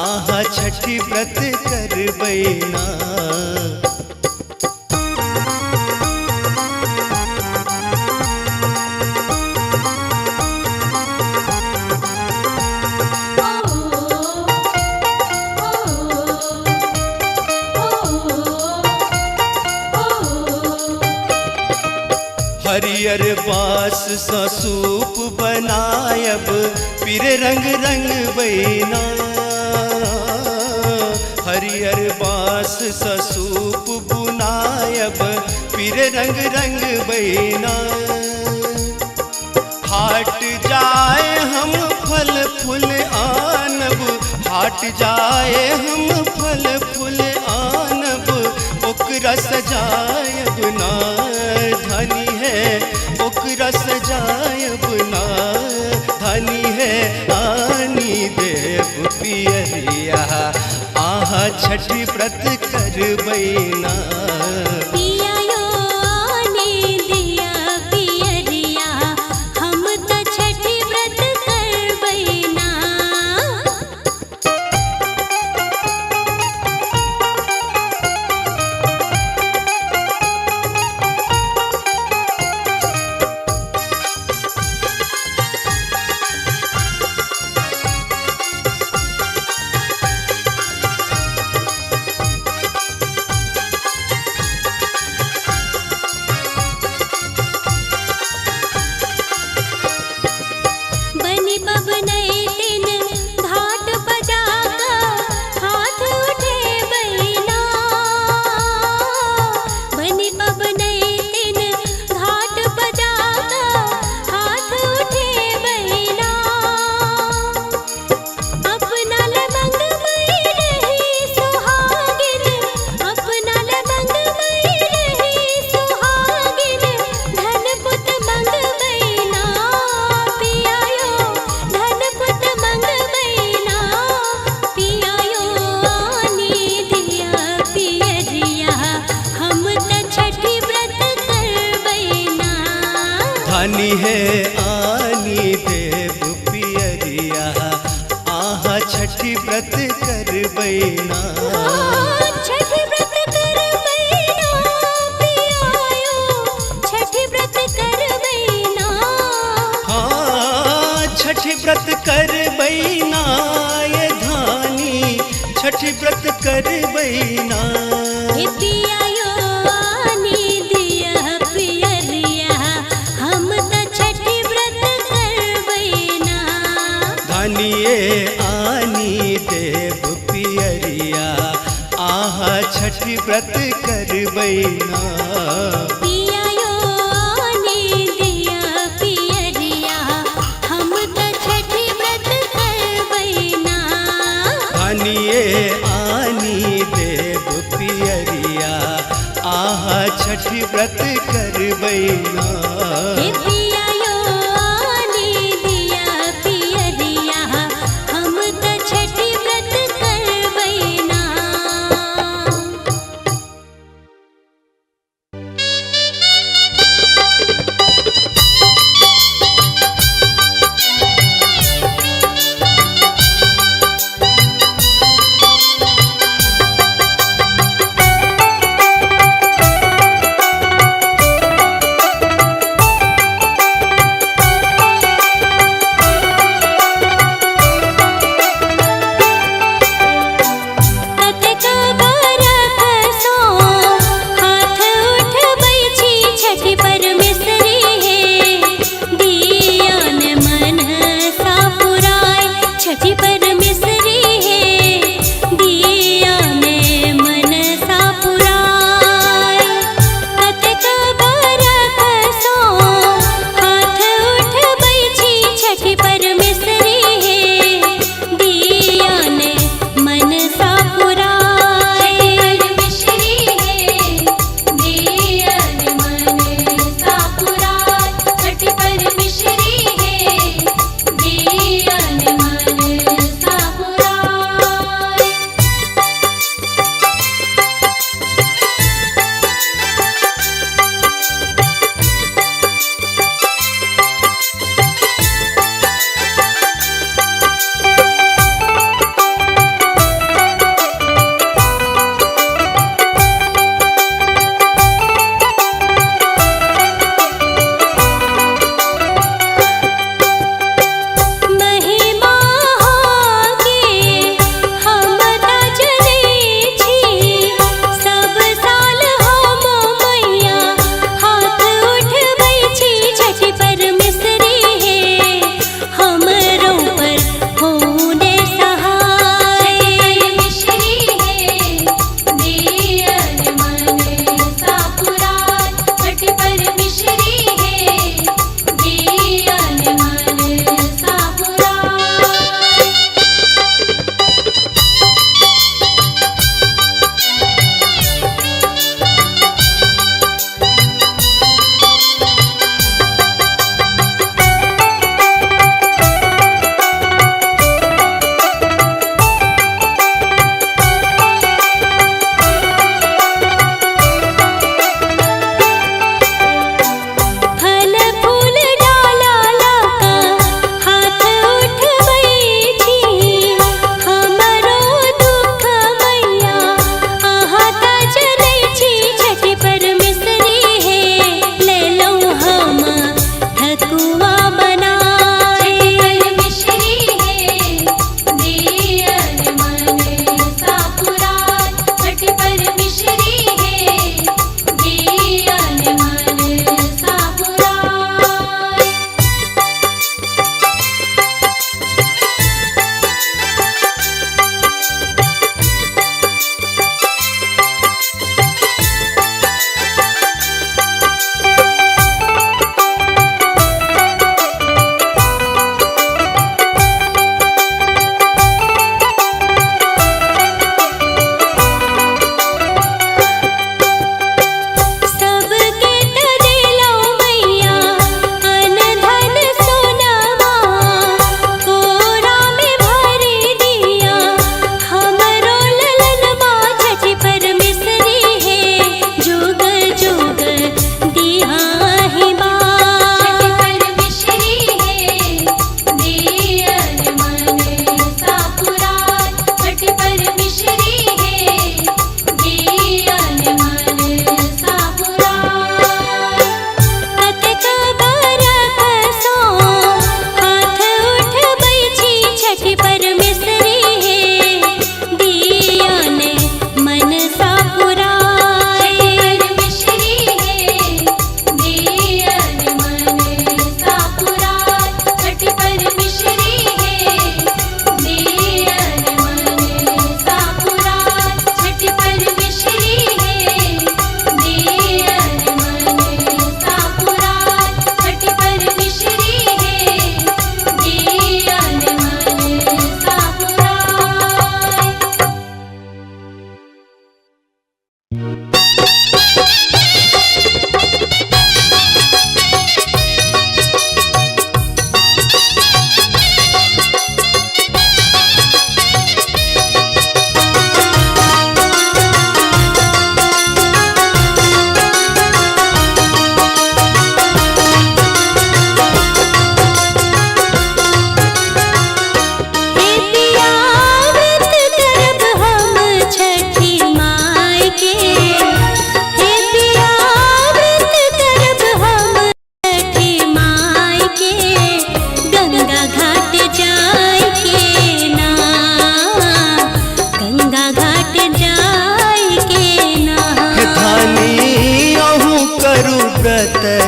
आहा छठी व्रत करबैना हरियर बास सा सूप बनायब पीर रंग रंग बैना हरियर बास सा सूप बुनायब पीर रंग रंग बैना हाट जाए हम फल फूल आनब हाट जाए हम फल फूल आनब ओकरा सजायब ना धनी है ओकरा सजायब ना धनी है आनी देव पियरिया आहा छठी व्रत करबैना पियायो आनी दिया पियरिया हम त छठी व्रत करबैना बनी बबनई दिन घाट बजाका हाथ उठे बैना बनी बबनई दिन घाट बजाका हाथ उठे बैना अपना लबंग मई रही सुहागिन अपना लबंग मई रही सुहागिन धन पुत मंग बैना पियायो धन पुत मंग बैना पियायो आनी दिया पियरिया हम त छठी व्रत करबैना धानी है आनी देव पियरिया आहा छठी व्रत करबैना छठी व्रत करबैना पियायो छठी व्रत करबैना छठी व्रत करबैना ये धानी छठी व्रत करबैना पियायो आनी दिया पियरिया हम त छठी व्रत करबैना धानिए आनी देव पियरिया छठ व्रत करबैना। पिया यो आने दिया पियरिया हम त छठी व्रत करबैना। आनिए आनी देव पियरिया आहा छठ व्रत करबैना। हे पिया यो आने दिया पियरिया हम त छठी व्रत करबैना।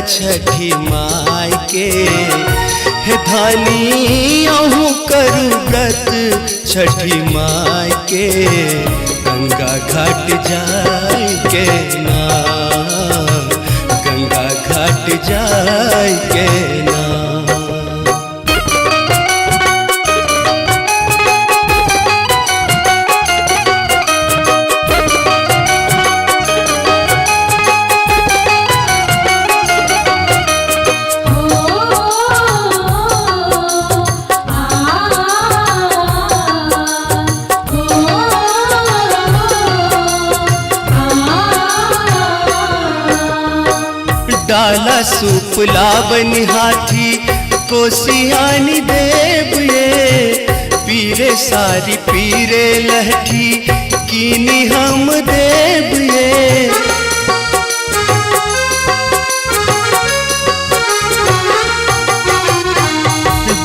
छठी माई के। हे धानी अहूँ करू व्रत छठी माई के, गंगा घाट जाय के ना, गंगा घाट जाय के ना। डाला सूप लावन हाथी कोसियानी देव ये, पीरे सारी पीरे लहठी कीनी हम देव ये।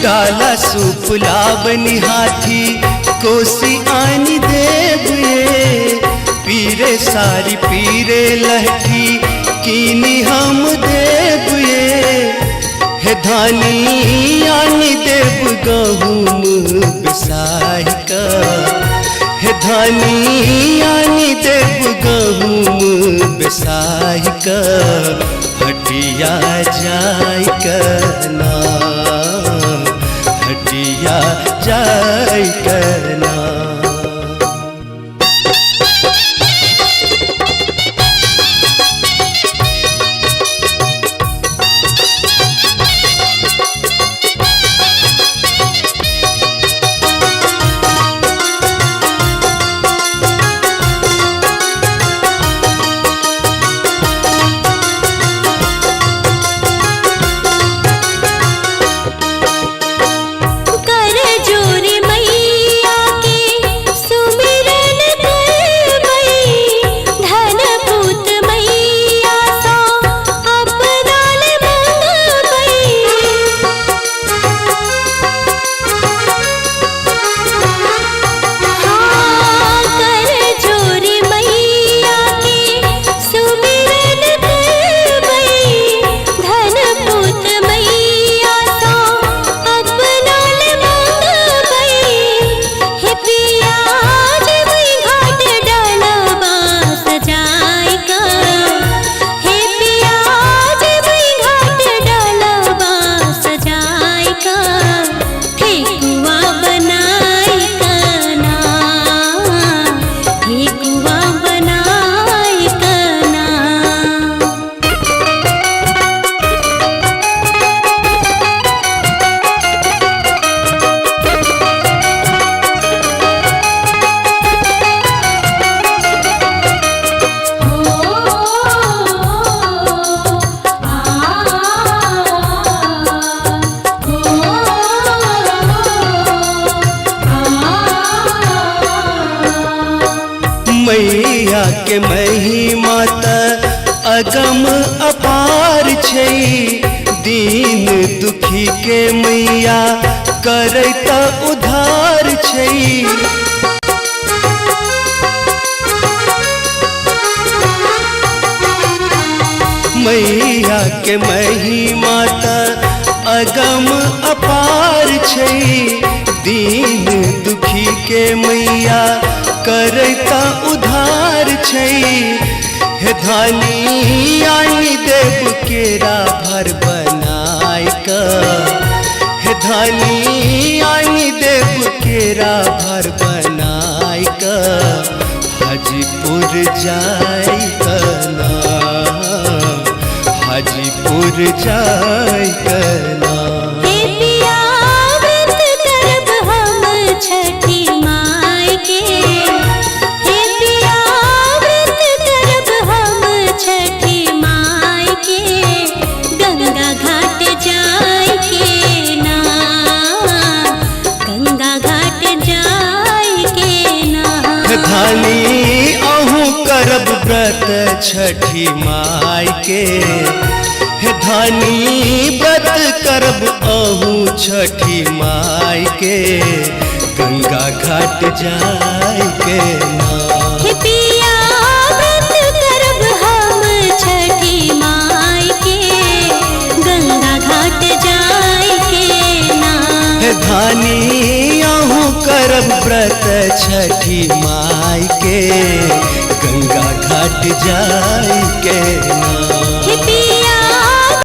डाला सूप लावन हाथी कोसियानी देव ये, पीरे सारी पीरे लहठी कीनी हम देव ये। हे धानी आनी देव गहूम बिसाही का, हे धानी आनी देव गहूम बिसाही का, हटिया जाय करना, हटिया जाय करना। मैया के महिमा त अगम अपार छै, दीन दुखी के मैया करैत उद्धार छै। मैया के महिमा त अगम अपार छै, दीन दुखी के मैया करैता उधार छै। हे धानी आनी देव केरा भर बनाय का, हे धानी आनी देव केरा भर बनाय का, हाजीपुर जाय कना, हाजीपुर जाय कना। धानी अहूँ करब व्रत छठी माई के, हे धानी व्रत करब अहूँ छठी माई के, गंगा घाट जाय के ना। हे पिया व्रत करब हम छठी माई के, बानी आहू करब व्रत छठी माई के गंगा घाट जाई के ना। हे